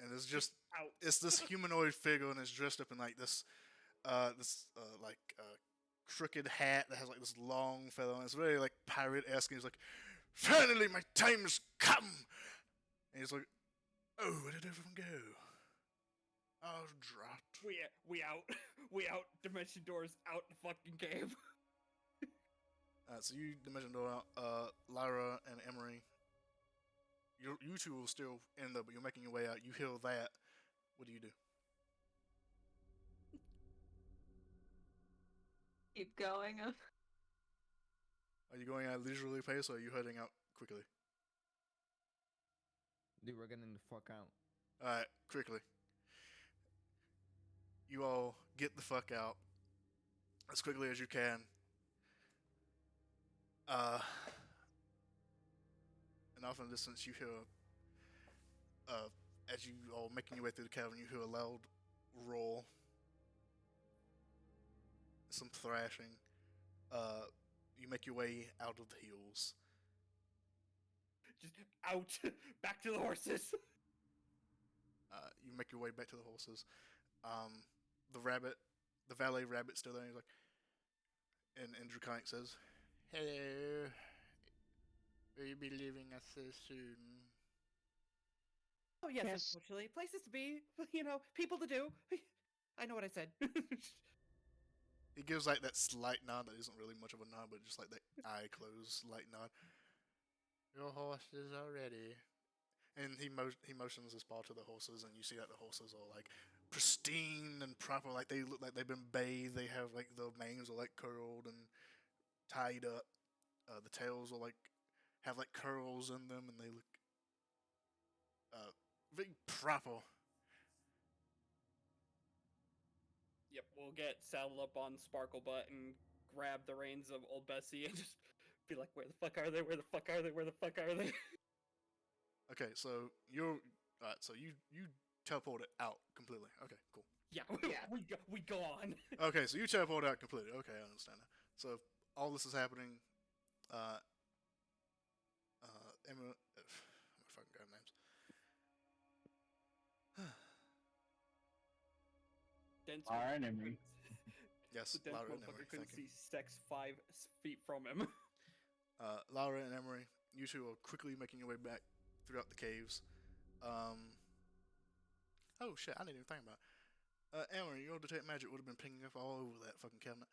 And it's just Out. it's this humanoid figure, and it's dressed up in like this crooked hat that has like this long feather on it. It's very like pirate-esque. And he's like, finally, my time's come. And he's like, oh, where did everyone go? Oh, dropped. We out. We out. Dimension doors out the fucking cave. So you dimension door out. Lyra and Emery. You two will still end up, but you're making your way out. You hear that. What do you do? Keep going. Are you going at a leisurely pace, or are you heading out quickly? Dude, we're getting the fuck out. Alright, quickly. You all get the fuck out as quickly as you can. And off in the distance, you hear, as you all making your way through the cavern, you hear a loud roar, some thrashing. You make your way out of the hills. Just out. Back to the horses. You make your way back to the horses. The valet rabbit's still there. He's like, and Draconic says, hello. Will you be leaving us so soon? Oh, yes, Yes. unfortunately. Places to be, you know, people to do. I know what I said. He gives like that slight nod that isn't really much of a nod, but just like that eye closed light nod. Your horses are ready. And he motions his paw to the horses, and you see that the horses are like pristine and proper, like they look like they've been bathed. They have like the manes are like curled and tied up. The tails are like have like curls in them, and they look very proper. Yep, we'll get saddled up on Sparkle Butt and grab the reins of old Bessie and just be like, where the fuck are they? Where the fuck are they? Where the fuck are they? Okay, so so you teleported out completely. Okay, cool. Yeah, Yeah. we gone. Okay, so you teleported out completely. Okay, I understand that. So all this is happening. Emma, I'm fucking god names. Dense Alright, with Emery. Yes, The dense Lara and motherfucker Emery. couldn't Thank you. see Stex 5 feet from him. Lara and Emery, you two are quickly making your way back throughout the caves. Oh shit, I didn't even think about it. Emery, your detect magic would have been pinging up all over that fucking cabinet.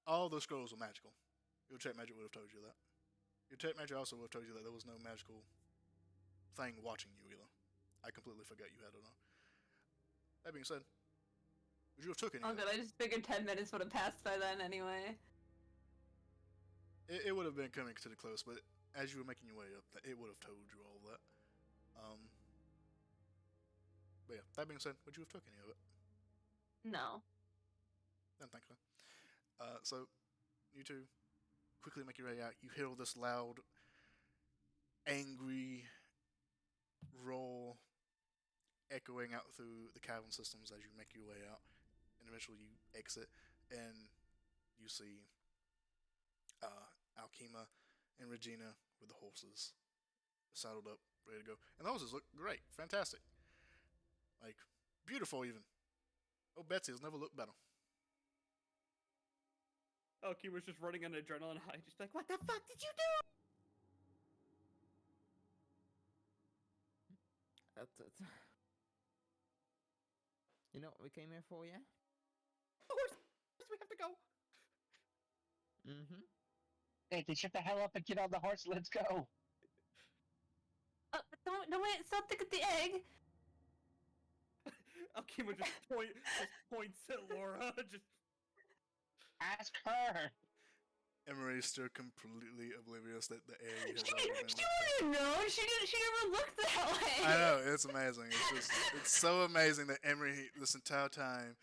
All those scrolls were magical. Your detect magic would have told you that. Your detect magic also would have told you that there was no magical thing watching you either. I completely forgot you had it on. That being said, would you have took any Oh of god, it? I just figured 10 minutes would have passed by then anyway. It would have been coming to the close, but as you were making your way up, it would have told you all that. But yeah, that being said, would you have took any of it? No. Then think so. So you two quickly make your way out. You hear all this loud, angry roar echoing out through the cavern systems as you make your way out, and eventually you exit, and you see Alkema and Regina with the horses saddled up, ready to go. And the horses look great, fantastic, like beautiful even. Oh, Betsy has never looked better. Alki was just running on adrenaline high, just like, what the fuck did you do? You know what we came here for, yeah? Horse, we have to go. Mm-hmm. Hey, then shut the hell up and get on the horse. Let's go. Don't wait, stop to get the egg! Alkima just points at Laura, just Ask her. Emery is still completely oblivious that the egg has She already been. wouldn't know! She never looked that way! I know, it's amazing. It's so amazing that Emery this entire time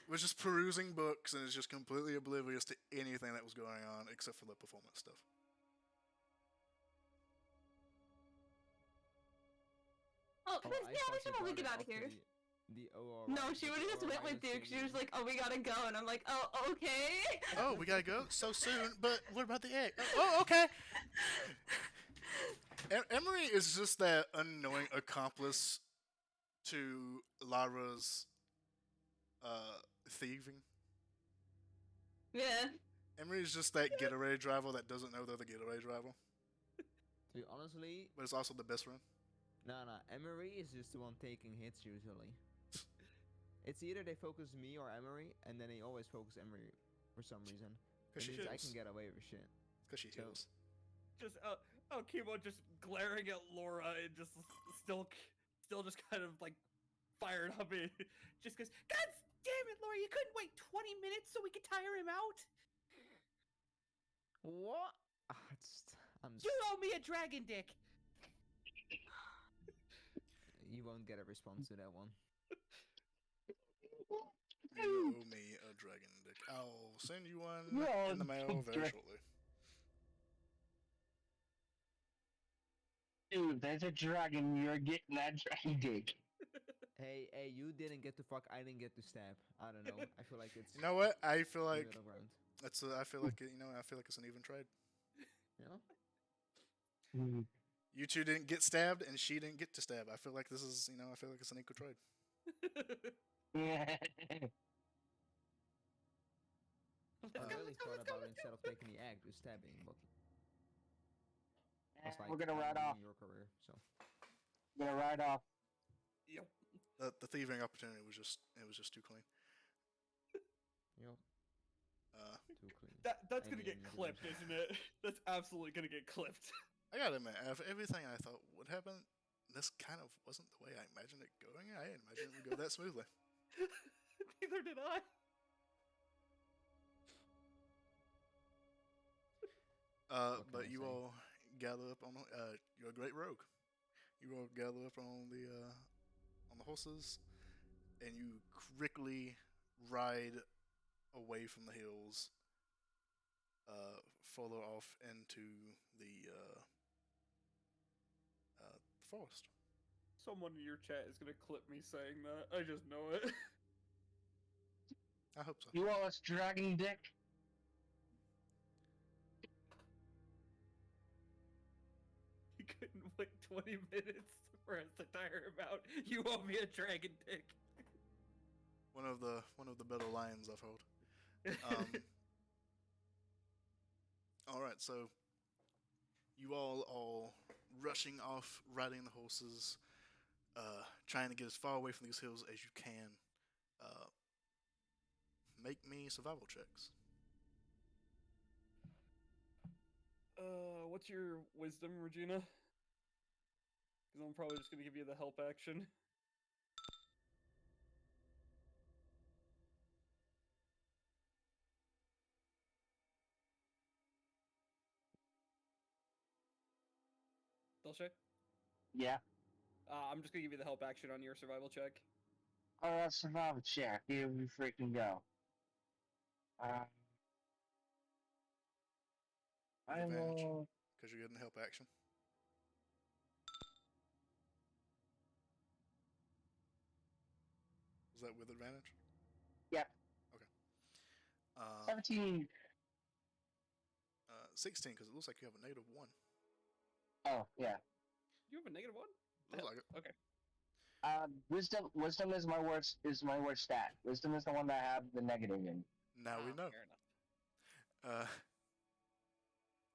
was just perusing books and is just completely oblivious to anything that was going on except for the performance stuff. Oh, can I thought should you probably brought get it out of up to here. The OR. No, she would have just went with you because she was like, oh, we gotta go. And I'm like, oh, okay. Oh, we gotta go so soon, but what about the egg? Oh, okay. Emery is just that unknowing accomplice to Lara's thieving. Yeah. Emery is just that getaway driver that doesn't know they're the getaway driver, To be honestly, but it's also the best friend. no. Emery is just the one taking hits usually. It's either they focus me or Emery, and then they always focus Emery for some reason. Because she It means I heals. can get away with shit. Because she So- heals. just Alkima just glaring at Laura and just still just kind of like fired up. Just because, God damn it, Laura, you couldn't wait 20 minutes so we could tire him out. What? You owe me a dragon dick. You won't get a response to that one. You owe me a dragon dick. I'll send you one No, in the mail don't very dra- shortly. Dude, there's a dragon. You're getting that dragon dick. Hey, you didn't get to fuck. I didn't get to stab. I don't know. I feel like it's You know what? I feel the like middle ground. I feel like I feel like it's an even trade. You know? Hmm. You two didn't get stabbed, and she didn't get to stab. I feel like this is I feel like it's an equal trade. I really thought about instead of taking the egg, to stabbing, but it's like We're gonna ride off. your career. So We're gonna ride off. Yep. The thieving opportunity was just too clean. yep, Uh, too clean. That's I gonna get mean, clipped, isn't it? That's absolutely gonna get clipped. I gotta admit, after everything I thought would happen, this kind of wasn't the way I imagined it going. I didn't imagine it would go that smoothly. Neither did I. What can But I you say? all gather up on. You're a great rogue. You all gather up on the horses, and you quickly ride away from the hills, further off into the forest. Someone in your chat is gonna clip me saying that. I just know it. I hope so. You owe us dragon dick. You couldn't wait 20 minutes for us to tire him out. You owe me a dragon dick. one of the better lines I've heard. All right, so you all are rushing off, riding the horses, trying to get as far away from these hills as you can. Uh, make me survival checks. What's your wisdom, Regina? Because I'm probably just gonna give you the help action. Dolce? Yeah. I'm just gonna give you the help action on your survival check. Survival check. Here we freaking go. With I advantage, will. because you're getting help action. Was that with advantage? Yep. Okay. 17. 16, because it looks like you have a -1. Oh, yeah. You have a -1? Looks like it. Okay. Wisdom is my worst stat. Wisdom is the one that I have the negative in. Now we know. Fair enough.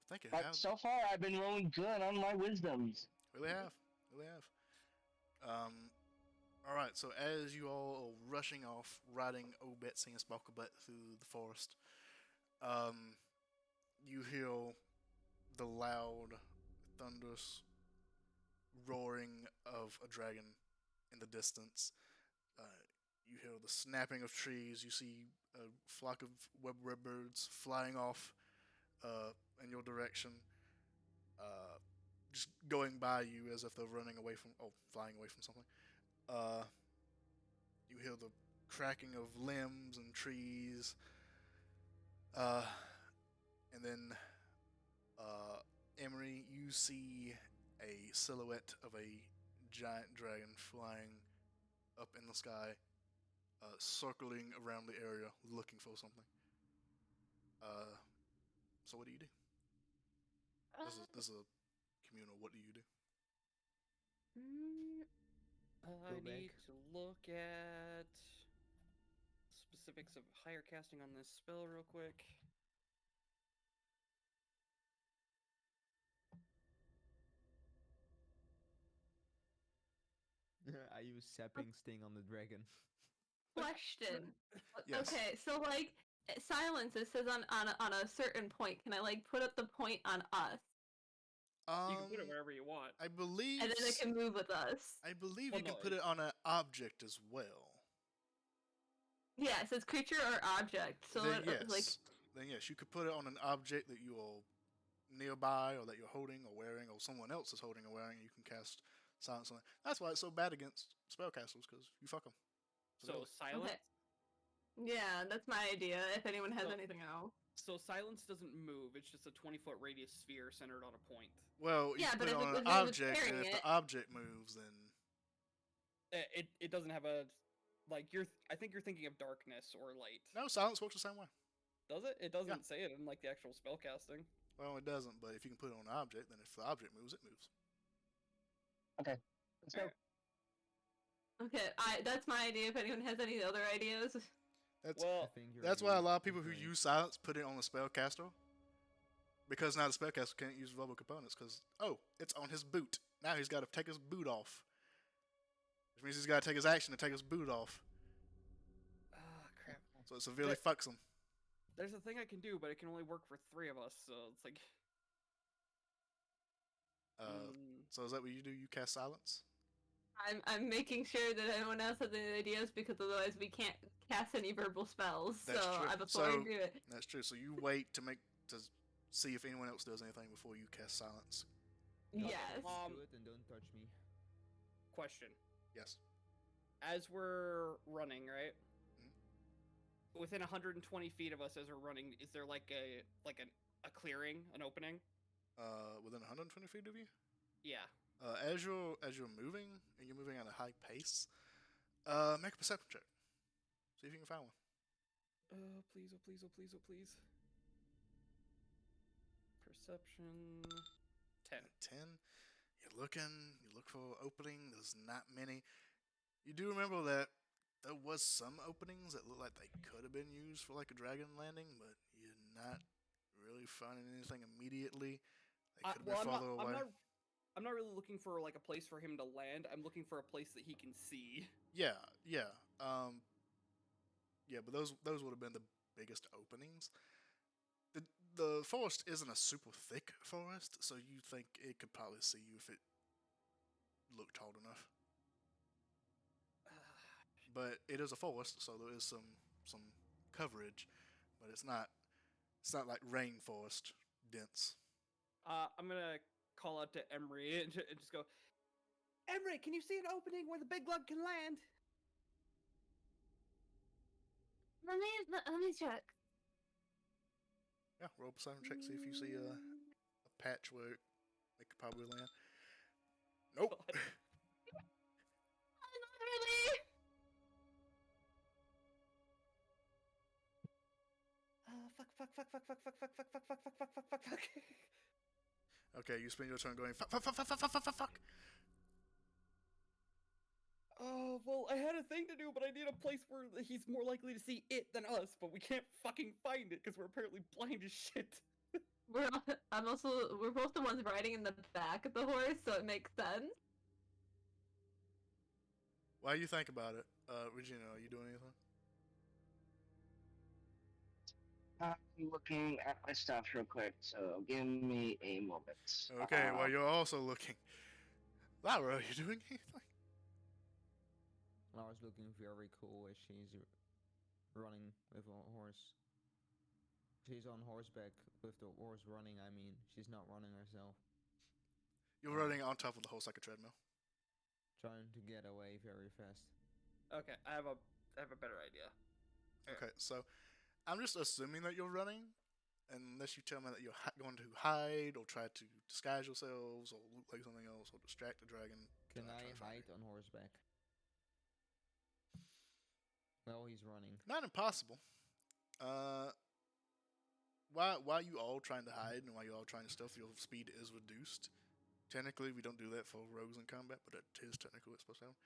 Thank you. But so far, I've been rolling good on my wisdoms. Really have. All right. So as you all are rushing off, riding Obetsy and Sparklebutt through the forest, you hear the loud, thunderous roaring of a dragon in the distance. You hear the snapping of trees. You see a flock of red birds flying off in your direction, just going by you as if they're flying away from something. You hear the cracking of limbs and trees, and then Emery, you see a silhouette of a giant dragon flying up in the sky, circling around the area, looking for something. So what do you do? This is a communal. What do you do? I Go need back. to look at specifics of higher casting on this spell real quick. I use sapping sting on the dragon. Question. Yes. Okay, so like silence. It says on a certain point. Can I like put up the point on us, You can put it wherever you want. I believe. and then it can move with us? I believe Well, you can no, put it on an object as well. Yeah, it says creature or object. So Then it, like yes, you could put it on an object that you are nearby, or that you're holding or wearing, or someone else is holding or wearing. You can cast silence on it. That's why it's so bad against spellcasters, because you fuck them. So silence. okay. Yeah, that's my idea. If anyone has So- anything else. So silence doesn't move. It's just a 20-foot radius sphere centered on a point. Well, you Yeah, can but put it if on it an was object, and carrying if it- the object moves, then It doesn't have a like you're. I think you're thinking of darkness or light. no, silence works the same way. Does it? It doesn't say it in like the actual spell casting. Well, it doesn't, but if you can put it on an object, then if the object moves, it moves. Okay. Let's go. Okay, that's my idea. If anyone has any other ideas. That's I Well, think that's why a lot of people who great. use silence put it on the spellcaster, because now the spellcaster can't use verbal components, because it's on his boot. Now he's got to take his boot off, which means he's got to take his action to take his boot off. crap. So it severely fucks him. There's a thing I can do, but it can only work for 3 of us. So it's like. So is that what you do? You cast silence? I'm making sure that anyone else has any ideas, because otherwise we can't cast any verbal spells. That's so true. before I So- do it. That's true. So you wait to see if anyone else does anything before you cast silence. Okay, Yes. Do it and don't touch me. Question. Yes. As we're running, right? Mhm. Within 120 feet of us as we're running, is there like a clearing, an opening? Within 120 feet of you. Yeah. As you're moving, and you're moving at a high pace, make a perception check. See if you can find one. Please, oh please, oh please, oh please. Perception 10. 10. You look for opening. There's not many. You do remember that there was some openings that looked like they could have been used for like a dragon landing, but you're not really finding anything immediately. They could have been farther away. I'm not really looking for like a place for him to land. I'm looking for a place that he can see. Yeah, yeah, yeah. But those would have been the biggest openings. The forest isn't a super thick forest, so you think it could probably see you if it looked tall enough. But it is a forest, so there is some coverage, but it's not like rainforest dense. I'm gonna call out to Emery and just go, Emery, can you see an opening where the big lug can land? Let me check. Yeah, roll a perception check, see if you see a patch where it could probably land. Nope. God. Not really. Fuck. Okay, you spend your turn going fuck. Oh, well, I had a thing to do, but I need a place where he's more likely to see it than us, but we can't fucking find it because we're apparently blind as shit. We're both the ones riding in the back of the horse, so it makes sense. While you think about it, Regina, are you doing anything? I'm looking at my stuff real quick, so give me a moment. Okay, while you're also looking, Lara, are you doing anything? Lara's looking very cool as she's running with a horse. She's on horseback with the horse running, I mean. She's not running herself. You're running on top of the horse like a treadmill. Trying to get away very fast. Okay, I have a better idea. Okay, so I'm just assuming that you're running, unless you tell me that you're going to hide or try to disguise yourselves or look like something else or distract the dragon. Can I hide on horseback? Well, he's running. Not impossible. While you all trying to hide and while you all trying to stealth, your speed is reduced. Technically, we don't do that for rogues in combat, but it is technically what's supposed to happen.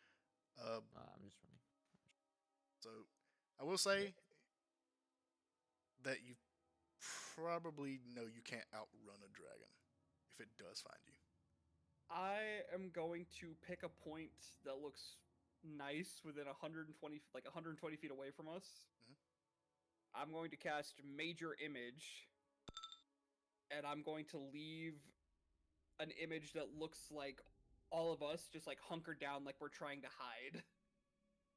I'm just running. So, I will say that you probably know you can't outrun a dragon if it does find you. I am going to pick a point that looks nice within 120 feet away from us. Mhm. I'm going to cast Major Image, and I'm going to leave an image that looks like all of us just like hunkered down like we're trying to hide.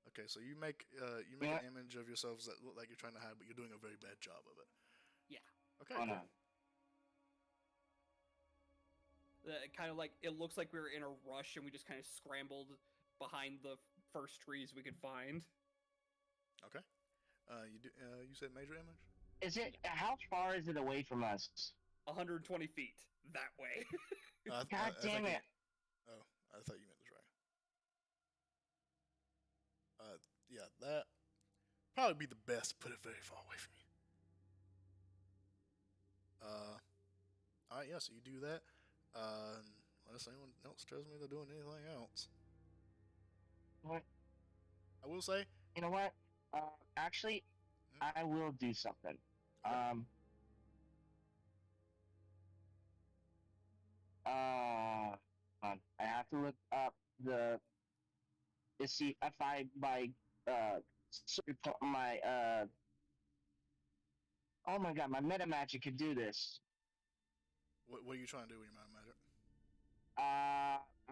Okay, so you make an image of yourselves that look like you're trying to hide, but you're doing a very bad job of it. Yeah. Okay. Oh, Cool. no. Kind of like it looks like we were in a rush and we just kind of scrambled behind the first trees we could find. Okay. You said major image? Is it? How far is it away from us? 120 feet that way. God damn it! Oh, I thought you meant the dragon. Yeah, that probably be the best to put it very far away from you. All right, yeah. So you do that. Unless anyone else tells me they're doing anything else. What? I will say. You know what? Actually, I will do something. Okay. Hold on. I have to look up to see if I oh my god, my meta magic could do this. What are you trying to do with your mind magic?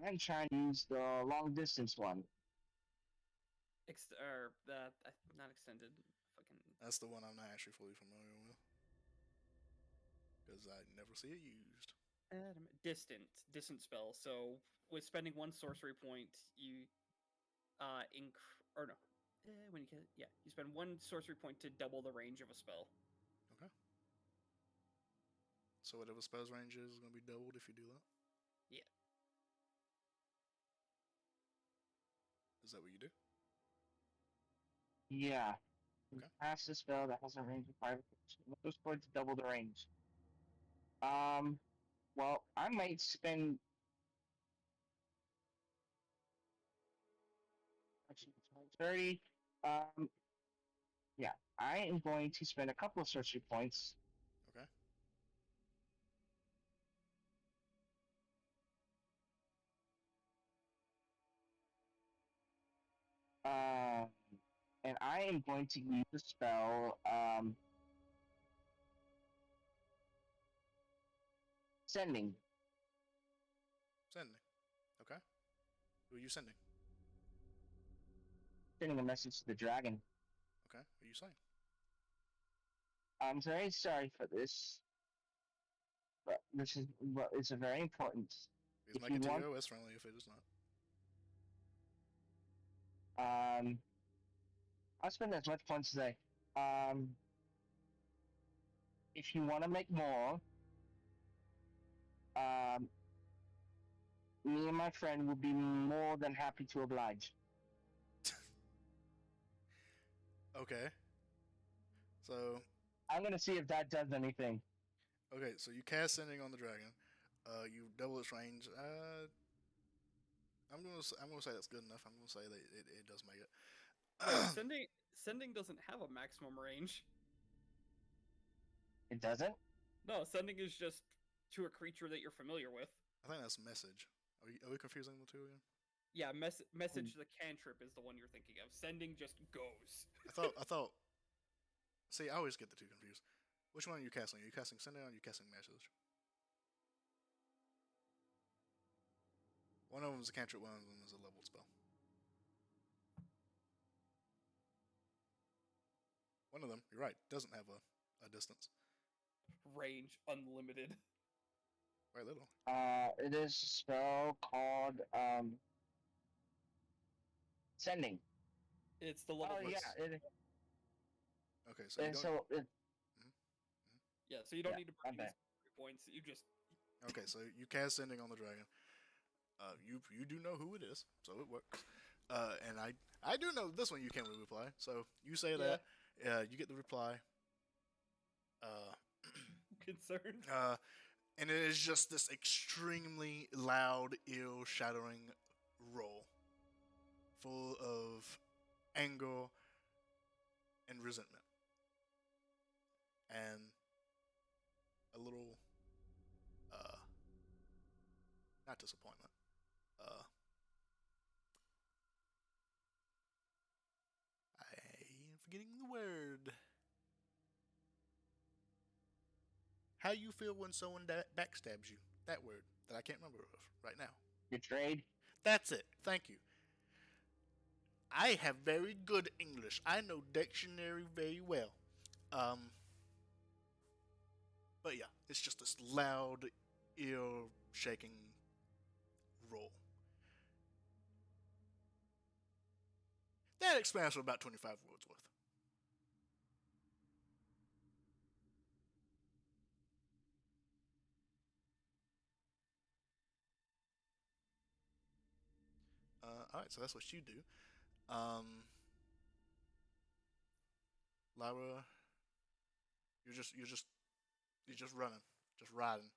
I'm trying to use the long distance one. Not extended. Fucking. That's the one I'm not actually fully familiar with because I never see it used. Distant spell. So with spending one sorcery point, you you spend one sorcery point to double the range of a spell. Okay. So whatever spell's range is going to be doubled if you do that? Yeah. Is that what you do? Yeah. Okay. Cast a spell that has a range of 5 those points double the range. Well, I might spend 30. Um, yeah, I am going to spend a couple of sorcery points. Okay. Um, and I am going to use the spell sending. Sending. Okay. Who are you sending? Sending a message to the dragon. Okay. Who are you saying? I'm very sorry for this, but it's a very important. Please If make you it want, TOS friendly if it is not. I'll spend as much points as if you want to make more, um, me and my friend will be more than happy to oblige. Okay. So, I'm gonna see if that does anything. okay, so you cast sending on the dragon. You double its range. I'm gonna say that's good enough. I'm gonna say that it does make it. Wait, sending doesn't have a maximum range. It doesn't. No, sending is just to a creature that you're familiar with. I think that's message. Are we confusing the two again? Yeah, message the cantrip is the one you're thinking of. Sending just goes. I thought. See, I always get the two confused. Which one are you casting? Are you casting sending or are you casting message? One of them is a cantrip. One of them is a leveled spell. One of them, you're right, doesn't have a distance. Range unlimited. Right, little. It is a spell called sending. It's the level. Oh yeah, it, Okay, so you and don't. so it, Yeah, so you don't Yeah, need to I burn bet. these points. You just Okay, so you cast sending on the dragon. You do know who it is, so it works. And I do know this one you can't really reply. So you say that. You get the reply. Uh, concerned. And it is just this extremely loud, ill-shattering roll, full of anger and resentment, and a little, not disappointment. I am forgetting the word. How you feel when someone backstabs you? That word that I can't remember of right now. betrayed. That's it. Thank you. I have very good English. I know dictionary very well. But yeah, it's just this loud, ear-shaking roll. That expands for about 25 words worth. All right, so that's what you do. Lyra, you're just running, just riding.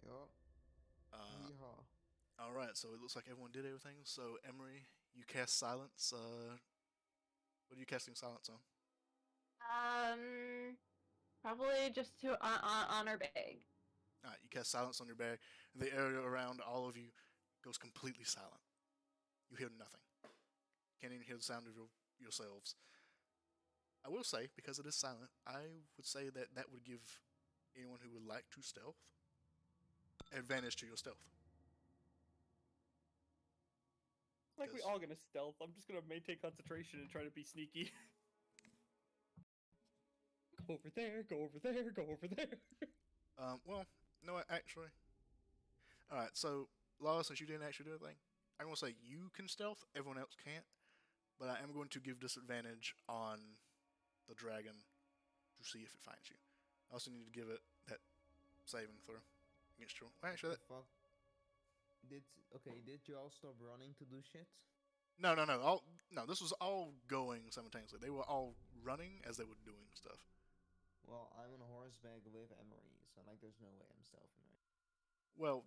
Yup. Yeehaw. All right, so it looks like everyone did everything. So Emery, you cast silence. What are you casting silence on? Probably just to on our bag. All right, you cast silence on your bag. The area around all of you goes completely silent. You hear nothing. Can't even hear the sound of yourselves. I will say, because it is silent, I would say that that would give anyone who would like to stealth advantage to your stealth. It's like we Because- all gonna stealth. I'm just gonna maintain concentration and try to be sneaky. Go over there. Go over there. Go over there. Well, no, actually. All right, so Law, since you didn't actually do anything, I'm gonna say you can stealth. Everyone else can't, but I am going to give disadvantage on the dragon to see if it finds you. I also need to give it that saving throw against your. Actually, The fuck? Did you all stop running to do shit? no. No, this was all going simultaneously. They were all running as they were doing stuff. Well, I'm on a horseback with Emery, so like there's no way I'm stealthing right. Well,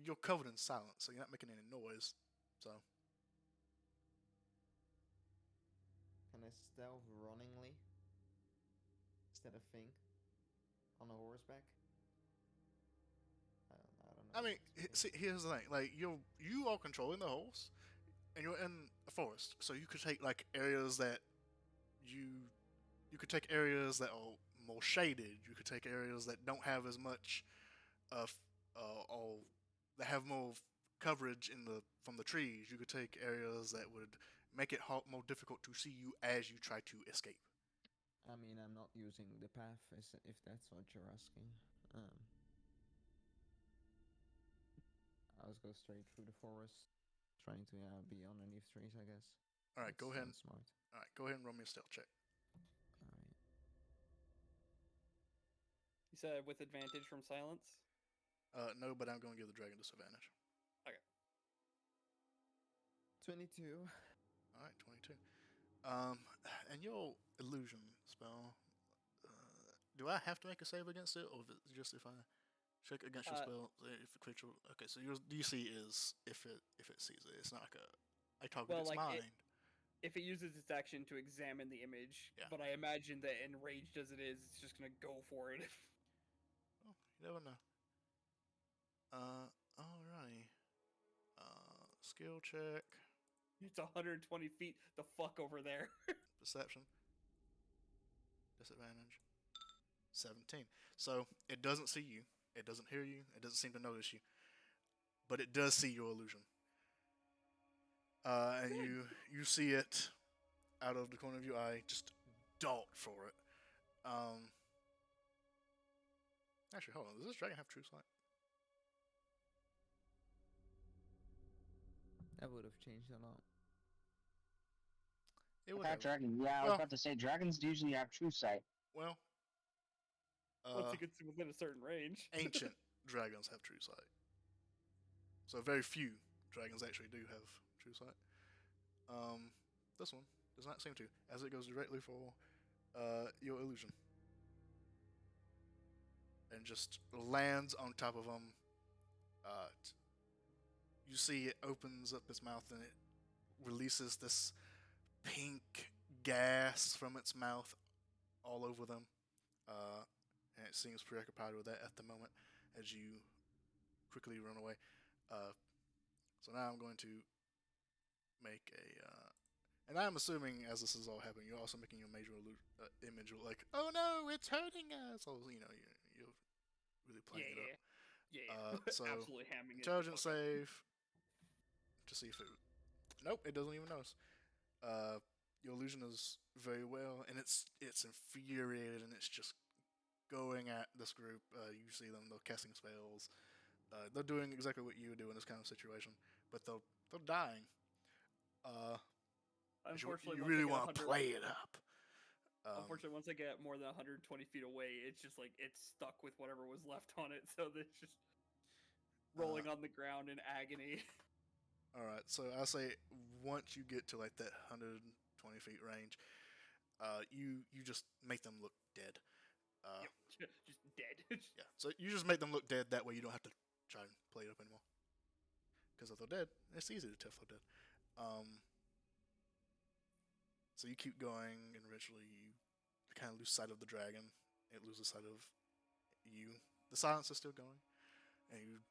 you're covered in silence, so you're not making any noise. So I stealth runningly instead of think on a horseback? I don't know. I mean, if it's see, here's the thing. Like you are controlling the horse, and you're in a forest, so you could take like areas that you you could take areas that are more shaded. You could take areas that don't have as much of or that have more coverage in the from the trees. You could take areas that would make it more difficult to see you as you try to escape. I mean, I'm not using the path, if that's what you're asking. Um, I'll just go straight through the forest, trying to be underneath trees, I guess. All right, That go ahead. sounds smart. All right, go ahead and roll me a stealth check. All right. You said with advantage from silence. No, but I'm going to give the dragon disadvantage. 22. All right, 22. And your illusion spell. Do I have to make a save against it, or if it's just if I check against your spell? If the creature. Okay, so your DC is if it sees it. It's not like I target its mind. If it uses its action to examine the image, Yeah. but I imagine that enraged as it is, it's just gonna go for it. Oh, you never know. Alrighty. Skill check, It's 120 feet the fuck over there. perception, disadvantage, 17. So it doesn't see you. It doesn't hear you. It doesn't seem to notice you. But it does see your illusion. And you see it out of the corner of your eye, just dart for it. Actually, hold on. Does this dragon have true sight? That would have changed a lot. It would That have. dragon. Yeah, I was Well- about to say dragons usually have true sight. Well, Once it gets within a certain range. ancient dragons have true sight. So very few dragons actually do have true sight. This one does not seem to, as it goes directly for your illusion, and just lands on top of them. You see it opens up its mouth and it releases this pink gas from its mouth all over them. And it seems preoccupied with that at the moment as you quickly run away. So now I'm going to make a. And I'm assuming as this is all happening, you're also making your major image of like, oh no, it's hurting us. So, you're really playing it up. Yeah. So absolutely hamming it. intelligence save to see if it. Nope, it doesn't even notice. Your illusion is very well, and it's infuriated, and it's just going at this group. You see them; they're casting spells. They're doing exactly what you would do in this kind of situation, but they're dying. Unfortunately, you once really I get want to 100 play it up. Unfortunately, once I get more than 120 feet away, it's just like it's stuck with whatever was left on it, so it's just rolling on the ground in agony. All right, so I'll say once you get to like that 120 feet range, you just make them look dead. Just dead. Yeah, so you just make them look dead. That way you don't have to try and play it up anymore. Because if they're dead, it's easy to tell if they're dead. So you keep going, and eventually you kind of lose sight of the dragon. It loses sight of you. The silence is still going, and you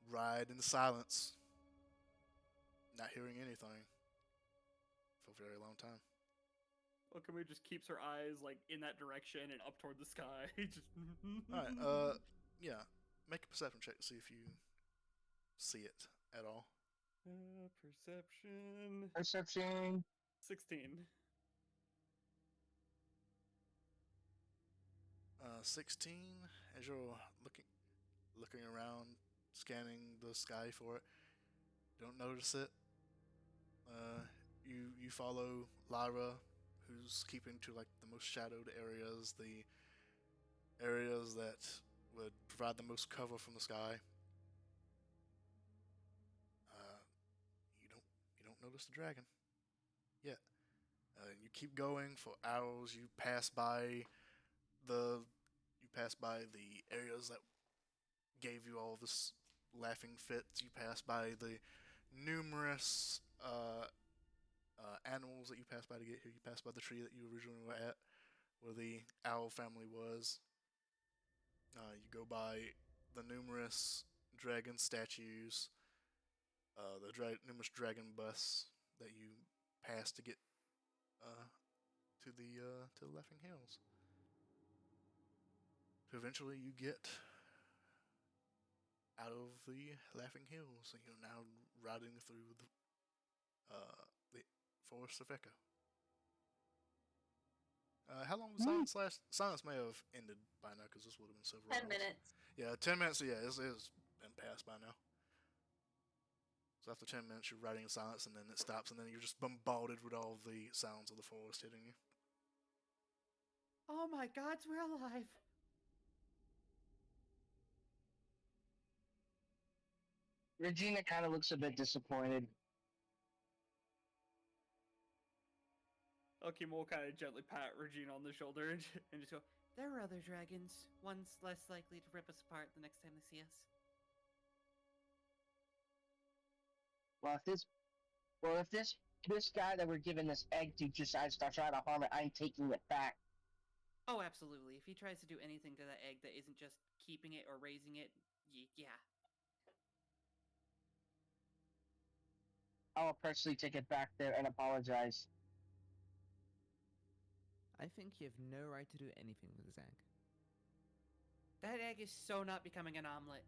ride in the silence, not hearing anything for a very long time. Well, Kamui just keeps her eyes like in that direction and up toward the sky. Just. All right. Yeah. Make a perception check to see if you see it at all. Perception. Perception. 16. 16. As you're looking around, scanning the sky for it, don't notice it. You follow Lyra, who's keeping to like the most shadowed areas, the areas that would provide the most cover from the sky. You don't notice the dragon yet. You keep going for hours. You pass by the areas that gave you all this laughing fits. You pass by the numerous animals that you pass by to get here. You pass by the tree that you originally were at, where the owl family was. You go by the numerous dragon statues, the numerous dragon busts that you pass to get to the Laughing Hills. So eventually, you get out of the Laughing Hills, and you're now riding through the Forest of Echo. How long was silence last? Silence may have ended by now because this would have been several 10 hours. minutes. Yeah, 10 minutes. Yeah, it's been past by now. So after 10 minutes, you're riding in silence, and then it stops, and then you're just bombarded with all the sounds of the forest hitting you. Oh my gods, we're alive! Regina kind of looks a bit disappointed. Okimo will kind of gently pat Regina on the shoulder and just go, There are other dragons. One's less likely to rip us apart the next time they see us. Well, if this guy that we're giving this egg to decides to try to harm it, I'm taking it back. Oh, absolutely. If he tries to do anything to that egg that isn't just keeping it or raising it, yeah. I'll personally take it back there and apologize. I think you have no right to do anything with this egg. That egg is so not becoming an omelet.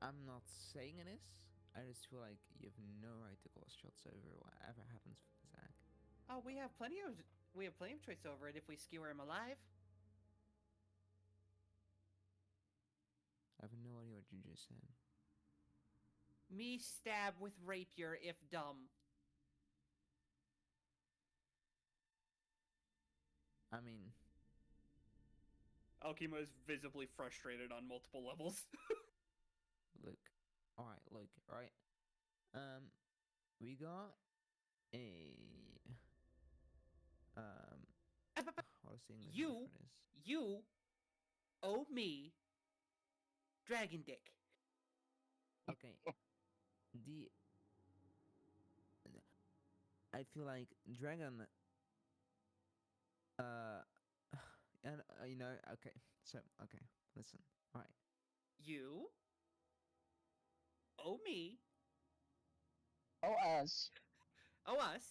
I'm not saying it is. I just feel like you have no right to cause shots over whatever happens with this egg. Oh, we have plenty of choice over it if we skewer him alive. I have no idea what you just said. Me stab with rapier if dumb. I mean, Okimo is visibly frustrated on multiple levels. look. Alright, look, right? We got a what is the English You- word for this? You owe me dragon dick. Okay. I feel like dragon and okay. So, okay. Listen. All right. You owe me, Oh, us. owe us,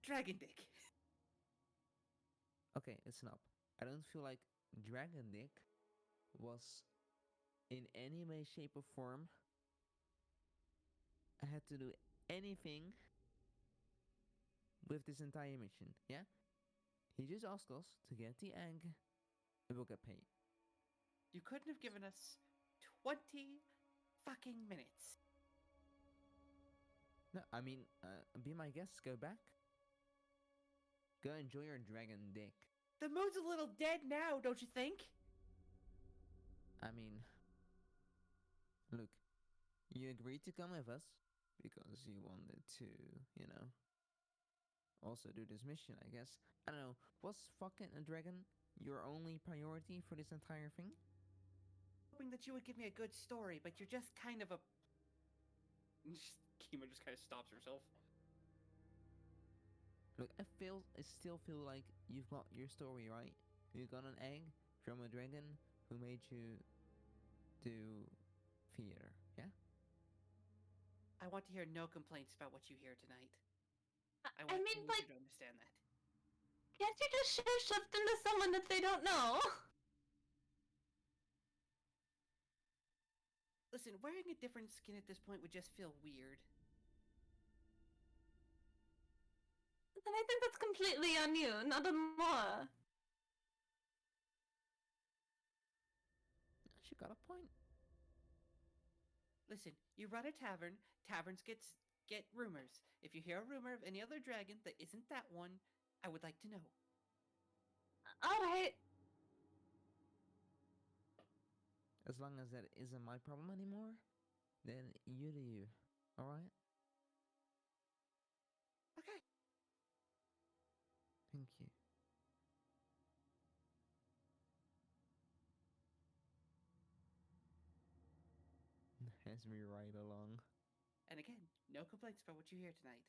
dragon dick. Okay, listen up. I don't feel like Dragon Dick was in any way, shape, or form I had to do anything with this entire mission, yeah? He just asked us to get the egg and we'll get paid. You couldn't have given us 20 fucking minutes. No, I mean, be my guest, go back. Go enjoy your dragon dick. The mood's a little dead now, don't you think? I mean, look, you agreed to come with us because you wanted to, also do this mission, I guess. I don't know, was fucking a dragon your only priority for this entire thing? Hoping that you would give me a good story, but you're just kind of a... Kima just kind of stops herself. Look, I still feel like you've got your story right. You got an egg from a dragon who made you do theater, yeah? I want to hear no complaints about what you hear tonight. I I mean, need like, you to understand that. can't you just share something to someone that they don't know? Listen, wearing a different skin at this point would just feel weird. Then I think that's completely on you, not on Laura. She got a point. Listen, you run a tavern. Taverns get rumors. If you hear a rumor of any other dragon that isn't that one, I would like to know. Alright. As long as that isn't my problem anymore, then you do you. Alright? Okay. Thank you. As we ride along. And again, no complaints about what you hear tonight.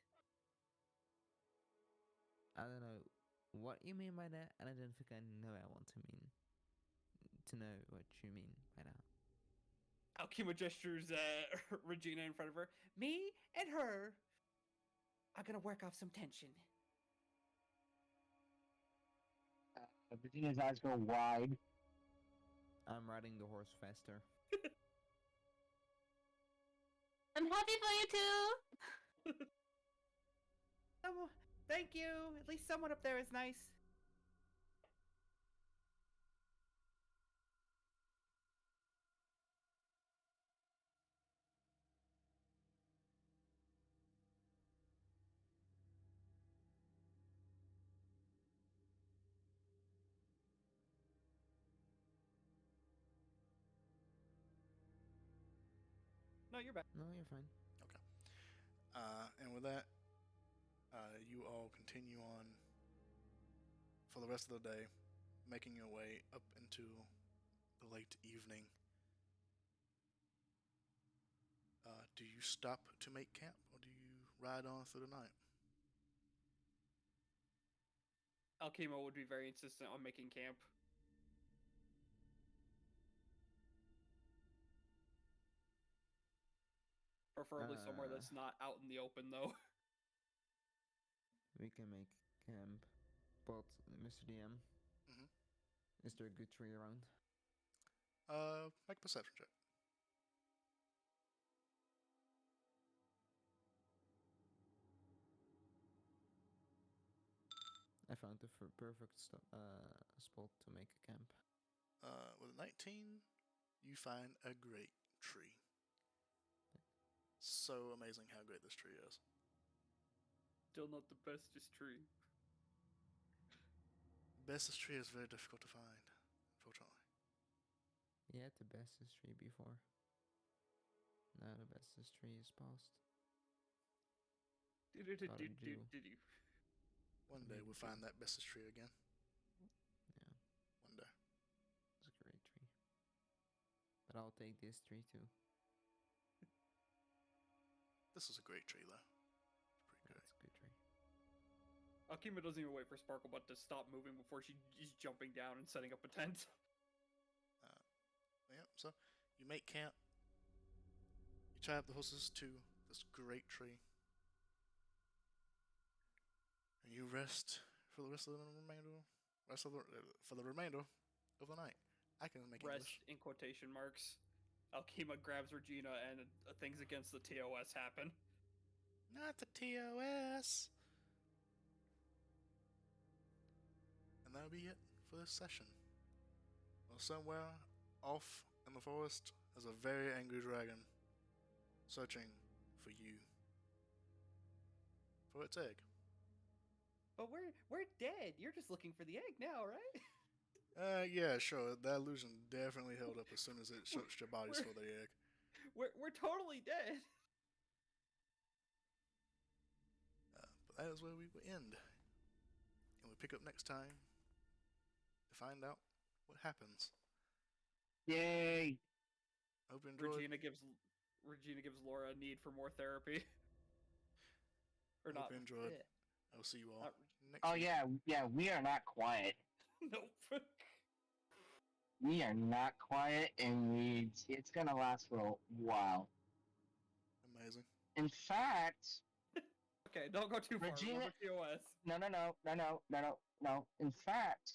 I don't know what you mean by that, and I don't think I know I want to know what you mean by that. Alkima gestures Regina in front of her. Me and her are gonna work off some tension. Virginia's eyes go wide. I'm riding the horse faster. I'm happy for you too. Oh, thank you. At least someone up there is nice. No, you're back. No, you're fine. And with that, you all continue on for the rest of the day, making your way up into the late evening. Do you stop to make camp, or do you ride on through the night? Alkima would be very insistent on making camp. Preferably somewhere that's not out in the open, though. We can make camp, but Mr. DM, Mhm. is there a good tree around? Make a perception check. I found the perfect spot to make a camp. With a 19, you find a great tree. So amazing how great this tree is. Still not the bestest tree. Bestest tree is very difficult to find, unfortunately. Yeah, the bestest tree before. Now the bestest tree is past. Did you? One day we'll find that bestest tree again. Yeah, One day. it's a great tree. But I'll take this tree too. This is a great tree, though. It's pretty Yeah, great. it's a good tree. Alkima doesn't even wait for Sparklebutt to stop moving before she is jumping down and setting up a tent. Yeah, so you make camp. You tie up the horses to this great tree. And you rest for the rest of the remainder. For the remainder of the night. I can make Rest English. in quotation marks. Alkima grabs Regina and things against the TOS happen. Not the TOS. And that'll be it for this session. Well, somewhere off in the forest is a very angry dragon searching for you. For its egg. But we're dead. You're just looking for the egg now, right? Yeah, sure. That illusion definitely held up as soon as it searched your bodies for the egg. We're totally dead. But that is where we will end. And we pick up next time to find out what happens. Yay! Hope you enjoyed. Regina gives Laura a need for more therapy. Or Hope not. you enjoyed. Yeah. I'll see you all next Oh week. yeah, we are not quiet. Nope. We are not quiet, and it's gonna last for a while. Amazing. In fact, Okay, don't go too far. Regina- Remember TOS. no. In fact,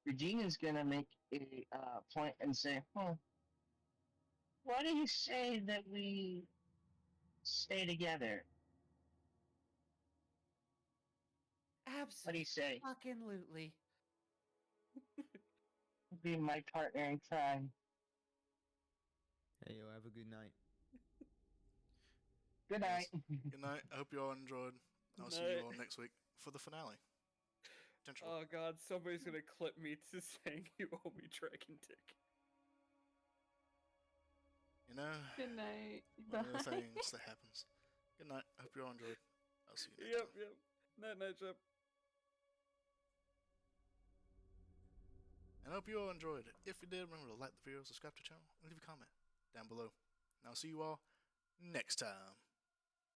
Regina's gonna make a point and say, why do you say that we stay together? What do you say? Absolutely. Be my partner in crime. Hey, yo, have a good night. Good night. Good night. I hope you all enjoyed. I'll see you all next week for the finale. Potentially. Oh god, somebody's gonna clip me to saying you owe me Dragon Dick. You know, Good night. one of the Bye. things that happens. Good night. I hope you all enjoyed. I'll see you next time. Yep. Night, Chip. And I hope you all enjoyed it. If you did, remember to like the video, subscribe to the channel, and leave a comment down below. And I'll see you all next time.